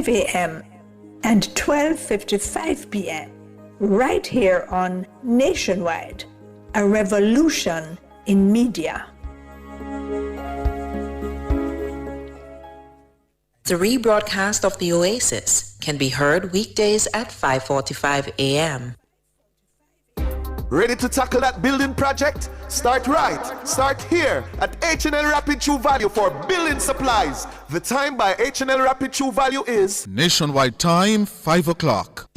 5 a.m. and 12:55 p.m. right here on Nationwide, a revolution in media. The rebroadcast of The Oasis can be heard weekdays at 5:45 a.m. Ready to tackle that building project? Start right. Start here at H&L Rapid True Value for building supplies. The time by H&L Rapid True Value is Nationwide time, 5 o'clock.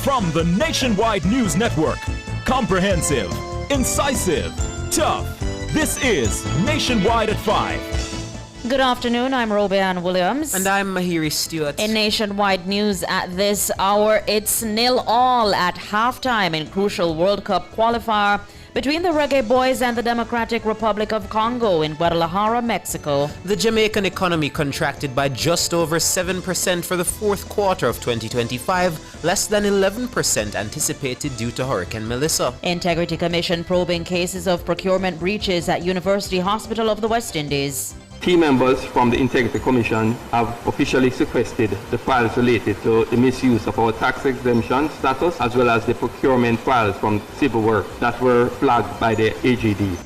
From the Nationwide News Network, comprehensive, incisive, tough. This is Nationwide at 5. Good afternoon, I'm Robeanne Williams. And I'm Mahiri Stewart. In Nationwide News at this hour, it's 0-0 at halftime in crucial World Cup qualifier between the Reggae Boys and the Democratic Republic of Congo in Guadalajara, Mexico. The Jamaican economy contracted by just over 7% for the fourth quarter of 2025, less than 11% anticipated due to Hurricane Melissa. Integrity Commission probing cases of procurement breaches at University Hospital of the West Indies. Team members from the Integrity Commission have officially sequestered the files related to the misuse of our tax exemption status, as well as the procurement files from civil work that were flagged by the AGD.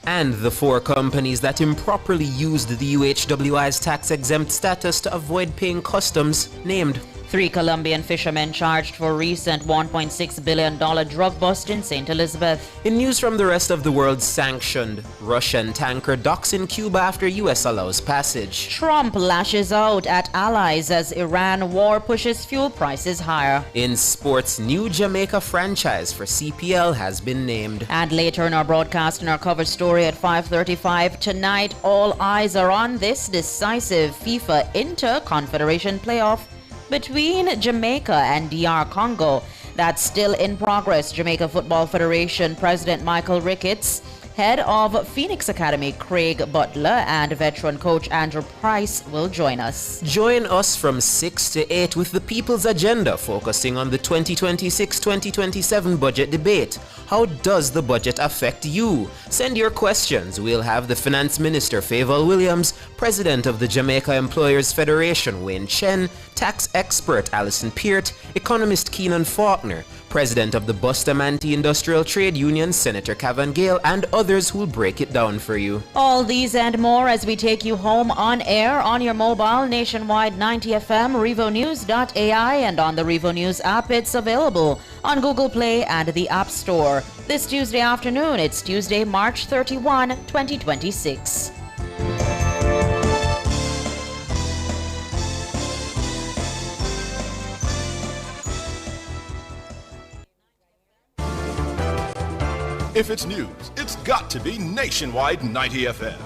And the 4 companies that improperly used the UHWI's tax-exempt status to avoid paying customs named. 3 Colombian fishermen charged for recent $1.6 billion drug bust in St. Elizabeth. In news from the rest of the world, sanctioned Russian tanker docks in Cuba after U.S. allows passage. Trump lashes out at allies as Iran war pushes fuel prices higher. In sports, new Jamaica franchise for CPL has been named. And later in our broadcast, in our cover story at 5:35 tonight, all eyes are on this decisive FIFA Inter-Confederation playoff between Jamaica and DR Congo. That's still in progress. Jamaica Football Federation President Michael Ricketts, head of Phoenix Academy Craig Butler, and veteran coach Andrew Price will join us. Join us from 6 to 8 with the People's Agenda, focusing on the 2026-2027 budget debate. How does the budget affect you? Send your questions. We'll have the Finance Minister Favour Williams, President of the Jamaica Employers Federation Wayne Chen, tax expert Alison Peart, economist Keenan Faulkner, President of the Bustamante Industrial Trade Union Senator Cavan Gale, and others who'll break it down for you. All these and more as we take you home on air, on your mobile, Nationwide 90 FM, RevoNews.ai, and on the Revo News app. It's available on Google Play and the App Store. This Tuesday afternoon, it's Tuesday, March 31, 2026. If it's news, it's got to be Nationwide 90 FM.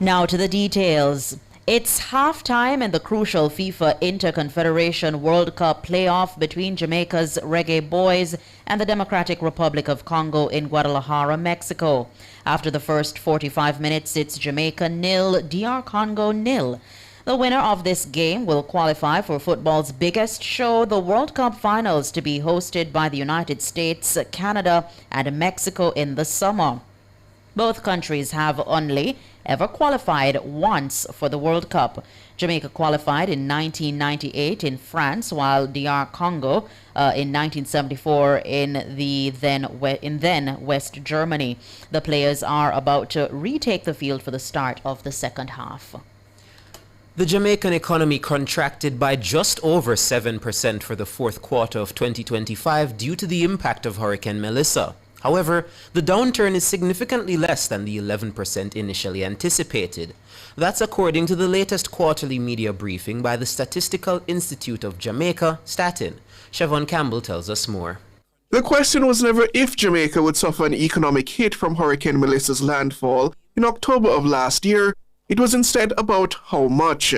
Now to the details. It's halftime in the crucial FIFA Inter-Confederation World Cup playoff between Jamaica's Reggae Boys and the Democratic Republic of Congo in Guadalajara, Mexico. After the first 45 minutes, it's Jamaica 0, DR Congo 0. The winner of this game will qualify for football's biggest show, the World Cup Finals, to be hosted by the United States, Canada, and Mexico in the summer. Both countries have only ever qualified once for the World Cup. Jamaica qualified in 1998 in France, while DR Congo in 1974 in then West Germany. The players are about to retake the field for the start of the second half. The Jamaican economy contracted by just over 7% for the fourth quarter of 2025 due to the impact of Hurricane Melissa. However, the downturn is significantly less than the 11% initially anticipated. That's according to the latest quarterly media briefing by the Statistical Institute of Jamaica, Statin. Siobhan Campbell tells us more. The question was never if Jamaica would suffer an economic hit from Hurricane Melissa's landfall in October of last year. It was instead about how much.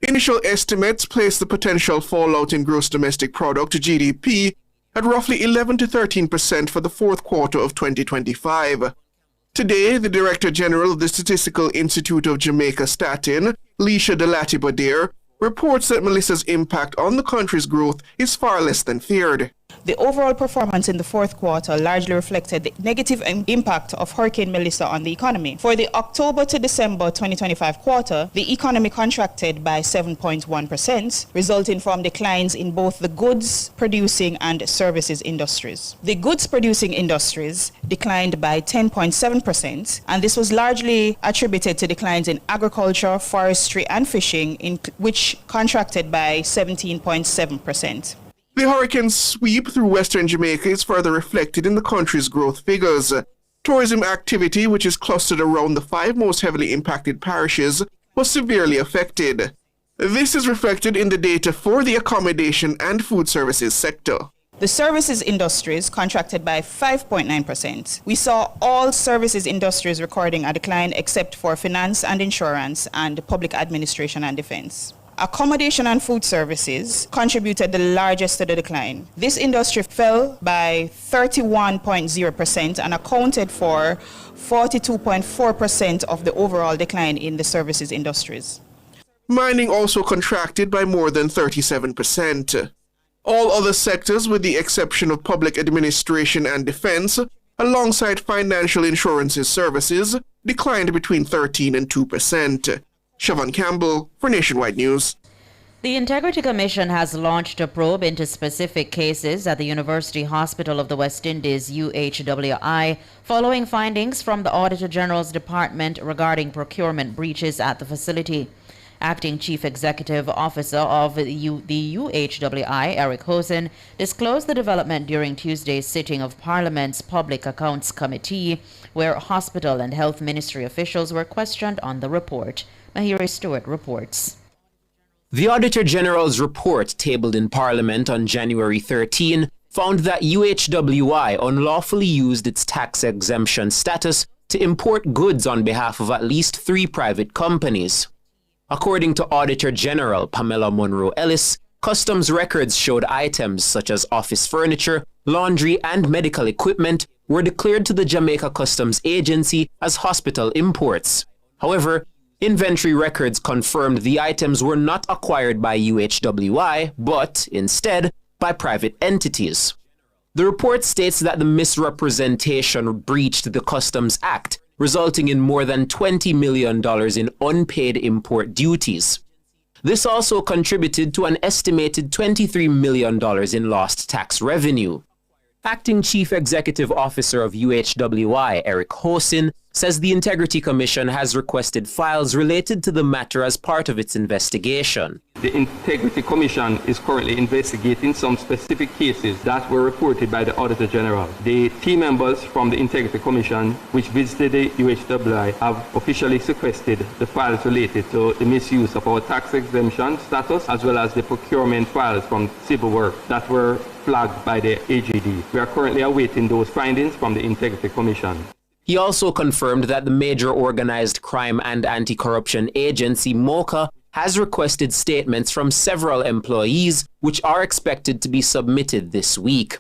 Initial estimates placed the potential fallout in gross domestic product, GDP, at roughly 11 to 13% for the fourth quarter of 2025. Today, the Director General of the Statistical Institute of Jamaica, Statin, Leisha Delati Badir, reports that Melissa's impact on the country's growth is far less than feared. The overall performance in the fourth quarter largely reflected the negative impact of Hurricane Melissa on the economy. For the October to December 2025 quarter, the economy contracted by 7.1%, resulting from declines in both the goods producing and services industries. The goods producing industries declined by 10.7%, and this was largely attributed to declines in agriculture, forestry, and fishing, which contracted by 17.7%. The hurricane's sweep through western Jamaica is further reflected in the country's growth figures. Tourism activity, which is clustered around the 5 most heavily impacted parishes, was severely affected. This is reflected in the data for the accommodation and food services sector. The services industries contracted by 5.9%. We saw all services industries recording a decline except for finance and insurance and public administration and defense. Accommodation and food services contributed the largest to the decline. This industry fell by 31.0% and accounted for 42.4% of the overall decline in the services industries. Mining also contracted by more than 37%. All other sectors, with the exception of public administration and defense, alongside financial insurances services, declined between 13 and 2%. Siobhan Campbell for Nationwide News. The Integrity Commission has launched a probe into specific cases at the University Hospital of the West Indies, UHWI, following findings from the Auditor General's Department regarding procurement breaches at the facility. Acting Chief Executive Officer of the UHWI, Eric Hosen, disclosed the development during Tuesday's sitting of Parliament's Public Accounts Committee, where hospital and health ministry officials were questioned on the report. Mahiri Stewart reports. The Auditor General's report, tabled in Parliament on January 13, found that UHWI unlawfully used its tax exemption status to import goods on behalf of at least 3 private companies. According to Auditor General Pamela Monroe Ellis, customs records showed items such as office furniture, laundry, and medical equipment were declared to the Jamaica Customs Agency as hospital imports. However, inventory records confirmed the items were not acquired by UHWI, but instead by private entities. The report states that the misrepresentation breached the Customs Act, resulting in more than $20 million in unpaid import duties. This also contributed to an estimated $23 million in lost tax revenue. Acting Chief Executive Officer of UHWI, Eric Hosen, says the Integrity Commission has requested files related to the matter as part of its investigation. The Integrity Commission is currently investigating some specific cases that were reported by the Auditor General. The team members from the Integrity Commission, which visited the UHWI, have officially sequestered the files related to the misuse of our tax exemption status, as well as the procurement files from civil work that were flagged by the AGD. We are currently awaiting those findings from the Integrity Commission. He also confirmed that the major organized crime and anti-corruption agency, MOCA, has requested statements from several employees, which are expected to be submitted this week.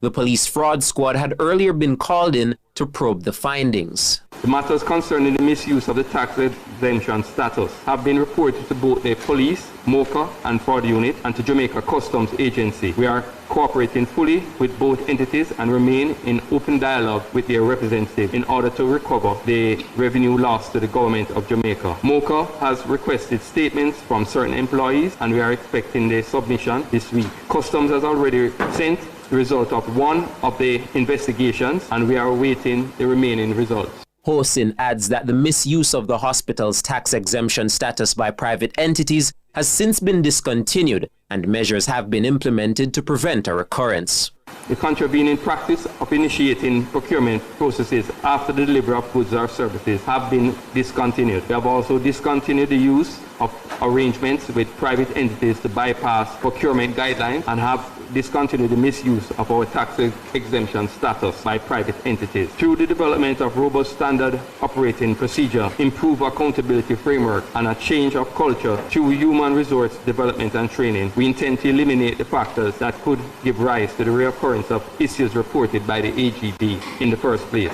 The police fraud squad had earlier been called in to probe the findings. The matters concerning the misuse of the tax exemption status have been reported to both the police, MOCA and fraud unit, and to Jamaica Customs Agency. We are cooperating fully with both entities and remain in open dialogue with their representatives in order to recover the revenue lost to the government of Jamaica. MOCA has requested statements from certain employees, and we are expecting their submission this week. Customs has already sent the result of one of the investigations, and we are awaiting the remaining results. Hosen adds that the misuse of the hospital's tax exemption status by private entities has since been discontinued, and measures have been implemented to prevent a recurrence. The contravening practice of initiating procurement processes after the delivery of goods or services have been discontinued. We have also discontinued the use of arrangements with private entities to bypass procurement guidelines and have discontinued the misuse of our tax exemption status by private entities. Through the development of robust standard operating procedure, improved accountability framework, and a change of culture through human resource development and training, we intend to eliminate the factors that could give rise to the reoccurrence of issues reported by the AGD in the first place.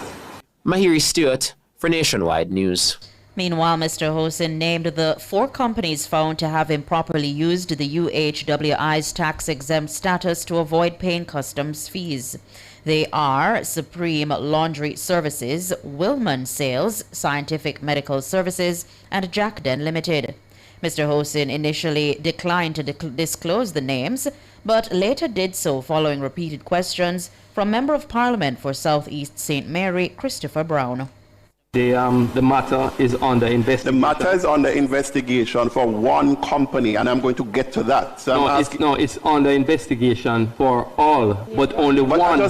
Mahiri Stewart for Nationwide News. Meanwhile, Mr. Hosen named the 4 companies found to have improperly used the UHWI's tax-exempt status to avoid paying customs fees. They are Supreme Laundry Services, Wilman Sales, Scientific Medical Services, and Jackden Limited. Mr. Hosen initially declined to disclose the names, but later did so following repeated questions from Member of Parliament for South East St. Mary, Christopher Brown. The matter is under investigation. The matter is under investigation for one company, and I'm going to get to that. So it's under investigation for all, but only one.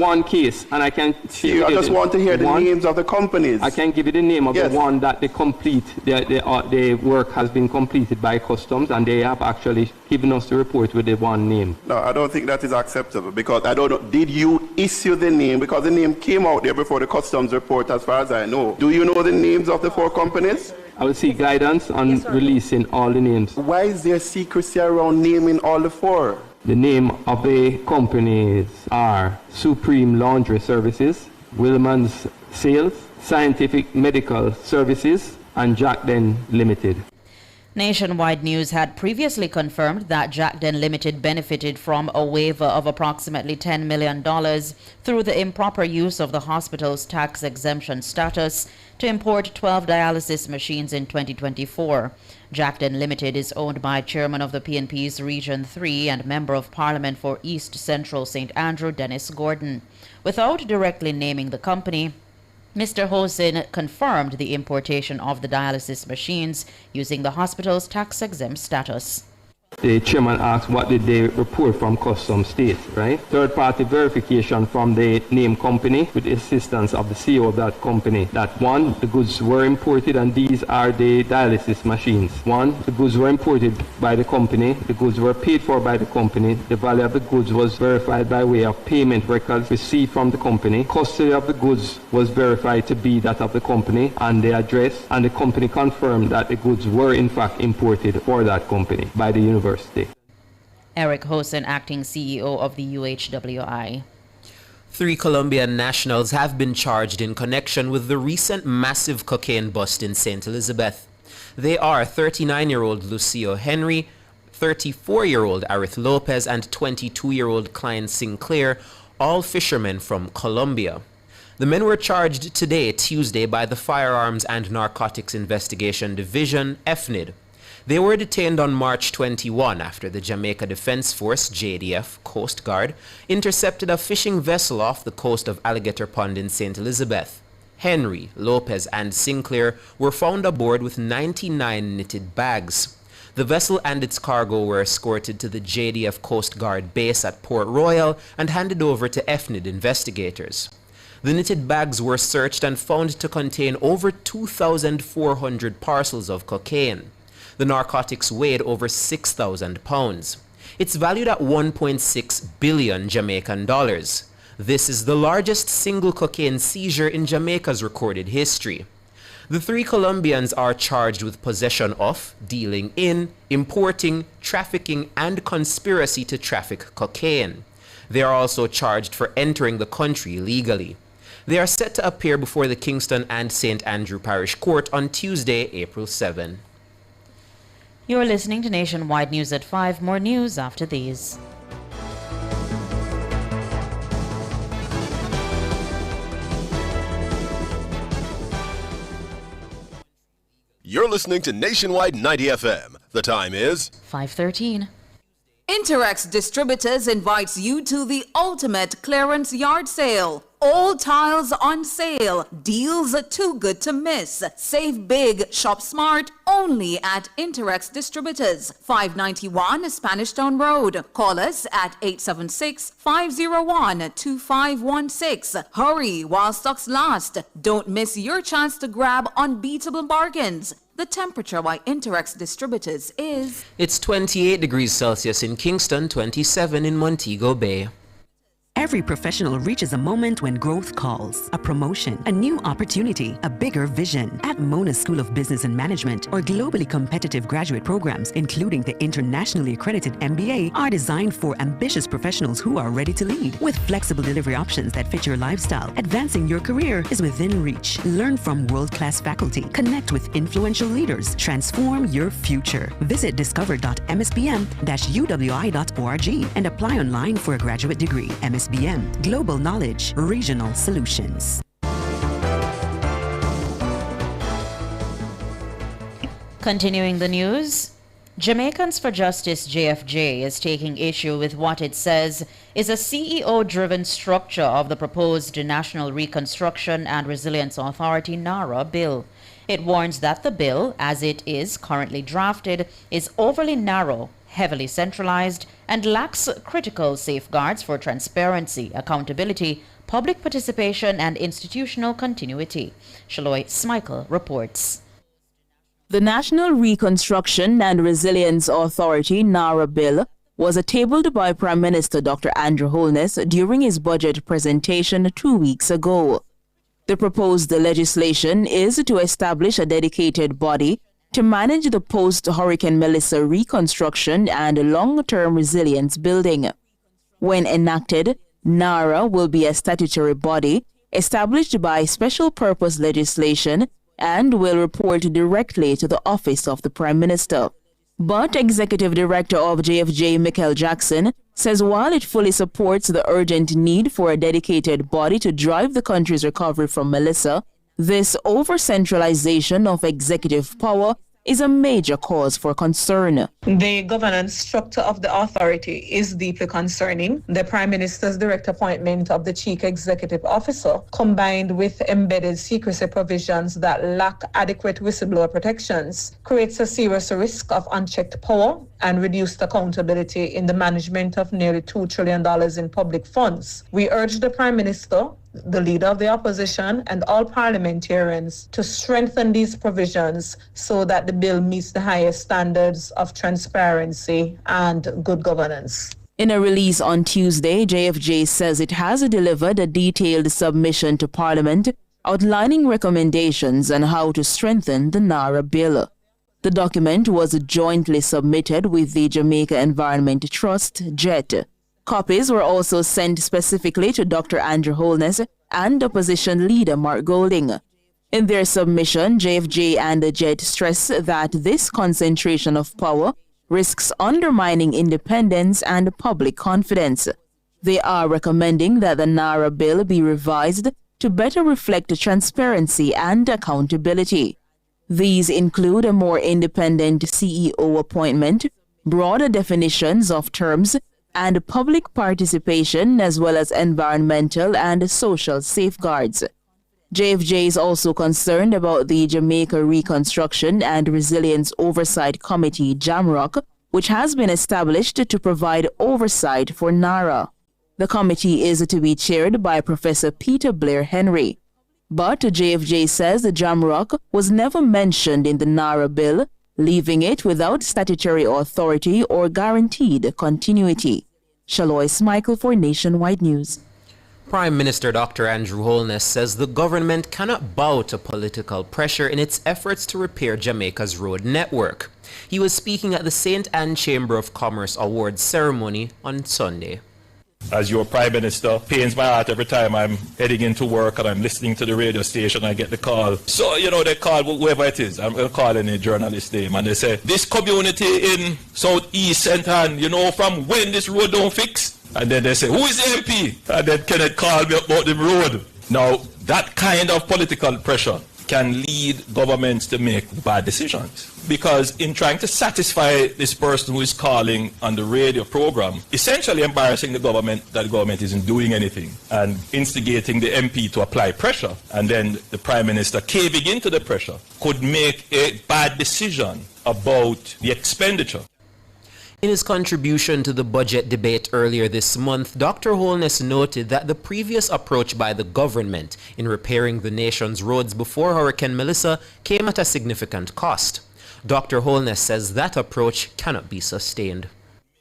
One case, and I can. I just want to hear the names of the companies. I can give you the name of the one that the work has been completed by customs, and they have actually given us the report with the one name. No, I don't think that is acceptable, because I don't know. Did you issue the name? Because the name came out there before the customs report, as far as I know. Do you know the names of the 4 companies? I will seek guidance on releasing all the names. Why is there secrecy around naming all the 4? The name of the companies are Supreme Laundry Services, Wilman's Sales, Scientific Medical Services, and Jackden Limited. Nationwide News had previously confirmed that Jackden Limited benefited from a waiver of approximately $10 million through the improper use of the hospital's tax exemption status to import 12 dialysis machines in 2024. Jackden Limited is owned by Chairman of the PNP's Region 3 and Member of Parliament for East Central St. Andrew, Dennis Gordon. Without directly naming the company, Mr. Hosen confirmed the importation of the dialysis machines using the hospital's tax-exempt status. The chairman asked what did they report from customs state, right? Third-party verification from the named company with the assistance of the CEO of that company. That 1, the goods were imported, and these are the dialysis machines. 1, the goods were imported by the company, the goods were paid for by the company, the value of the goods was verified by way of payment records received from the company, custody of the goods was verified to be that of the company and the address, and the company confirmed that the goods were in fact imported for that company by the university. Eric Hosen, acting CEO of the UHWI. 3 Colombian nationals have been charged in connection with the recent massive cocaine bust in St. Elizabeth. They are 39-year-old Lucio Henry, 34-year-old Arith Lopez, and 22-year-old Klein Sinclair, all fishermen from Colombia. The men were charged today, Tuesday, by the Firearms and Narcotics Investigation Division, FNID. They were detained on March 21 after the Jamaica Defense Force, JDF, Coast Guard, intercepted a fishing vessel off the coast of Alligator Pond in St. Elizabeth. Henry, Lopez, and Sinclair were found aboard with 99 knitted bags. The vessel and its cargo were escorted to the JDF Coast Guard base at Port Royal and handed over to FNID investigators. The knitted bags were searched and found to contain over 2,400 parcels of cocaine. The narcotics weighed over 6,000 pounds. It's valued at 1.6 billion Jamaican dollars. This is the largest single cocaine seizure in Jamaica's recorded history. The 3 Colombians are charged with possession of, dealing in, importing, trafficking, and conspiracy to traffic cocaine. They are also charged for entering the country illegally. They are set to appear before the Kingston and St. Andrew Parish Court on Tuesday, April 7. You're listening to Nationwide News at 5. More news after these. You're listening to Nationwide 90 FM. The time is 5:13. Interex Distributors invites you to the ultimate clearance yard sale. All tiles on sale. Deals too good to miss. Save big, shop smart, only at Interex Distributors, 591 Spanish Town Road. Call us at 876-501-2516. Hurry while stocks last. Don't miss your chance to grab unbeatable bargains. The temperature by Interex Distributors is... It's 28 degrees Celsius in Kingston, 27 in Montego Bay. Every professional reaches a moment when growth calls, a promotion, a new opportunity, a bigger vision. At Mona School of Business and Management, our globally competitive graduate programs, including the internationally accredited MBA, are designed for ambitious professionals who are ready to lead. With flexible delivery options that fit your lifestyle, advancing your career is within reach. Learn from world-class faculty, connect with influential leaders, transform your future. Visit discover.msbm-uwi.org and apply online for a graduate degree. MSBM, Global Knowledge, Regional Solutions. Continuing the news, Jamaicans for Justice JFJ is taking issue with what it says is a CEO-driven structure of the proposed National Reconstruction and Resilience Authority NARA bill. It warns that the bill, as it is currently drafted, is overly narrow, heavily centralized, and lacks critical safeguards for transparency, accountability, public participation, and institutional continuity. Shaloy Smikle reports. The National Reconstruction and Resilience Authority NARA bill was tabled by Prime Minister Dr. Andrew Holness during his budget presentation 2 weeks ago. The proposed legislation is to establish a dedicated body to manage the post-Hurricane Melissa reconstruction and long-term resilience building. When enacted, NARA will be a statutory body established by special purpose legislation and will report directly to the Office of the Prime Minister. But Executive Director of JFJ, Michael Jackson, says while it fully supports the urgent need for a dedicated body to drive the country's recovery from Melissa, this over-centralization of executive power is a major cause for concern. The governance structure of the authority is deeply concerning. The Prime Minister's direct appointment of the Chief Executive Officer, combined with embedded secrecy provisions that lack adequate whistleblower protections, creates a serious risk of unchecked power and reduced accountability in the management of nearly $2 trillion in public funds. We urge the Prime Minister, the Leader of the Opposition, and all parliamentarians to strengthen these provisions so that the bill meets the highest standards of transparency and good governance. In a release on Tuesday, JFJ says it has delivered a detailed submission to Parliament outlining recommendations on how to strengthen the NARA bill. The document was jointly submitted with the Jamaica Environment Trust, JET. Copies were also sent specifically to Dr. Andrew Holness and Opposition Leader Mark Golding. In their submission, JFJ and the JET stress that this concentration of power risks undermining independence and public confidence. They are recommending that the NARA bill be revised to better reflect transparency and accountability. These include a more independent CEO appointment, broader definitions of terms, and public participation, as well as environmental and social safeguards. JFJ is also concerned about the Jamaica Reconstruction and Resilience Oversight Committee, JAMROC, which has been established to provide oversight for NARA. The committee is to be chaired by Professor Peter Blair Henry. But JFJ says the JAMROC was never mentioned in the NARA bill, leaving it without statutory authority or guaranteed continuity. Shaloy Smikle for Nationwide News. Prime Minister Dr. Andrew Holness says the government cannot bow to political pressure in its efforts to repair Jamaica's road network. He was speaking at the St. Anne Chamber of Commerce Awards ceremony on Sunday. As your Prime Minister, pains my heart every time I'm heading into work and I'm listening to the radio station, I get the call. So, they call whoever it is. I'm going to call any journalist name. And they say, this community in Southeast St. Anne, from when this road don't fix? And then they say, who is the MP? And then Kenneth call me about the road. Now, that kind of political pressure can lead governments to make bad decisions. Because in trying to satisfy this person who is calling on the radio program, essentially embarrassing the government that the government isn't doing anything and instigating the MP to apply pressure, and then the Prime Minister caving into the pressure, could make a bad decision about the expenditure. In his contribution to the budget debate earlier this month, Dr. Holness noted that the previous approach by the government in repairing the nation's roads before Hurricane Melissa came at a significant cost. Dr. Holness says that approach cannot be sustained.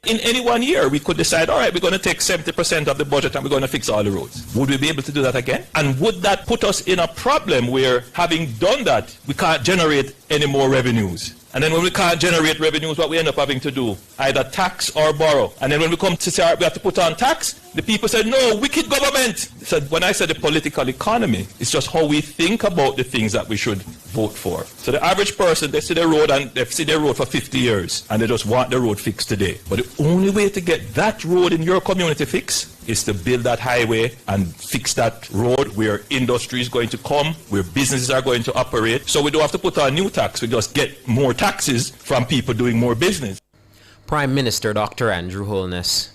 In any 1 year, we could decide, all right, we're going to take 70% of the budget and we're going to fix all the roads. Would we be able to do that again? And would that put us in a problem where, having done that, we can't generate any more revenues? And then when we can't generate revenues, what we end up having to do, either tax or borrow. And then when we come to say, all right, we have to put on tax, the people said, no, wicked government. So when I said the political economy, it's just how we think about the things that we should vote for. So the average person, they see their road and they've seen their road for 50 years and they just want the road fixed today. But the only way to get that road in your community fixed is to build that highway and fix that road where industry is going to come, where businesses are going to operate. So we don't have to put on new tax, we just get more taxes from people doing more business. Prime Minister Dr. Andrew Holness.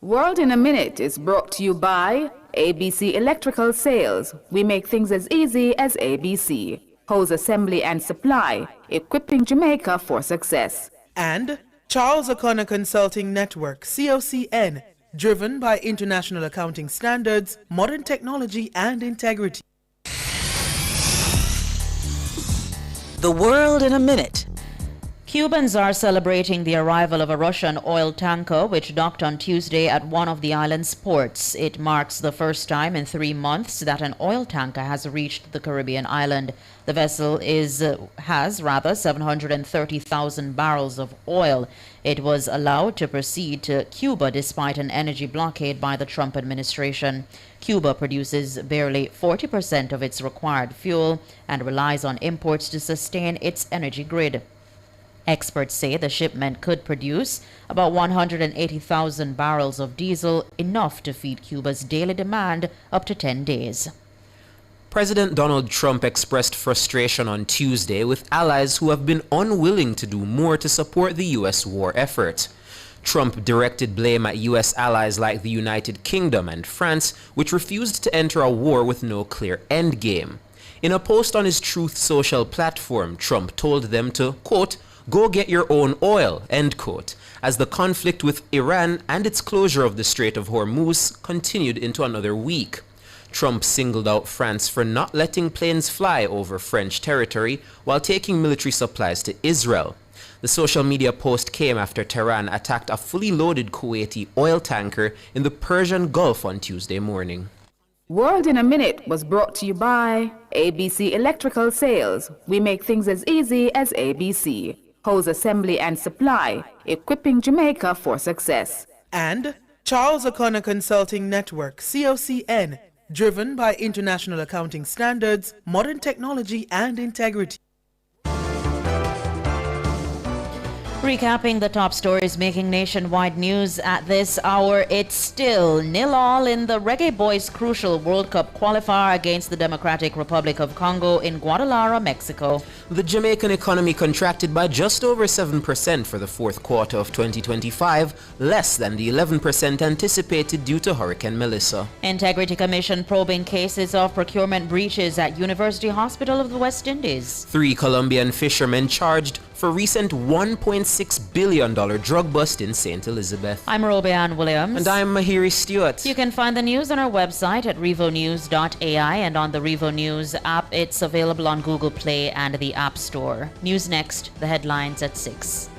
World in a Minute is brought to you by ABC Electrical Sales. We make things as easy as ABC. Hose assembly and supply, equipping Jamaica for success. And Charles O'Connor Consulting Network, COCN, driven by international accounting standards, modern technology and integrity. The World in a Minute. Cubans are celebrating the arrival of a Russian oil tanker which docked on Tuesday at one of the island's ports. It marks the first time in 3 months that an oil tanker has reached the Caribbean island. The vessel has 730,000 barrels of oil. It was allowed to proceed to Cuba despite an energy blockade by the Trump administration. Cuba produces barely 40% of its required fuel and relies on imports to sustain its energy grid. Experts say the shipment could produce about 180,000 barrels of diesel, enough to feed Cuba's daily demand up to 10 days. President Donald Trump expressed frustration on Tuesday with allies who have been unwilling to do more to support the U.S. war effort. Trump directed blame at U.S. allies like the United Kingdom and France, which refused to enter a war with no clear endgame. In a post on his Truth Social platform, Trump told them to, quote, "Go get your own oil," end quote, as the conflict with Iran and its closure of the Strait of Hormuz continued into another week. Trump singled out France for not letting planes fly over French territory while taking military supplies to Israel. The social media post came after Tehran attacked a fully loaded Kuwaiti oil tanker in the Persian Gulf on Tuesday morning. World in a Minute was brought to you by ABC Electrical Sales. We make things as easy as ABC. Hose assembly and supply, equipping Jamaica for success. And Charles O'Connor Consulting Network, COCN, driven by international accounting standards, modern technology and integrity. Recapping the top stories making nationwide news at this hour, it's still 0-0 in the Reggae Boys' crucial World Cup qualifier against the Democratic Republic of Congo in Guadalajara, Mexico. The Jamaican economy contracted by just over 7% for the fourth quarter of 2025, less than the 11% anticipated due to Hurricane Melissa. Integrity Commission probing cases of procurement breaches at University Hospital of the West Indies. 3 Colombian fishermen charged for recent $1.6 billion drug bust in St. Elizabeth. I'm Robianne Williams. And I'm Mahiri Stewart. You can find the news on our website at revonews.ai and on the Revo News app. It's available on Google Play and the App Store. News next, the headlines at 6.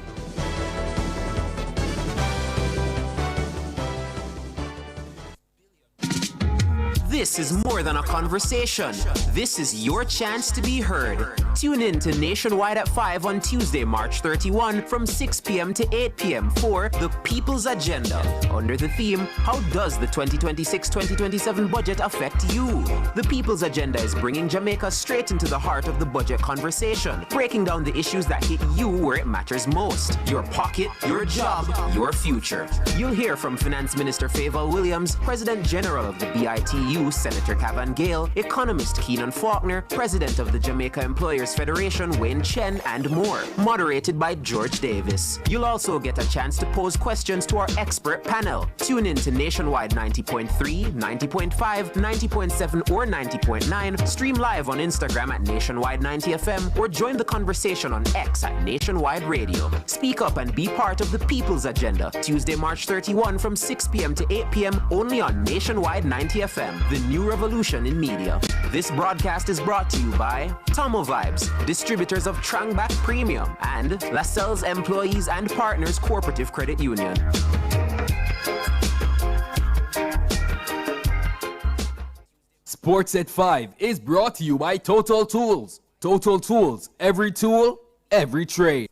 This is more than a conversation. This is your chance to be heard. Tune in to Nationwide at 5 on Tuesday, March 31 from 6 p.m. to 8 p.m. for The People's Agenda. Under the theme, how does the 2026-2027 budget affect you? The People's Agenda is bringing Jamaica straight into the heart of the budget conversation, breaking down the issues that hit you where it matters most. Your pocket, your job, your future. You'll hear from Finance Minister Favour Williams, President General of the BITU, Senator Cavan Gale, economist Keenan Faulkner, President of the Jamaica Employers Federation Wayne Chen, and more. Moderated by George Davis. You'll also get a chance to pose questions to our expert panel. Tune in to Nationwide 90.3, 90.5, 90.7 or 90.9. Stream live on Instagram at Nationwide 90 FM or join the conversation on X at Nationwide Radio. Speak up and be part of the People's Agenda. Tuesday, March 31 from 6 p.m. to 8 p.m. only on Nationwide 90 FM. The a new revolution in media. This broadcast is brought to you by Tomo Vibes, distributors of Trangback Premium, and Lascelles Employees and Partners Cooperative Credit Union. Sports at 5 is brought to you by Total Tools. Total Tools, every tool, every trade.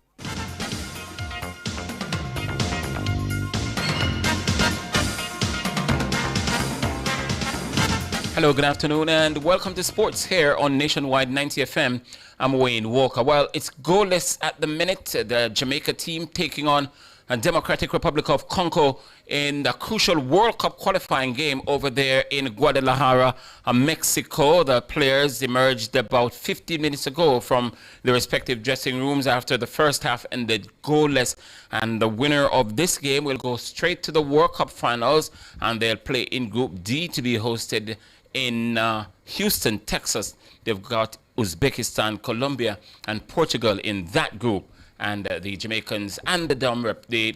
Hello, good afternoon, and welcome to Sports here on Nationwide 90 FM. I'm Wayne Walker. Well, it's goalless at the minute. The Jamaica team taking on a Democratic Republic of Congo in the crucial World Cup qualifying game over there in Guadalajara, Mexico. The players emerged about 15 minutes ago from the respective dressing rooms after the first half ended goalless. And the winner of this game will go straight to the World Cup finals, and they'll play in Group D to be hosted in Houston, Texas. They've got Uzbekistan, Colombia, and Portugal in that group. And the Jamaicans and the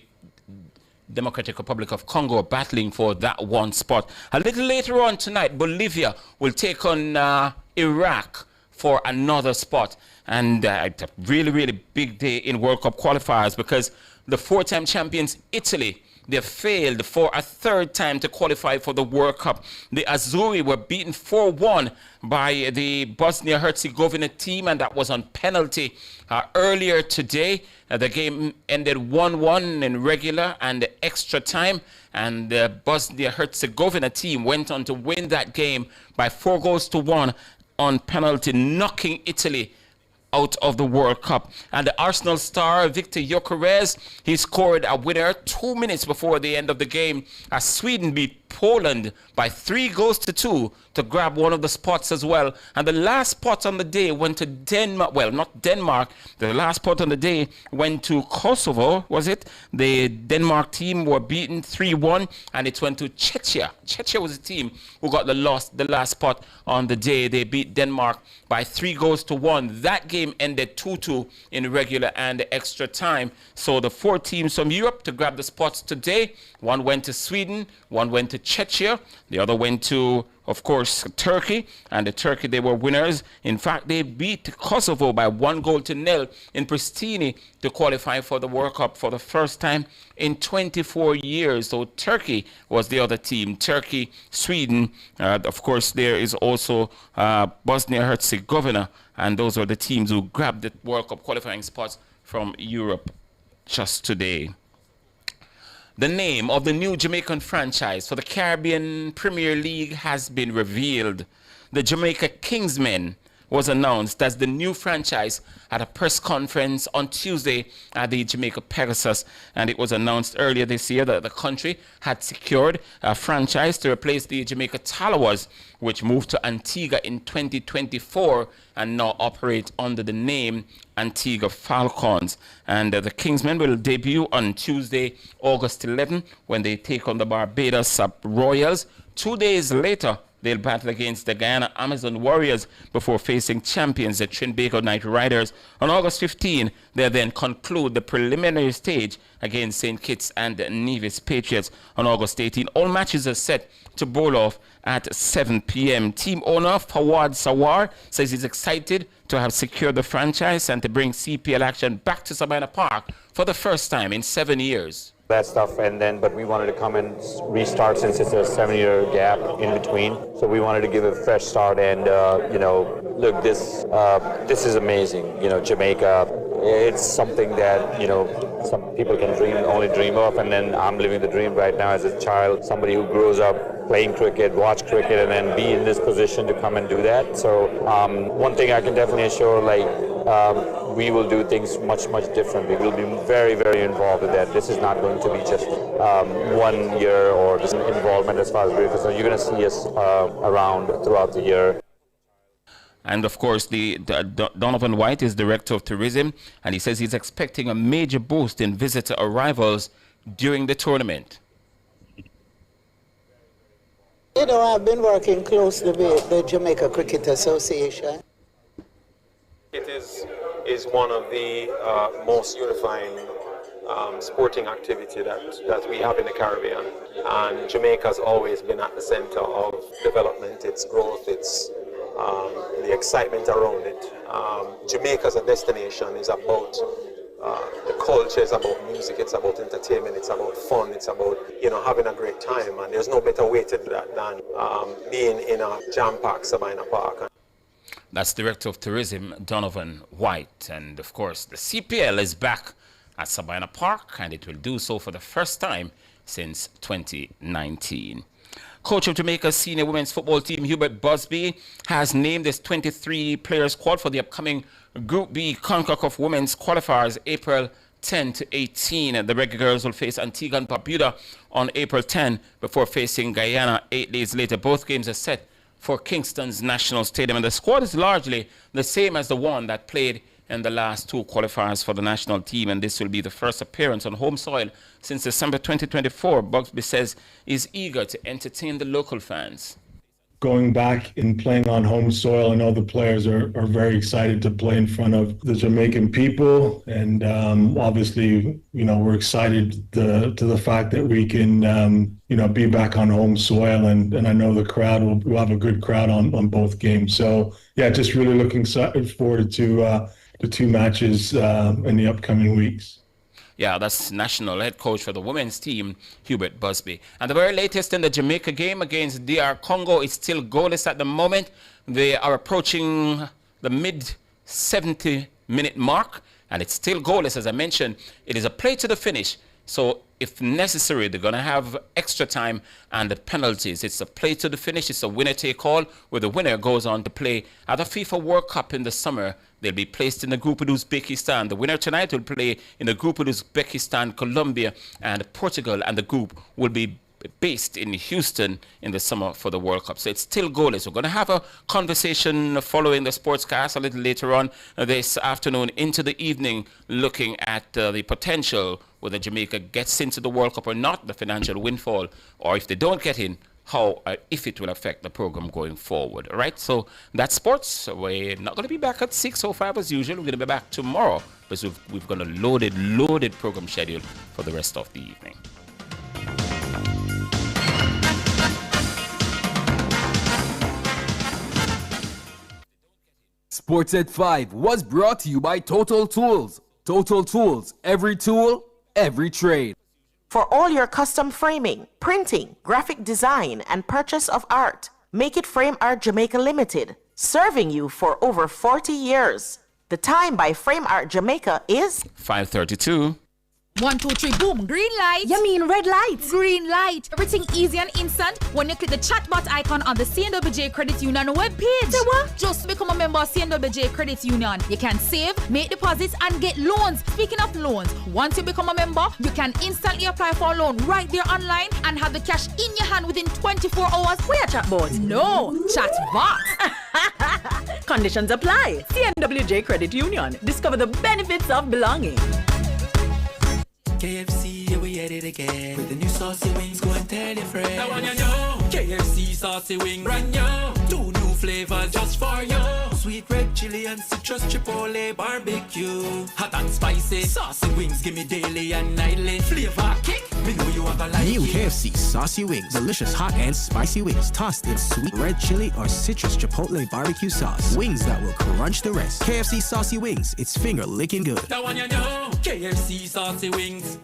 Democratic Republic of Congo are battling for that one spot. A little later on tonight, Bolivia will take on Iraq for another spot. And a really, really big day in World Cup qualifiers, because the four-time champions Italy, they failed for a third time to qualify for the World Cup. The Azzurri were beaten 4-1 by the Bosnia-Herzegovina team, and that was on penalty. Earlier today, the game ended 1-1 in regular and extra time, and the Bosnia-Herzegovina team went on to win that game by 4-1 on penalty, knocking Italy out of the World Cup. And the Arsenal star Victor Gyökeres, he scored a winner 2 minutes before the end of the game as Sweden beat Poland by 3-2 to grab one of the spots as well. And the last spot on the day went to Denmark. Well, not Denmark. The last spot on the day went to Kosovo, was it? The Denmark team were beaten 3-1, and it went to Czechia. Czechia was the team who got the last spot on the day. They beat Denmark by 3-1. That game ended 2-2 in regular and extra time. So the four teams from Europe to grab the spots today, one went to Sweden, one went to Czechia, the other went to, of course, Turkey, and the Turkey, they were winners. In fact, they beat Kosovo by 1-0 in Pristina to qualify for the World Cup for the first time in 24 years. So Turkey was the other team. Turkey, Sweden, of course, there is also Bosnia-Herzegovina, and those are the teams who grabbed the World Cup qualifying spots from Europe just today. The name of the new Jamaican franchise for the Caribbean Premier League has been revealed. The Jamaica Kingsmen was announced as the new franchise at a press conference on Tuesday at the Jamaica Pegasus, and it was announced earlier this year that the country had secured a franchise to replace the Jamaica Talawas, which moved to Antigua in 2024 and now operate under the name Antigua Falcons. And the Kingsmen will debut on Tuesday, August 11, when they take on the Barbados Royals. 2 days later, they'll battle against the Guyana Amazon Warriors before facing champions, the Trinbago Knight Riders. On August 15, they'll then conclude the preliminary stage against St. Kitts and Nevis Patriots on August 18. All matches are set to bowl off at 7 p.m. Team owner Fawad Sawar says he's excited to have secured the franchise and to bring CPL action back to Sabina Park for the first time in 7 years. That stuff, but we wanted to come and restart since it's a 7-year gap in between. So we wanted to give a fresh start, and look, this is amazing. Jamaica, it's something that some people can only dream of, and then I'm living the dream right now as a child, somebody who grows up playing cricket, watch cricket, and then be in this position to come and do that. So one thing I can definitely assure, we will do things much, much different. We will be very, very involved with that. This is not going to be just 1 year or just involvement as far as we're concerned. You're going to see us around throughout the year. And of course, the Donovan White is Director of Tourism, and he says he's expecting a major boost in visitor arrivals during the tournament. I've been working closely with the Jamaica Cricket Association. It is one of the most unifying sporting activity that we have in the Caribbean. And Jamaica has always been at the center of development, its growth, its the excitement around it. Jamaica as a destination is about the culture, it's about music, it's about entertainment, it's about fun, it's about having a great time. And there's no better way to do that than being in a jam-packed Sabina Park. That's Director of Tourism Donovan White. And of course, the CPL is back at Sabina Park, and it will do so for the first time since 2019. Coach of Jamaica's senior women's football team, Hubert Busby, has named his 23-player squad for the upcoming Group B CONCACAF Women's Qualifiers April 10 to 18. The Reggae Girls will face Antigua and Barbuda on April 10 before facing Guyana 8 days later. Both games are set for Kingston's National Stadium, and the squad is largely the same as the one that played in the last two qualifiers for the national team, and this will be the first appearance on home soil since December 2024. Busby says he's eager to entertain the local fans. Going back and playing on home soil, I know the players are very excited to play in front of the Jamaican people, and obviously, we're excited to the fact that we can, be back on home soil, and I know the crowd will have a good crowd on both games. So yeah, just really looking forward to the two matches in the upcoming weeks. Yeah, that's national head coach for the women's team, Hubert Busby. And the very latest in the Jamaica game against DR Congo is still goalless at the moment. They are approaching the mid-70-minute mark, and it's still goalless. As I mentioned, it is a play to the finish. So if necessary, they're going to have extra time and the penalties. It's a play to the finish. It's a winner-take-all, where the winner goes on to play at the FIFA World Cup in the summer. They'll be placed in the group with Uzbekistan. The winner tonight will play in the group with Uzbekistan, Colombia, and Portugal, and the group will be based in Houston in the summer for the World Cup. So it's still goalless. We're going to have a conversation following the sportscast a little later on this afternoon into the evening, looking at the potential whether Jamaica gets into the World Cup or not, the financial windfall, or if they don't get in, how, if it will affect the program going forward. All right, so that's sports. We're not going to be back at 6:05 as usual. We're going to be back tomorrow because we've got a loaded program schedule for the rest of the evening. Sports at 5 was brought to you by Total Tools. Total Tools, every tool, every trade. For all your custom framing, printing, graphic design, and purchase of art, Make It Frame Art Jamaica Limited, serving you for over 40 years. The time by Frame Art Jamaica is 5:32. 1, 2, 3, boom. Green light. You mean red light? Green light. Everything easy and instant when you click the chatbot icon on the CNWJ Credit Union webpage. Say what? Just become a member of CNWJ Credit Union. You can save, make deposits, and get loans. Speaking of loans, once you become a member, you can instantly apply for a loan right there online and have the cash in your hand within 24 hours. Where chatbot? No, chatbot. Conditions apply. CNWJ Credit Union. Discover the benefits of belonging. KFC, yeah, we at it again. With the new saucy wings, go and tell your friends. I want you know. KFC saucy wing, brand new. 2 new flavors just for you. Sweet red chili and citrus chipotle barbecue. Hot and spicy saucy wings, give me daily and nightly. Flavor kick, me know you want to like New it. KFC saucy wings, delicious hot and spicy wings, tossed in sweet red chili or citrus chipotle barbecue sauce. Wings that will crunch the rest. KFC saucy wings, it's finger licking good. I want you know. KFC saucy wings.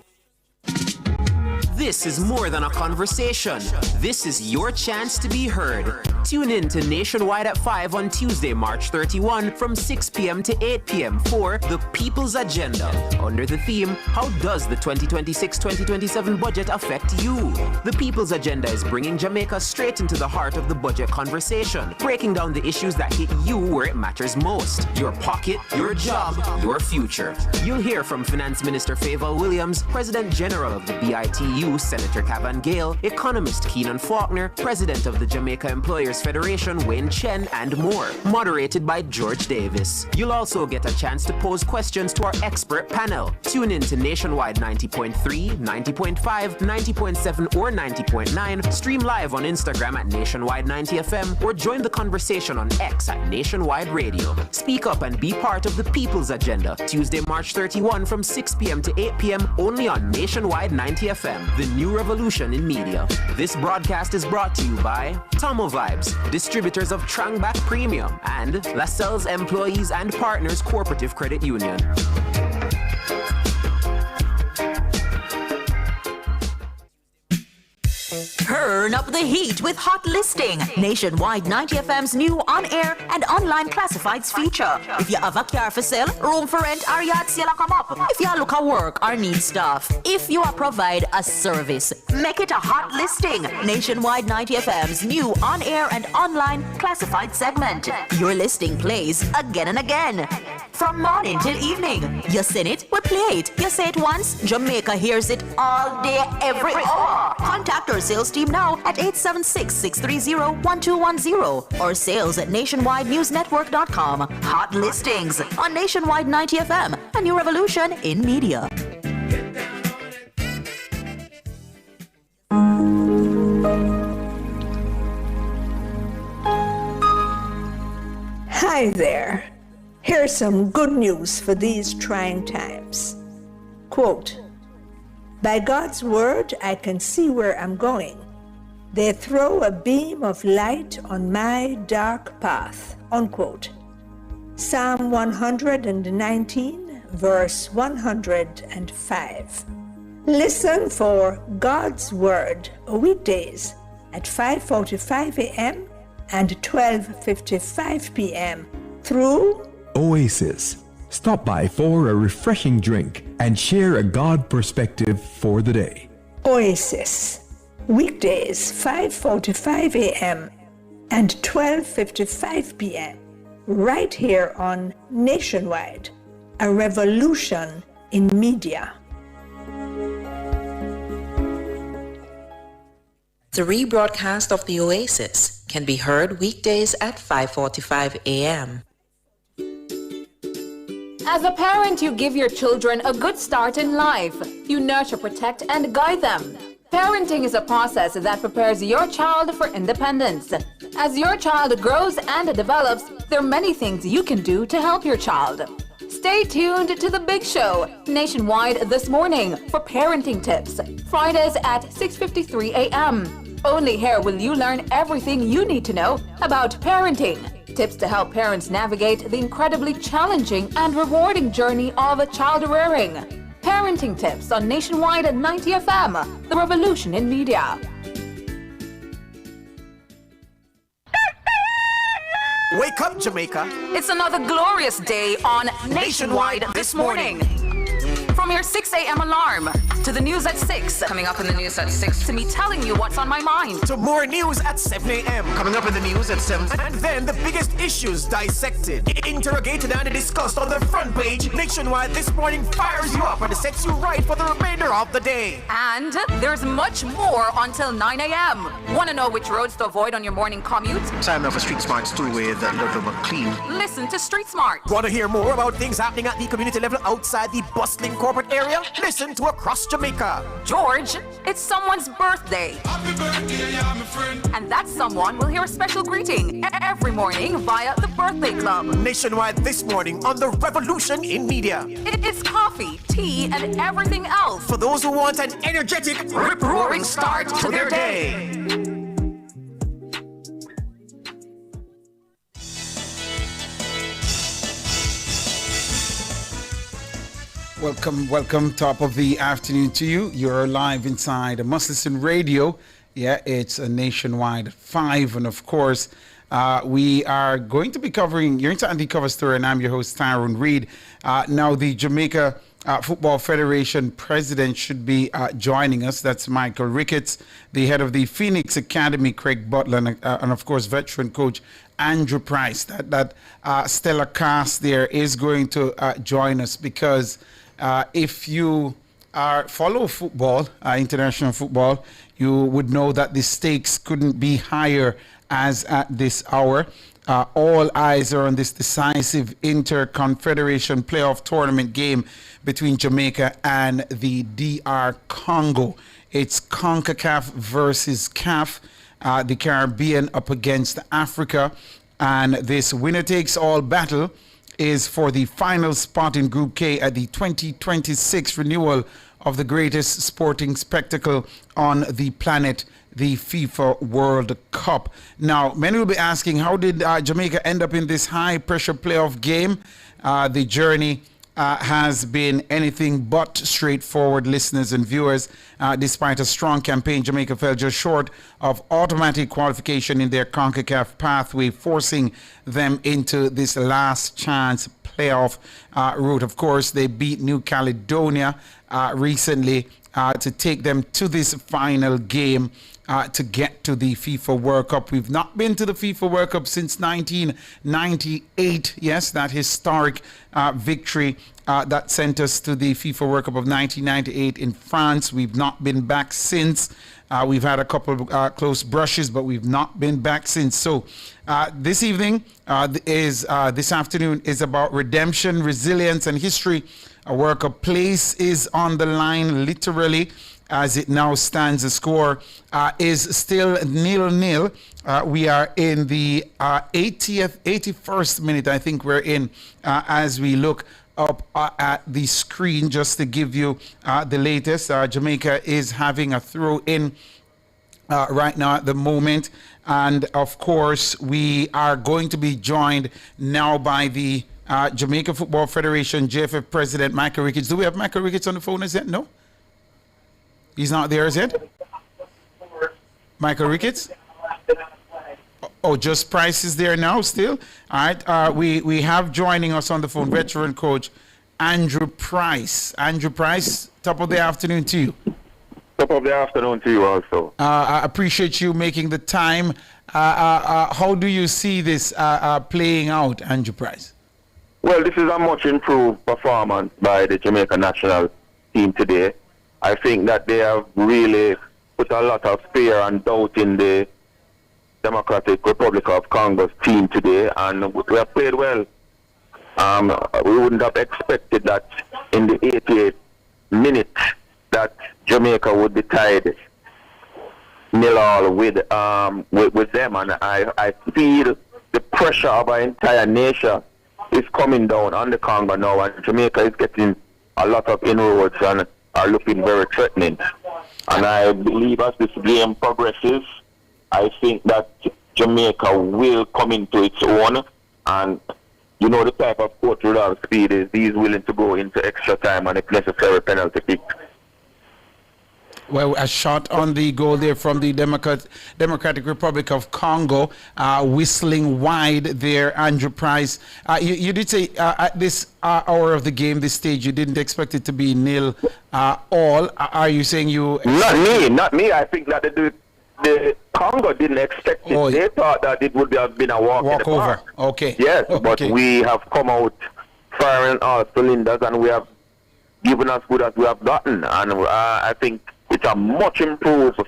This is more than a conversation. This is your chance to be heard. Tune in to Nationwide at 5 on Tuesday, March 31 from 6 p.m. to 8 p.m. for The People's Agenda. Under the theme, how does the 2026-2027 budget affect you? The People's Agenda is bringing Jamaica straight into the heart of the budget conversation, breaking down the issues that hit you where it matters most. Your pocket, your job, your future. You'll hear from Finance Minister Favour Williams, President General of the BITU, you Senator Cavan Gale, economist Keenan Faulkner, president of the Jamaica Employers Federation Wayne Chen, and more. Moderated by George Davis. You'll also get a chance to pose questions to our expert panel. Tune in to Nationwide 90.3, 90.5, 90.7, or 90.9. Stream live on Instagram at Nationwide 90FM or join the conversation on X at Nationwide Radio. Speak up and be part of the People's Agenda. Tuesday, March 31 from 6 p.m. to 8 p.m. only on Nationwide 90FM, the new revolution in media. This broadcast is brought to you by Tomo Vibes, distributors of Trangback Premium, and Lascelles Employees and Partners Cooperative Credit Union. Turn up the heat with Hot Listing, Nationwide 90FM's new on-air and online classifieds feature. If you have a car for sale, room for rent, or yard sale come up. If you look at work or need stuff. If you provide a service, make it a Hot Listing, Nationwide 90FM's new on-air and online classified segment. Your listing plays again and again. From morning till evening. You send it, we play it. You say it once, Jamaica hears it all day, every hour. Contact our sales team now at 876-630-1210 or sales at nationwidenewsnetwork.com. Hot Listings on Nationwide 90FM, a new revolution in media. Hi there. Here's some good news for these trying times. Quote, "By God's word, I can see where I'm going. They throw a beam of light on my dark path." Unquote. Psalm 119, verse 105. Listen for God's word weekdays at 5:45 a.m. and 12:55 p.m. through Oasis. Stop by for a refreshing drink and share a God perspective for the day. Oasis. Weekdays 5:45 a.m. and 12:55 p.m. right here on Nationwide, a revolution in media. The rebroadcast of the Oasis can be heard weekdays at 5:45 a.m. As a parent, you give your children a good start in life. You nurture, protect, and guide them. Parenting is a process that prepares your child for independence. As your child grows and develops, there are many things you can do to help your child. Stay tuned to The Big Show, Nationwide This Morning, for parenting tips. Fridays at 6:53 a.m. Only here will you learn everything you need to know about parenting. Tips to help parents navigate the incredibly challenging and rewarding journey of child rearing. Parenting tips on Nationwide at 90 FM, the revolution in media. Wake up, Jamaica. It's another glorious day on Nationwide This Morning. From your 6 a.m. alarm to the news at 6. Coming up in the news at 6 to me telling you what's on my mind. To more news at 7 a.m. Coming up in the news at 7. And then the biggest issues dissected, interrogated and discussed on the front page. Nationwide This Morning fires you up and sets you right for the remainder of the day. And there's much more until 9 a.m. Want to know which roads to avoid on your morning commute? Time now for Street Smarts 2 with Ludwig McLean. Listen to Street Smart. Want to hear more about things happening at the community level outside the bustling corporate area? Listen to Across Jamaica. George, it's someone's birthday. Happy birthday, yeah, my friend. And that someone will hear a special greeting every morning via the Birthday Club. Nationwide This Morning on the revolution in media. It's coffee, tea, and everything else. For those who want an energetic, rip-roaring start to their day. Welcome, top of the afternoon to you. You're live inside Must Listen Radio. Yeah, it's a Nationwide 5. And of course, we are going to be covering your Andy Cover Story, and I'm your host, Tyrone Reed. Now, the Jamaica Football Federation president should be joining us. That's Michael Ricketts, the head of the Phoenix Academy, Craig Butler, and of course, veteran coach Andrew Price. That stellar cast there is going to join us because if you follow football, international football, you would know that the stakes couldn't be higher as at this hour. All eyes are on this decisive inter-confederation playoff tournament game between Jamaica and the DR Congo. It's CONCACAF versus CAF, the Caribbean up against Africa. And this winner-takes-all battle is for the final spot in Group K at the 2026 renewal of the greatest sporting spectacle on the planet, the FIFA World Cup. Now, many will be asking, how did Jamaica end up in this high-pressure playoff game? The journey has been anything but straightforward, listeners and viewers. Despite a strong campaign, Jamaica fell just short of automatic qualification in their CONCACAF pathway, forcing them into this last chance playoff route. Of course, they beat New Caledonia recently to take them to this final game to get to the FIFA World Cup. We've not been to the FIFA World Cup since 1998. Yes, that historic victory that sent us to the FIFA World Cup of 1998 in France. We've not been back since. We've had a couple of close brushes, but we've not been back since. So this evening this afternoon is about redemption, resilience, and history. A World Cup place is on the line, literally. As it now stands, the score is still 0-0. We are in the 81st minute, I think we're in, as we look up at the screen, just to give you the latest. Jamaica is having a throw-in right now at the moment. And, of course, we are going to be joined now by the Jamaica Football Federation, JFF President Michael Ricketts. Do we have Michael Ricketts on the phone as yet? No? He's not there as yet? Michael Ricketts? Oh, just Price is there now still? All right. We have joining us on the phone veteran coach Andrew Price. Andrew Price, top of the afternoon to you. Top of the afternoon to you also. I appreciate you making the time. How do you see this playing out, Andrew Price? Well, this is a much improved performance by the Jamaica national team today. I think that they have really put a lot of fear and doubt in the Democratic Republic of Congo's team today, and we have played well. We wouldn't have expected that in the 88th minute that Jamaica would be tied 0-0 with them, and I feel the pressure of our entire nation is coming down on the Congo now, and Jamaica is getting a lot of inroads and are looking very threatening. And I believe as this game progresses, I think that Jamaica will come into its own. And you know the type of coach Rudolph Speed is, he's willing to go into extra time and if necessary penalty kick. Well, a shot on the goal there from the Democratic Republic of Congo, whistling wide there, Andrew Price. You did say at this hour of the game, this stage, you didn't expect it to be 0-0 all. Are you saying you... Not me. I think that the Congo didn't expect it. Oh, they thought that it would have been a walk in the park. Okay. Yes, okay. But we have come out firing all cylinders and we have given as good as we have gotten. And I think it's a much improved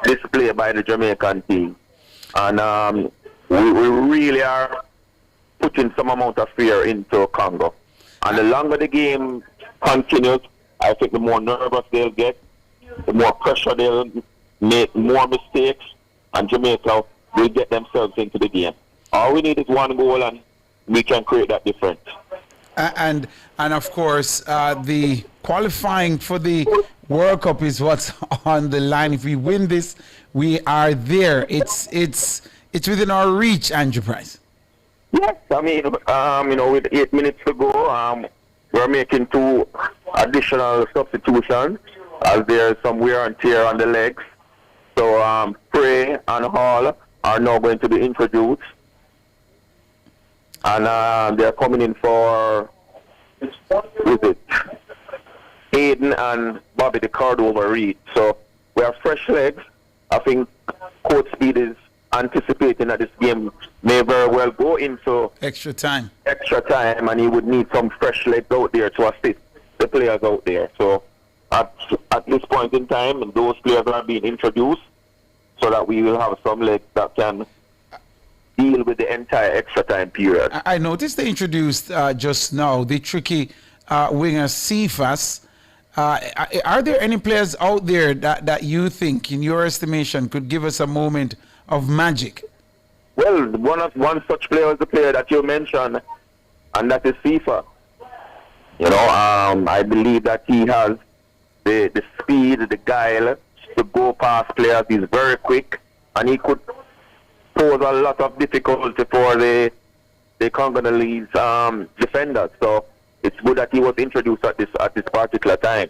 display by the Jamaican team. And we really are putting some amount of fear into Congo. And the longer the game continues, I think the more nervous they'll get, the more pressure they'll make, more mistakes, and Jamaica will get themselves into the game. All we need is one goal and we can create that difference. And of course, the qualifying for the World Cup is what's on the line. If we win this, we are there. It's within our reach, Andrew Price. Yes, I mean, with 8 minutes to go, we're making 2 additional substitutions as there's some wear and tear on the legs. So Prey and Hall are now going to be introduced. And they're coming in for, Aiden and Bobby the Cordova Reed. So we have fresh legs. I think Coach Speed is anticipating that this game may very well go into extra time, and he would need some fresh legs out there to assist the players out there. So at this point in time, those players are being introduced so that we will have some legs that can deal with the entire extra time period. I noticed they introduced just now the tricky winger Cephas. Are there any players out there that you think, in your estimation, could give us a moment of magic? Well, one such player is the player that you mentioned, and that is FIFA. You know, I believe that he has the speed, the guile to go past players. He's very quick, and he could pose a lot of difficulty for the Congolese defenders. So it's good that he was introduced at this particular time.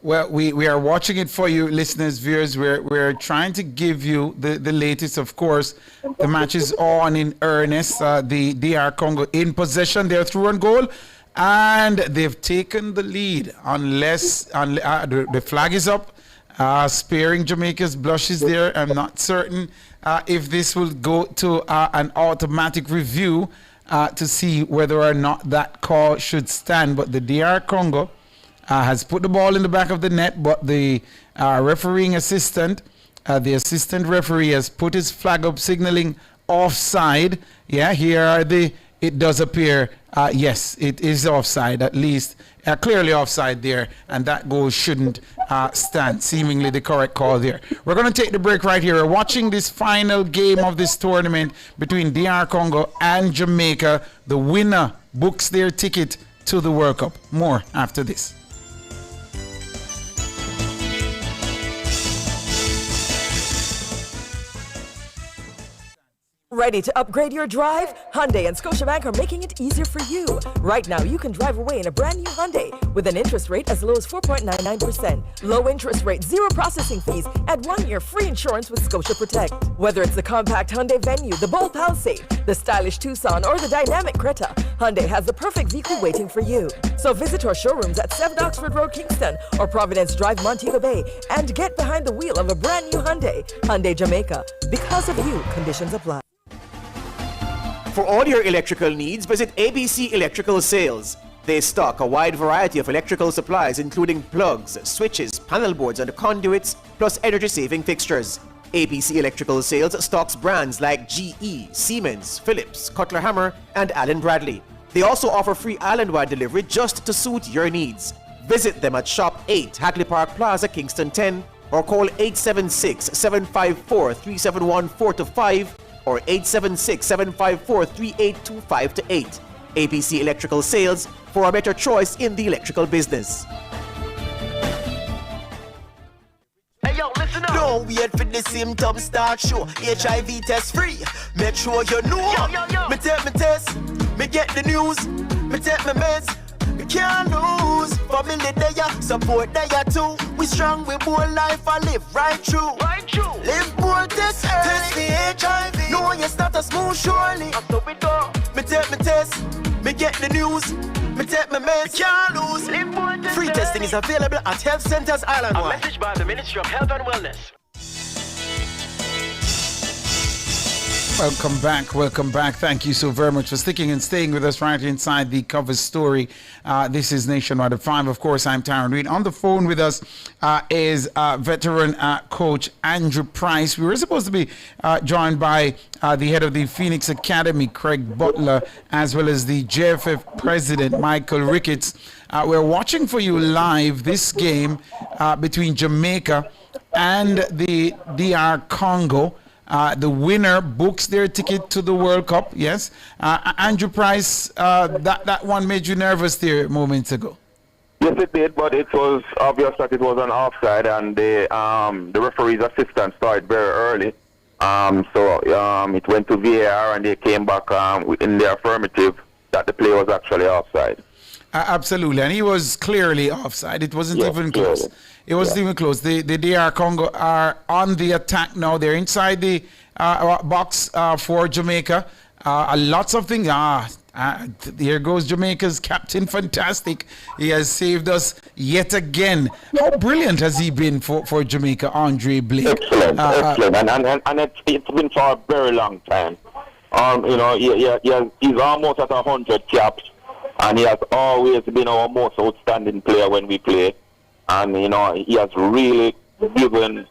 Well, we are watching it for you, listeners, viewers. We're trying to give you the latest. Of course, the match is on in earnest. The DR Congo in possession. They're through on goal, and they've taken the lead. Unless the flag is up, sparing Jamaica's blushes there. I'm not certain if this will go to an automatic review to see whether or not that call should stand. But the DR Congo has put the ball in the back of the net, but the refereeing assistant, the assistant referee, has put his flag up signaling offside. Yeah, here are it does appear, yes, it is offside, at least clearly offside there, and that goal shouldn't stand. Seemingly the correct call there. We're going to take the break right here. We're watching this final game of this tournament between DR Congo and Jamaica. The winner books their ticket to the World Cup. More after this. Ready to upgrade your drive? Hyundai and Scotiabank are making it easier for you. Right now, you can drive away in a brand new Hyundai with an interest rate as low as 4.99%. Low interest rate, zero processing fees, and 1 year free insurance with Scotia Protect. Whether it's the compact Hyundai Venue, the bold Palisade, the stylish Tucson, or the dynamic Creta, Hyundai has the perfect vehicle waiting for you. So visit our showrooms at 7 Oxford Road, Kingston, or Providence Drive, Montego Bay, and get behind the wheel of a brand new Hyundai. Hyundai Jamaica. Because of you, conditions apply. For all your electrical needs, visit ABC Electrical Sales. They stock a wide variety of electrical supplies, including plugs, switches, panel boards, and conduits, plus energy-saving fixtures. ABC Electrical Sales stocks brands like GE, Siemens, Philips, Cutler Hammer, and Allen Bradley. They also offer free island-wide delivery just to suit your needs. Visit them at Shop 8, Hagley Park Plaza, Kingston 10, or call 876-754-3714-5 or 876-754-3825-8. ABC Electrical Sales, for a better choice in the electrical business. Hey yo, listen up. Don't wait for the symptoms start show. HIV test free. Make sure you know. Yo. Me take my test. Me get the news. Me take my meds. We can't lose. Family there, support there too. We strong, we more life, I live right through. Live more test early. Test the HIV. Know your status move surely. Me take my test. Me get the news. Me take my meds. We can't lose. Live more test free testing is available at health centers island-wide. A message by the Ministry of Health and Wellness. Welcome back. Thank you so very much for sticking and staying with us right inside the cover story. This is Nationwide at 5. Of course, I'm Tyron Reed. On the phone with us is veteran coach Andrew Price. We were supposed to be joined by the head of the Phoenix Academy, Craig Butler, as well as the JFF president, Michael Ricketts. We're watching for you live this game between Jamaica and the DR Congo. The winner books their ticket to the World Cup. Yes, Andrew Price. That one made you nervous there moments ago. Yes, it did, but it was obvious that it was an offside, and the referee's assistant started very early. So it went to VAR, and they came back in the affirmative that the play was actually offside. Absolutely, and he was clearly offside. It wasn't even close. Clearly. It wasn't even close. The DR Congo are on the attack now. They're inside the box for Jamaica. Lots of things. Here goes Jamaica's captain. Fantastic. He has saved us yet again. How brilliant has he been for Jamaica, Andre Blake? Excellent. And it's been for a very long time. He's almost at 100 caps. And he has always been our most outstanding player when we play. And, you know, he has really given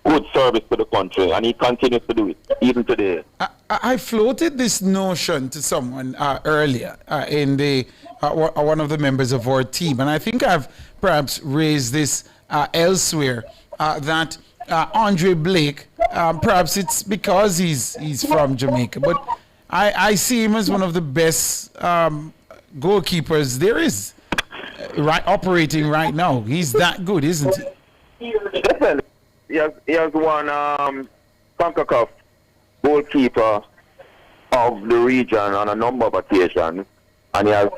good service to the country, and he continues to do it, even today. I floated this notion to someone earlier in the one of the members of our team, and I think I've perhaps raised this elsewhere, that Andre Blake, perhaps it's because he's from Jamaica, but I see him as one of the best goalkeepers there is operating right now. He's that good, isn't he? Listen, he has won CONCACAF goalkeeper of the region on a number of occasions, and he has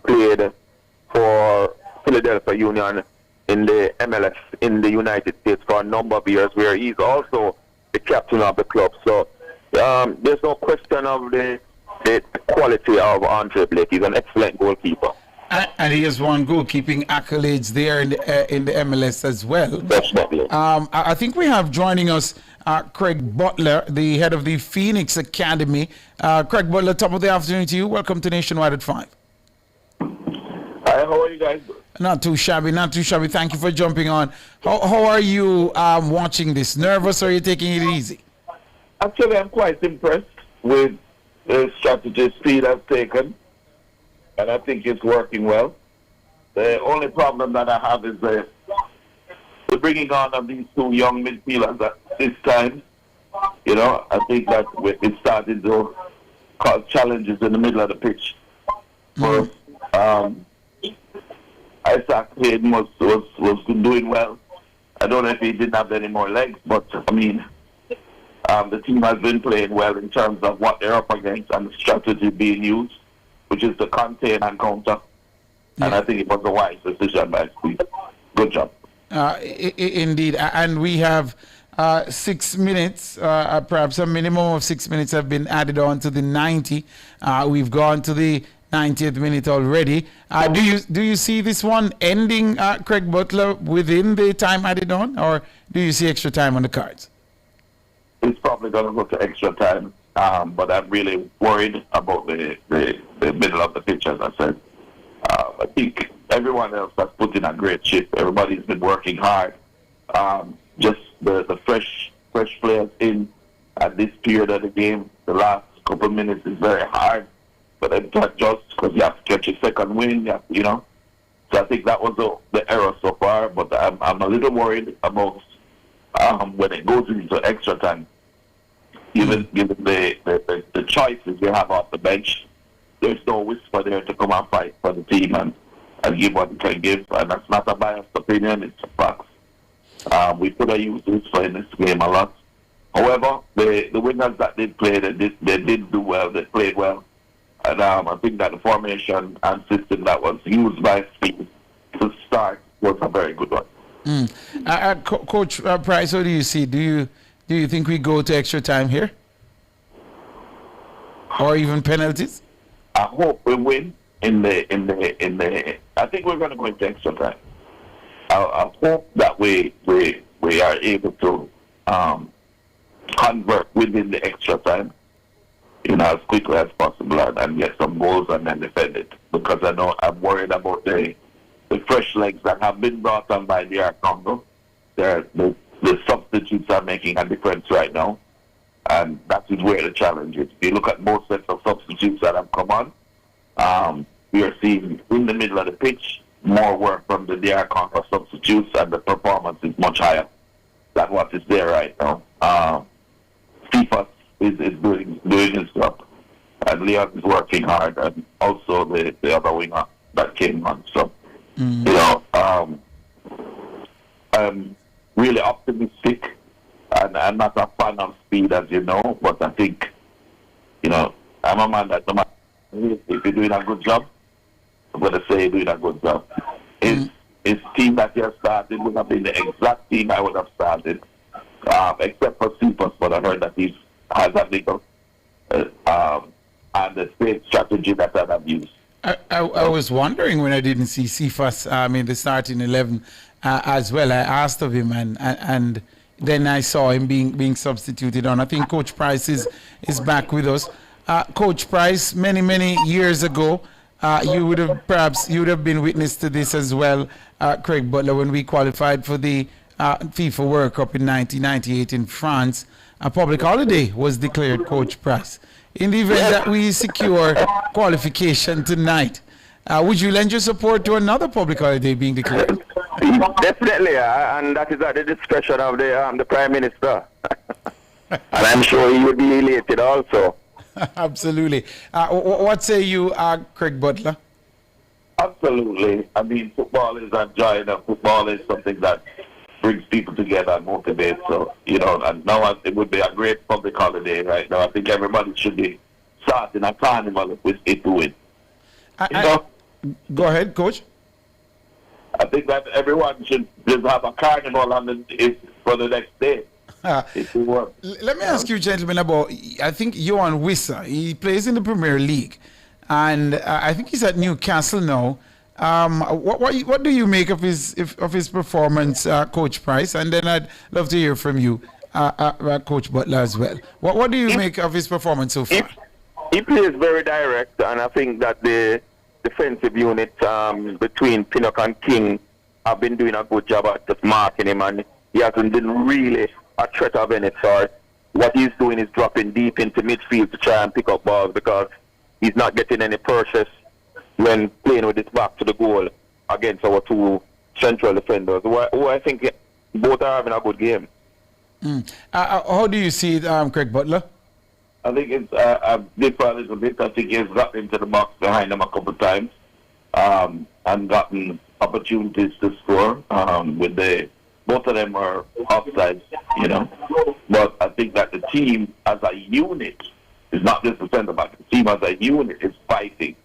played for Philadelphia Union in the MLS in the United States for a number of years, where he's also the captain of the club. So there's no question of the quality of Andre Blake. He's an excellent goalkeeper. And he has won goalkeeping accolades there in the MLS as well. Definitely. I think we have joining us Craig Butler, the head of the Phoenix Academy. Craig Butler, top of the afternoon to you. Welcome to Nationwide at 5. Hi, how are you guys? Not too shabby, not too shabby. Thank you for jumping on. How are you watching this? Nervous, or are you taking it easy? Actually, I'm quite impressed with the strategy Speed has taken, and I think it's working well. The only problem that I have is the bringing on of these two young midfielders at this time. You know, I think that it started to cause challenges in the middle of the pitch. First, Isaac Hayden was doing well. I don't know if he didn't have any more legs, but I mean, the team has been playing well in terms of what they're up against and the strategy being used, which is to contain and counter. Yeah. And I think it was a wise decision by Speed. Good job. Indeed. And we have 6 minutes, perhaps a minimum of 6 minutes have been added on to the 90. We've gone to the 90th minute already. Do you see this one ending, Craig Butler, within the time added on, or do you see extra time on the cards? It's probably going to go to extra time, but I'm really worried about the middle of the pitch, as I said. I think everyone else has put in a great shift. Everybody's been working hard. Just the fresh players in at this period of the game, the last couple of minutes is very hard for them to adjust, because you have to catch a second win, you know. So I think that was the error so far, but I'm a little worried about when it goes into extra time. Given the choices you have off the bench, there's no whisper there to come and fight for the team and give what you can give. And that's not a biased opinion, it's a fact. We could have used this for in this game a lot. However, the winners that did play, they did do well, they played well. And I think that the formation and system that was used by Speed to start was a very good one. Coach Price, what do you see? Do you think we go to extra time here? Or even penalties? I hope we win in the I think we're going to go into extra time. I hope that we are able to convert within the extra time, you know, as quickly as possible and get some goals and then defend it. Because I know I'm worried about the fresh legs that have been brought on by DR Congo. The substitutes are making a difference right now, and that is where the challenge is. If you look at both sets of substitutes that have come on, we are seeing in the middle of the pitch more work from the DR Congo substitutes, and the performance is much higher than what is there right now. FIFA is doing his job, and Leon is working hard, and also the other winger that came on. So, you know, I'm really optimistic, and I'm not a fan of Speed, as you know, but I think, you know, I'm a man that no matter if you're doing a good job, I'm going to say you're doing a good job. His team that he has started would have been the exact team I would have started, except for Cephas, but I heard that he has a little and the same strategy that I have used. I was wondering when I didn't see Cephas in the starting 11 as well. I asked of him, and then I saw him being substituted on. I think Coach Price is back with us. Coach Price, many years ago, you would have been witness to this as well, Craig Butler, when we qualified for the FIFA World Cup in 1998 in France. A public holiday was declared, Coach Price. In the event that we secure qualification tonight, would you lend your support to another public holiday being declared? Definitely, and that is at the discretion of the Prime Minister. And I'm sure he would be elated also. Absolutely. What say you, Craig Butler? Absolutely. I mean, football is a joy, and football is something that brings people together and motivates. So, and now it would be a great public holiday right now. I think everybody should be starting a carnival with it to win. Go ahead, Coach. I think that everyone should just have a carnival for the next day. Let me ask you, gentlemen, about, I think Johan Wissa. He plays in the Premier League, and I think he's at Newcastle now. What do you make of his performance, Coach Price? And then I'd love to hear from you, Coach Butler, as well. What do you make of his performance so far? He plays very direct, and I think that the defensive unit between Pinnock and King have been doing a good job at just marking him, and he hasn't been really a threat of any sort. What he's doing is dropping deep into midfield to try and pick up balls, because he's not getting any purchase when playing with his back to the goal against our two central defenders, who I think both are having a good game. How do you see it, Craig Butler? I think it's different a little bit. I think he's got into the box behind him a couple of times and gotten opportunities to score. Both of them are offsides, But I think that the team as a unit is not just the centre back. The team as a unit is fighting,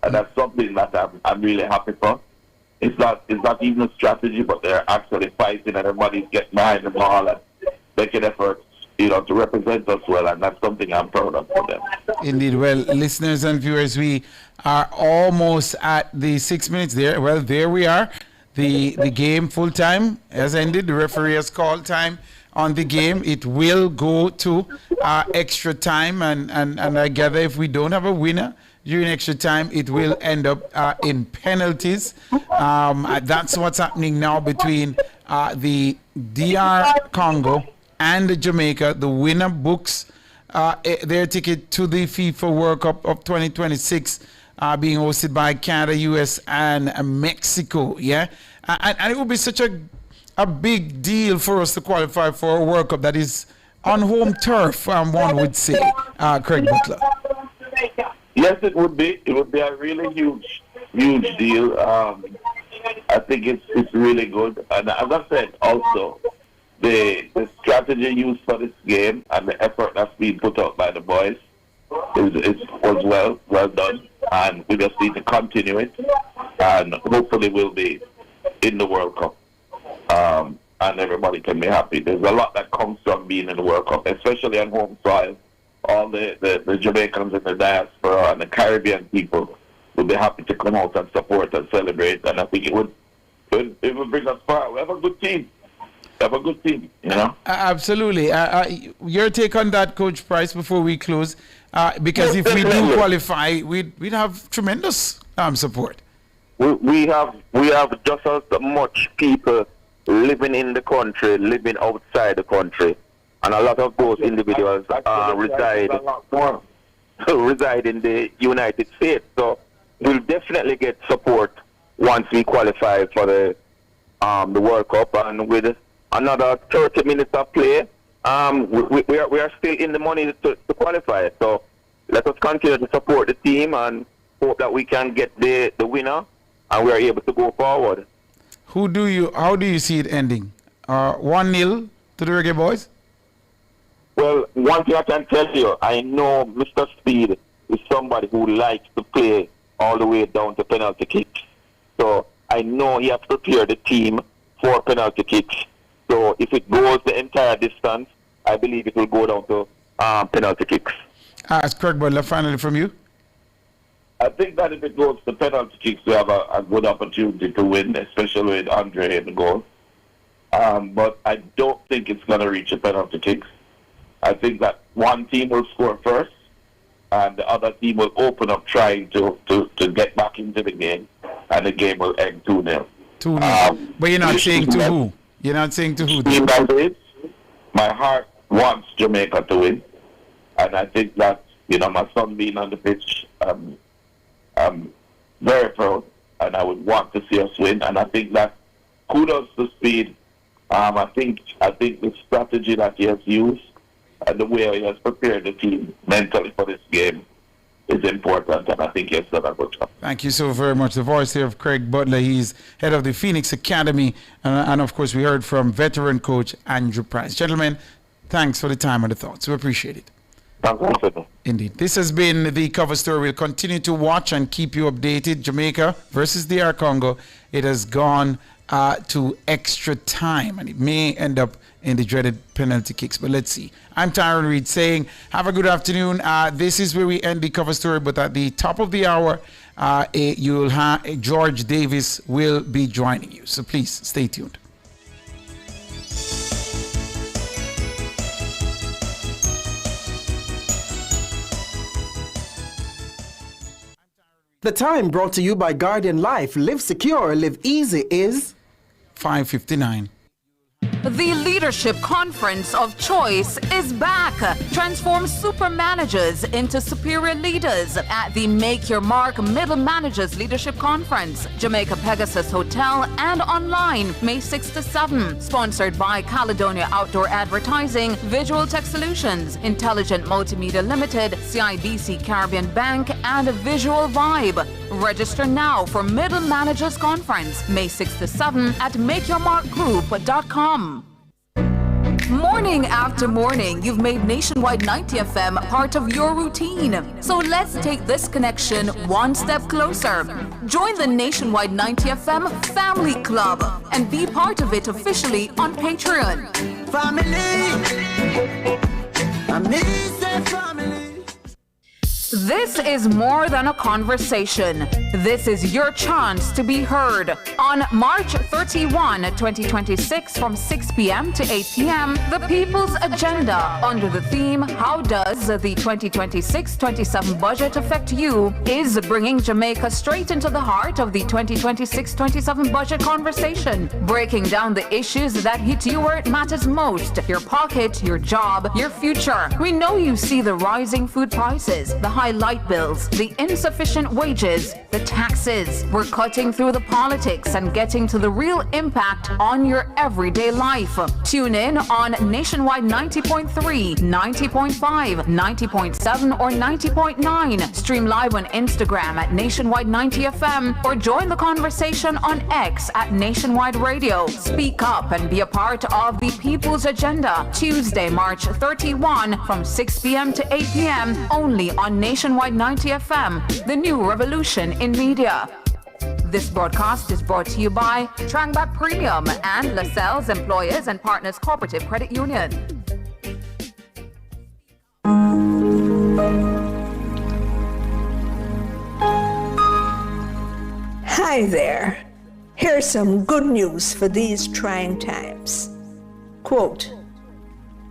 and that's something that I'm really happy for. It's not even a strategy, but they're actually fighting, and everybody's getting behind the ball and making efforts, to represent us well, and that's something I'm proud of for them. Indeed. Well, listeners and viewers, we are almost at the 6 minutes there. Well, there we are. The game full time has ended. The referee has called time on the game. It will go to extra time, and I gather if we don't have a winner during extra time, it will end up in penalties. That's what's happening now between the DR Congo and Jamaica. The winner books their ticket to the FIFA World Cup of 2026, being hosted by Canada, US, and Mexico. Yeah, and it would be such a big deal for us to qualify for a World Cup that is on home turf. One would say, Craig Butler. Yes, it would be. It would be a really huge deal. I think it's really good. And as I said, also, the strategy used for this game and the effort that's being put out by the boys was well done. And we just need to continue it. And hopefully we'll be in the World Cup. And everybody can be happy. There's a lot that comes from being in the World Cup, especially on home soil. All the Jamaicans in the diaspora and the Caribbean people will be happy to come out and support and celebrate. And I think it would bring us far. We have a good team. Absolutely. Your take on that, Coach Price, before we close, because if we do qualify, we'd have tremendous support. We have just as much people living in the country, living outside the country, and a lot of those individuals reside in the United States. So we'll definitely get support once we qualify for the World Cup, and with another 30 minutes of play, we are still in the money to qualify. So let us continue to support the team and hope that we can get the winner and we are able to go forward. How do you see it ending? 1-0 to the Reggae Boys? Well, one thing I can tell you, I know Mr. Speed is somebody who likes to play all the way down to penalty kicks. So I know he has prepared the team for penalty kicks. So if it goes the entire distance, I believe it will go down to penalty kicks. As Craig Butler, finally from you. I think that if it goes to penalty kicks, we have a good opportunity to win, especially with Andre in the goal. But I don't think it's going to reach a penalty kicks. I think that one team will score first, and the other team will open up trying to get back into the game, and the game will end 2-0. 2-0. But you're not saying to who? You're not saying to who? Team that is, my heart wants Jamaica to win, and I think that, you know, my son being on the pitch, I'm very proud, and I would want to see us win. And I think that kudos to Speed. I think the strategy that he has used and the way he has prepared the team mentally for this game is important, and I think he has done a good job. Thank you so very much. The voice here of Craig Butler. He's head of the Phoenix Academy, and of course we heard from veteran coach Andrew Price. Gentlemen, thanks for the time and the thoughts. We appreciate it. Indeed. This has been the cover story. We'll continue to watch and keep you updated. Jamaica versus DR Congo. It has gone to extra time, and it may end up in the dreaded penalty kicks, but let's see. I'm Tyron Reed saying have a good afternoon. This is where we end the cover story, but at the top of the hour, you'll have George Davis will be joining you, so please stay tuned. The time brought to you by Guardian Life. Live secure, live easy is 5:59. The Leadership Conference of Choice is back. Transform super managers into superior leaders at the Make Your Mark Middle Managers Leadership Conference, Jamaica Pegasus Hotel and online, May 6 to 7. Sponsored by Caledonia Outdoor Advertising, Visual Tech Solutions, Intelligent Multimedia Limited, CIBC Caribbean Bank, and Visual Vibe. Register now for Middle Managers Conference, May 6 to 7 at makeyourmarkgroup.com. Morning after morning, you've made Nationwide 90 FM part of your routine. So let's take this connection one step closer. Join the Nationwide 90 FM Family Club and be part of it officially on Patreon. Family. Family. This is more than a conversation. This is your chance to be heard. On March 31, 2026, from 6 p.m. to 8 p.m., The People's Agenda, under the theme, How Does the 2026-27 Budget Affect You?, is bringing Jamaica straight into the heart of the 2026-27 budget conversation, breaking down the issues that hit you where it matters most: your pocket, your job, your future. We know you see the rising food prices, the high light bills, the insufficient wages, the taxes. We're cutting through the politics and getting to the real impact on your everyday life. Tune in on Nationwide 90.3, 90.5, 90.7, or 90.9. Stream live on Instagram at Nationwide 90 FM, or join the conversation on X at Nationwide Radio. Speak up and be a part of the People's Agenda. Tuesday, March 31, from 6 p.m. to 8 p.m. only on Nationwide 90 FM, the new revolution in media. This broadcast is brought to you by Trangback Premium and LaSalle's Employers and Partners Cooperative Credit Union. Hi there. Here's some good news for these trying times. Quote,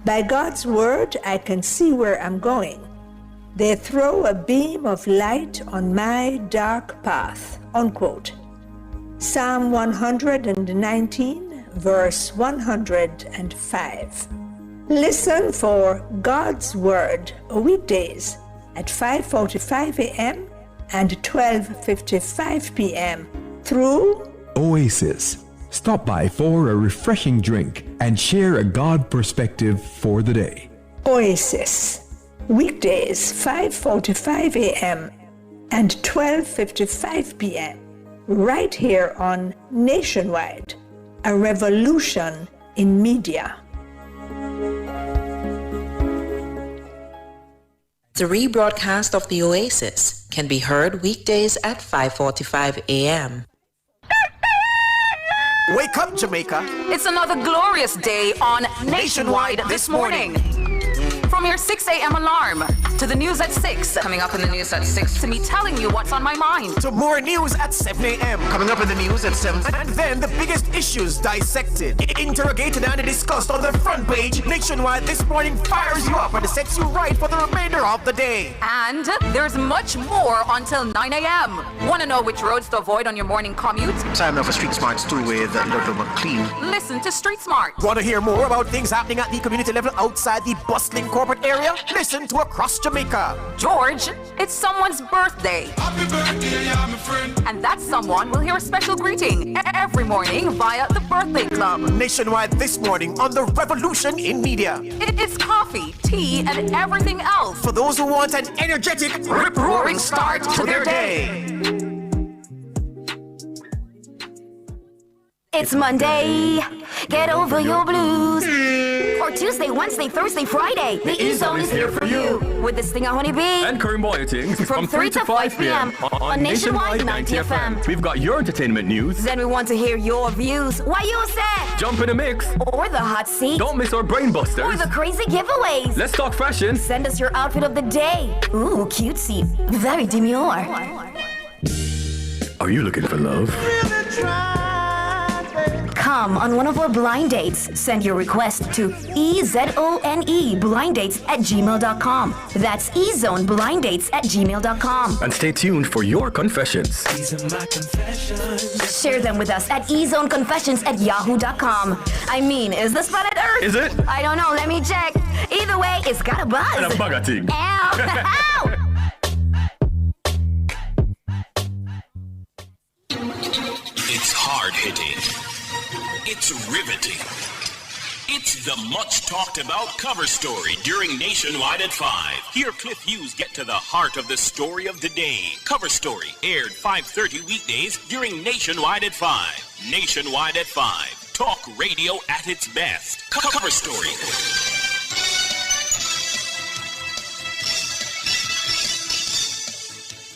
"By God's word, I can see where I'm going. They throw a beam of light on my dark path." Unquote. Psalm 119, verse 105. Listen for God's Word weekdays at 5:45 a.m. and 12:55 p.m. through Oasis. Stop by for a refreshing drink and share a God perspective for the day. Oasis. Weekdays 5:45 a.m. and 12:55 p.m. right here on Nationwide, a revolution in media. The rebroadcast of the Oasis can be heard weekdays at 5:45 a.m. Wake up, Jamaica. It's another glorious day on Nationwide this morning. From From your 6 a.m. alarm to the news at 6. Coming up in the news at 6 to me telling you what's on my mind. To more news at 7 a.m. Coming up in the news at 7. And then the biggest issues dissected, interrogated and discussed on the front page. Nationwide this morning fires you up and sets you right for the remainder of the day. And there's much more until 9 a.m. Want to know which roads to avoid on your morning commute? Time now for Street Smarts 2 with Little McLean. Listen to Street Smart. Want to hear more about things happening at the community level outside the bustling corporate area? Listen to Across Jamaica. George, it's someone's birthday. Happy birthday, yeah, my friend. And that someone will hear a special greeting every morning via the Birthday Club. Nationwide this morning on the revolution in media. It's coffee, tea, and everything else for those who want an energetic, rip-roaring start to their day. It's Monday, get over your blues. Or Tuesday, Wednesday, Thursday, Friday. The E-Zone is here for you. With the Stinger Honey Bee and Curry Boyatings from 3 to 5 p.m. on Nationwide 90 FM. We've got your entertainment news. Then we want to hear your views. What you say? Jump in the mix. Or the hot seat. Don't miss our brain busters. Or the crazy giveaways. Let's talk fashion. Send us your outfit of the day. Ooh, cutesy. Very demure. Are you looking for love? Come on one of our blind dates. Send your request to ezoneblindates@gmail.com. That's ezoneblindates@gmail.com. And stay tuned for your confessions. These are my confessions. Share them with us at ezoneconfessions@yahoo.com. I mean, is this planet Earth? Is it? I don't know. Let me check. Either way, it's got a buzz. And a bugger thing. Ow. Ow. It's hard-hitting. It's riveting. It's the much-talked-about cover story during Nationwide at 5. Here Cliff Hughes get to the heart of the story of the day. Cover Story aired 5:30 weekdays during Nationwide at 5. Nationwide at 5. Talk radio at its best. Cover Story.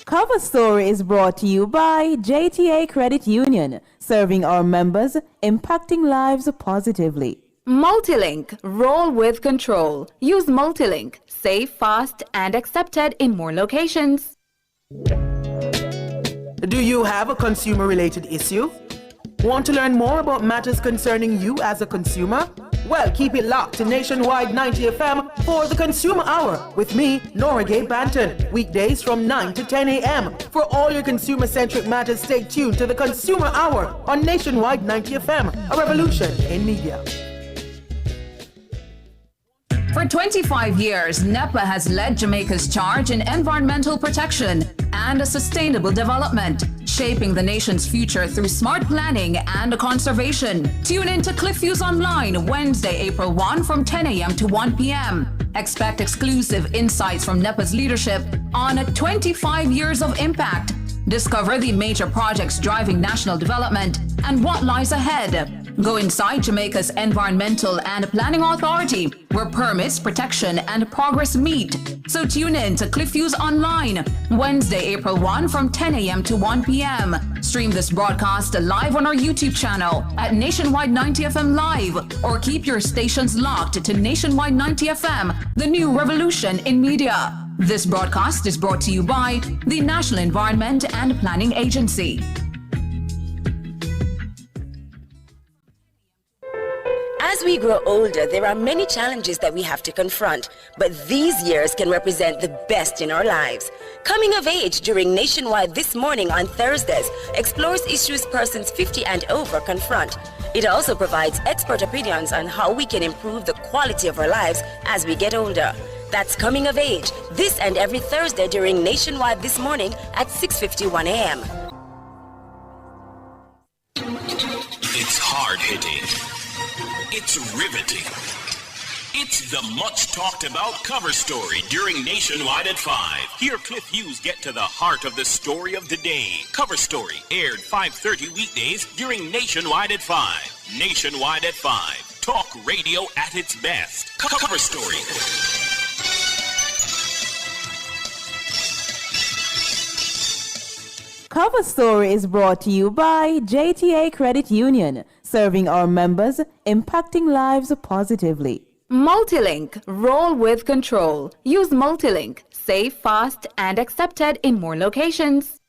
Cover Story is brought to you by JTA Credit Union, serving our members, impacting lives positively. Multilink, roll with control. Use Multilink, save fast and accepted in more locations. Do you have a consumer-related issue? Want to learn more about matters concerning you as a consumer? Well, keep it locked to Nationwide 90 FM for the Consumer Hour with me, Nora Gay Banton. Weekdays from 9 to 10 a.m. For all your consumer-centric matters, stay tuned to the Consumer Hour on Nationwide 90 FM, a revolution in media. For 25 years, NEPA has led Jamaica's charge in environmental protection and sustainable development, shaping the nation's future through smart planning and conservation. Tune in to Cliff Views Online Wednesday, April 1 from 10 a.m. to 1 p.m. Expect exclusive insights from NEPA's leadership on 25 years of impact. Discover the major projects driving national development and what lies ahead. Go inside Jamaica's Environmental and Planning Authority, where permits, protection, and progress meet. So tune in to Cliff Views Online, Wednesday, April 1 from 10 a.m. to 1 p.m. Stream this broadcast live on our YouTube channel at Nationwide 90 FM Live, or keep your stations locked to Nationwide 90 FM, the new revolution in media. This broadcast is brought to you by the National Environment and Planning Agency. As we grow older, there are many challenges that we have to confront, but these years can represent the best in our lives. Coming of Age during Nationwide This Morning on Thursdays explores issues persons 50 and over confront. It also provides expert opinions on how we can improve the quality of our lives as we get older. That's Coming of Age, this and every Thursday during Nationwide This Morning at 6:51 a.m. It's hard-hitting. It's riveting. It's the much-talked-about cover story during Nationwide at 5. Here Cliff Hughes get to the heart of the story of the day. Cover Story aired 5:30 weekdays during Nationwide at 5. Nationwide at 5. Talk radio at its best. Cover Story. Cover Story is brought to you by JTA Credit Union, serving our members, impacting lives positively. Multilink. Roll with control. Use Multilink. Safe, fast, and accepted in more locations.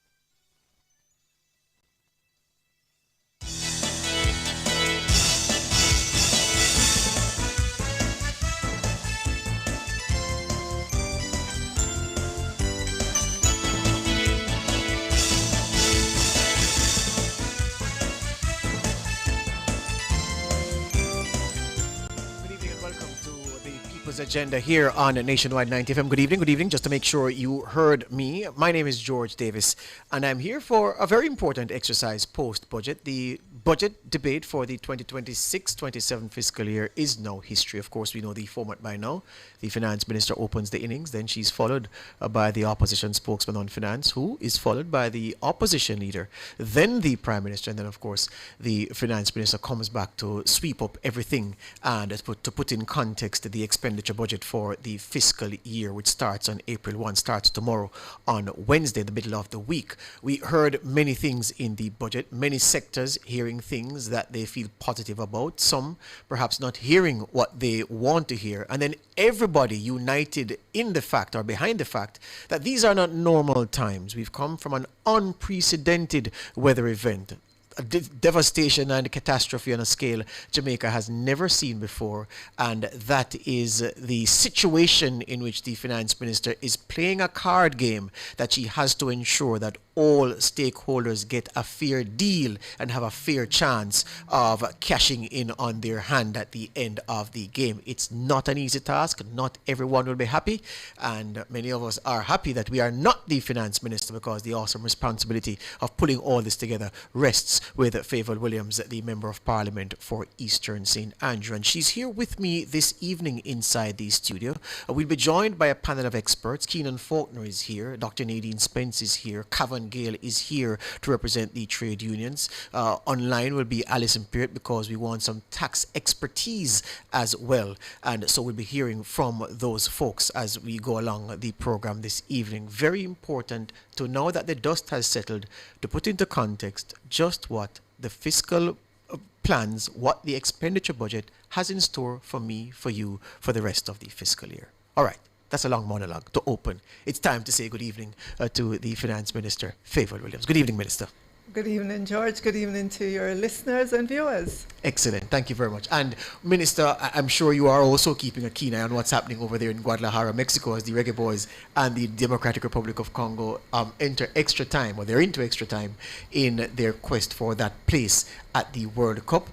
Agenda here on Nationwide 90 FM. Good evening. Just to make sure you heard me, my name is George Davis, and I'm here for a very important exercise post-budget. The budget debate for the 2026-27 fiscal year is now history. Of course, we know the format by now. The finance minister opens the innings, then she's followed by the opposition spokesman on finance, who is followed by the opposition leader, then the prime minister, and then, of course, the finance minister comes back to sweep up everything and to put in context the expenditure budget for the fiscal year, which starts on April 1, starts tomorrow on Wednesday, the middle of the week. We heard many things in the budget, many sectors hearing things that they feel positive about, some perhaps not hearing what they want to hear, and then everybody united in the fact or behind the fact that these are not normal times. We've come from an unprecedented weather event, a devastation and catastrophe on a scale Jamaica has never seen before, and that is the situation in which the finance minister is playing a card game that she has to ensure that all stakeholders get a fair deal and have a fair chance of cashing in on their hand at the end of the game. It's not an easy task. Not everyone will be happy, and many of us are happy that we are not the finance minister, because the awesome responsibility of pulling all this together rests with Favour Williams, the Member of Parliament for Eastern St. Andrew, and she's here with me this evening inside the studio. We'll be joined by a panel of experts. Keenan Faulkner is here, Dr. Nadine Spence is here, Cavan Gale is here to represent the trade unions. Online will be Alison Peart, because we want some tax expertise as well, and so we'll be hearing from those folks as we go along the program this evening. Very important to know that the dust has settled, to put into context just what the fiscal plans, what the expenditure budget has in store for me, for you, for the rest of the fiscal year. All right. That's a long monologue to open. It's time to say good evening to the Finance Minister, Favour Williams. Good evening, Minister. Good evening, George. Good evening to your listeners and viewers. Excellent. Thank you very much. And Minister, I'm sure you are also keeping a keen eye on what's happening over there in Guadalajara, Mexico, as the Reggae Boys and the Democratic Republic of Congo enter extra time, or they're into extra time in their quest for that place at the World Cup.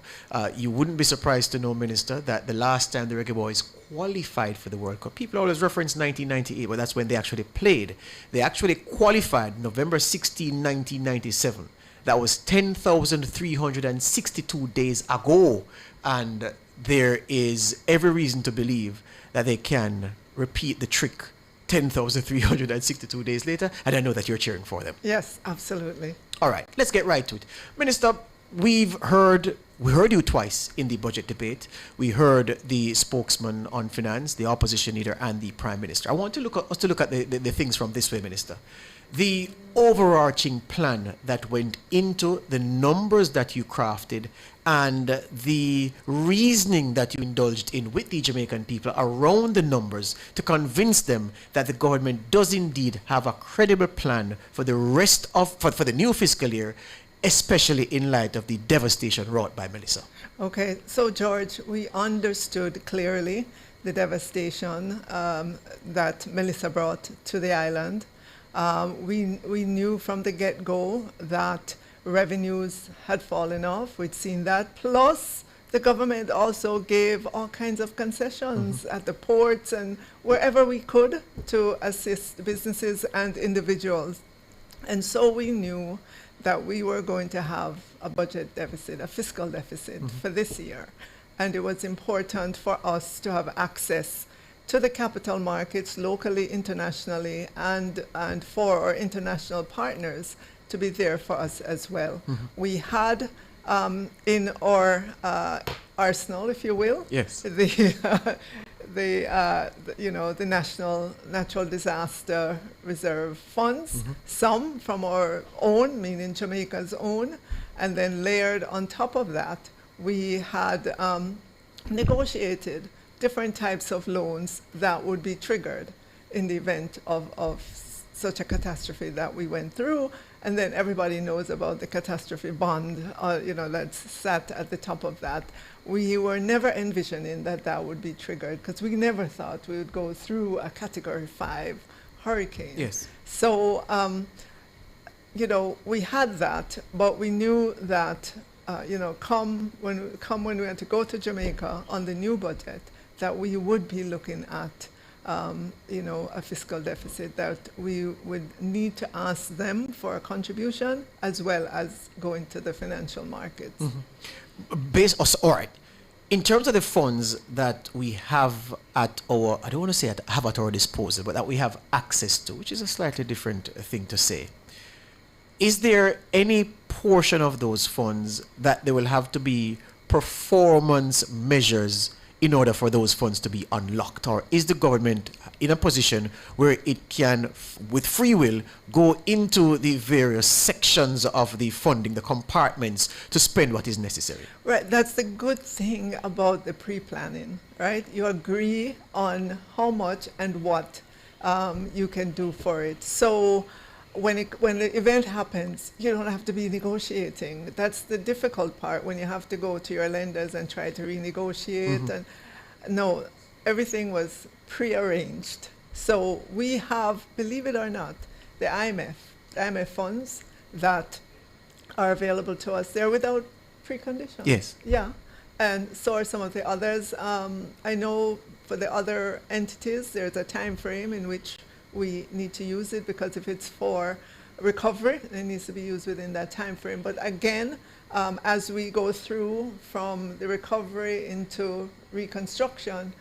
You wouldn't be surprised to know, Minister, that the last time the Reggae Boys qualified for the World Cup, people always reference 1998, but that's when they actually played. They actually qualified November 16, 1997. That was 10,362 days ago, and there is every reason to believe that they can repeat the trick 10,362 days later, and I know that you're cheering for them. Yes, absolutely. All right, let's get right to it. Minister, we heard you twice in the budget debate. We heard the spokesman on finance, the opposition leader, and the prime minister. I want us to look at the things from this way, Minister. The overarching plan that went into the numbers that you crafted and the reasoning that you indulged in with the Jamaican people around the numbers to convince them that the government does indeed have a credible plan for the rest of, for the new fiscal year, especially in light of the devastation wrought by Melissa. Okay, so George, we understood clearly the devastation that Melissa brought to the island. We knew from the get-go that revenues had fallen off. We'd seen that. Plus, the government also gave all kinds of concessions at the ports and wherever we could to assist businesses and individuals. And so we knew that we were going to have a budget deficit, a fiscal deficit for this year. And it was important for us to have access to the capital markets locally, internationally, and for our international partners to be there for us as well. We had in our arsenal, if you will, yes, the National Natural Disaster Reserve funds, some from our own, meaning Jamaica's own, and then layered on top of that, we had negotiated different types of loans that would be triggered in the event of such a catastrophe that we went through. And then everybody knows about the catastrophe bond, that's sat at the top of that. We were never envisioning that would be triggered, because we never thought we would go through a Category 5 hurricane. Yes. So, we had that, but we knew that, come when we had to go to Jamaica on the new budget, that we would be looking at a fiscal deficit, that we would need to ask them for a contribution as well as going to the financial markets. All right. In terms of the funds that we have at our, I don't want to say have at our disposal, but that we have access to, which is a slightly different thing to say, is there any portion of those funds that there will have to be performance measures in order for those funds to be unlocked? Or is the government in a position where it can, with free will, go into the various sections of the funding, the compartments, to spend what is necessary? Right, that's the good thing about the pre-planning, right? You agree on how much and what you can do for it. So when the event happens, you don't have to be negotiating. That's the difficult part, when you have to go to your lenders and try to renegotiate. And no, everything was prearranged. So we have, believe it or not, the IMF funds that are available to us. They're without preconditions. Yes. Yeah. And so are some of the others. I know for the other entities, there's a time frame in which we need to use it, because if it's for recovery, it needs to be used within that time frame. But again, as we go through from the recovery into reconstruction,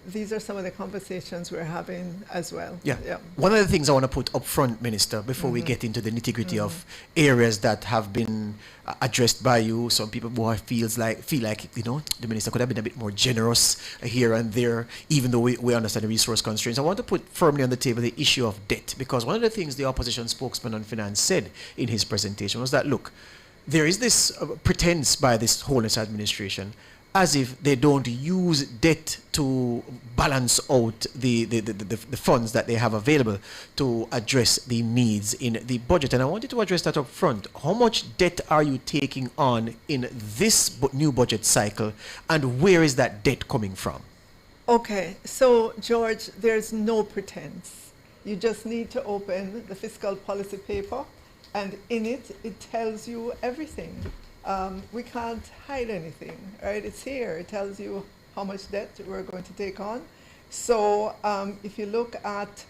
these are some of the conversations we're having as well. Yeah. One of the things I want to put up front, Minister, before we get into the nitty-gritty of areas that have been addressed by you, some people who feel like the Minister could have been a bit more generous here and there, even though we understand the resource constraints. I want to put firmly on the table the issue of debt, because one of the things the opposition spokesman on finance said in his presentation was that, look, there is this pretense by this Holness administration as if they don't use debt to balance out the funds that they have available to address the needs in the budget. And I wanted to address that up front. How much debt are you taking on in this new budget cycle, and where is that debt coming from? Okay, so George, there's no pretense. You just need to open the fiscal policy paper, and in it, it tells you everything. We can't hide anything, right? It's here. It tells you how much debt we're going to take on. So if you look at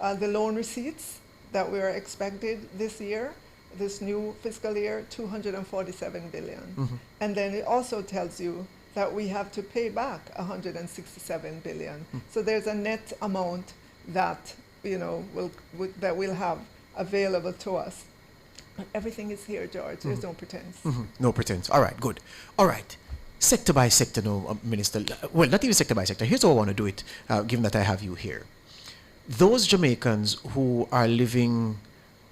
the loan receipts that we are expected this year, this new fiscal year, 247 billion. And then it also tells you that we have to pay back 167 billion. So there's a net amount that that we'll have available to us. Everything is here, George. There's no pretense. No pretense. All right, good. All right. Sector by sector, no, Minister. Well, not even sector by sector. Here's how I want to do it, given that I have you here. Those Jamaicans who are living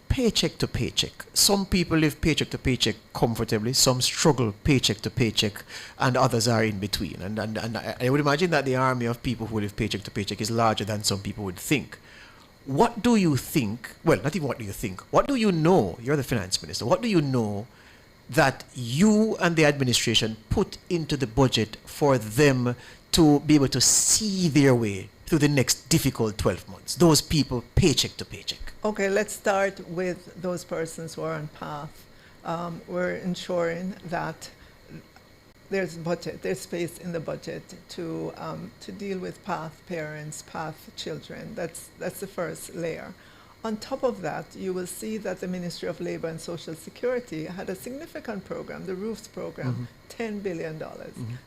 paycheck to paycheck. Some people live paycheck to paycheck comfortably. Some struggle paycheck to paycheck, and others are in between. And I would imagine that the army of people who live paycheck to paycheck is larger than some people would think. What do you think, well, not even what do you think, what do you know, you're the finance minister, what do you know that you and the administration put into the budget for them to be able to see their way through the next difficult 12 months, those people paycheck to paycheck? Okay, let's start with those persons who are on path. We're ensuring that there's space in the budget to deal with path parents, path children. That's the first layer. On top of that, you will see that the Ministry of Labor and Social Security had a significant program, the Roofs program, $10 billion.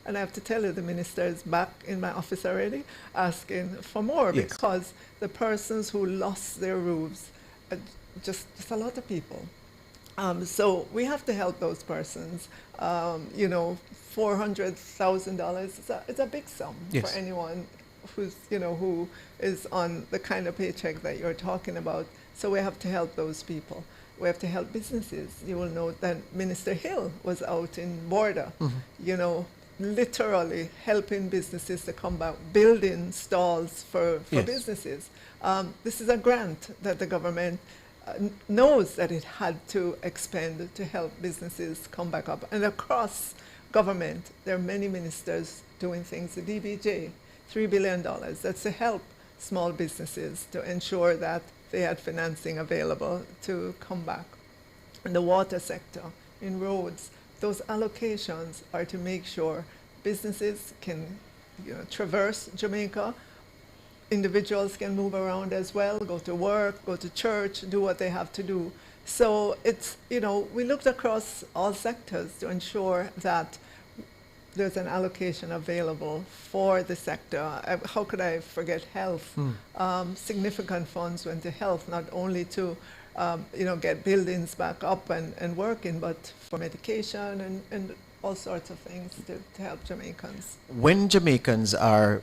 And I have to tell you, the minister is back in my office already asking for more, because the persons who lost their roofs, just a lot of people. So we have to help those persons. $400,000 is a big sum for anyone who's who is on the kind of paycheck that you're talking about. So we have to help those people. We have to help businesses. You will note that Minister Hill was out in Border, literally helping businesses to come back, building stalls for Yes. businesses. This is a grant that the government knows that it had to expend to help businesses come back up. And across government, there are many ministers doing things. The DBJ, $3 billion, that's to help small businesses to ensure that they had financing available to come back. In the water sector, in roads, those allocations are to make sure businesses can traverse Jamaica. Individuals can move around as well, go to work, go to church, do what they have to do. So it's, we looked across all sectors to ensure that there's an allocation available for the sector. How could I forget health? Significant funds went to health, not only to get buildings back up and working, but for medication and all sorts of things to help Jamaicans. When Jamaicans are,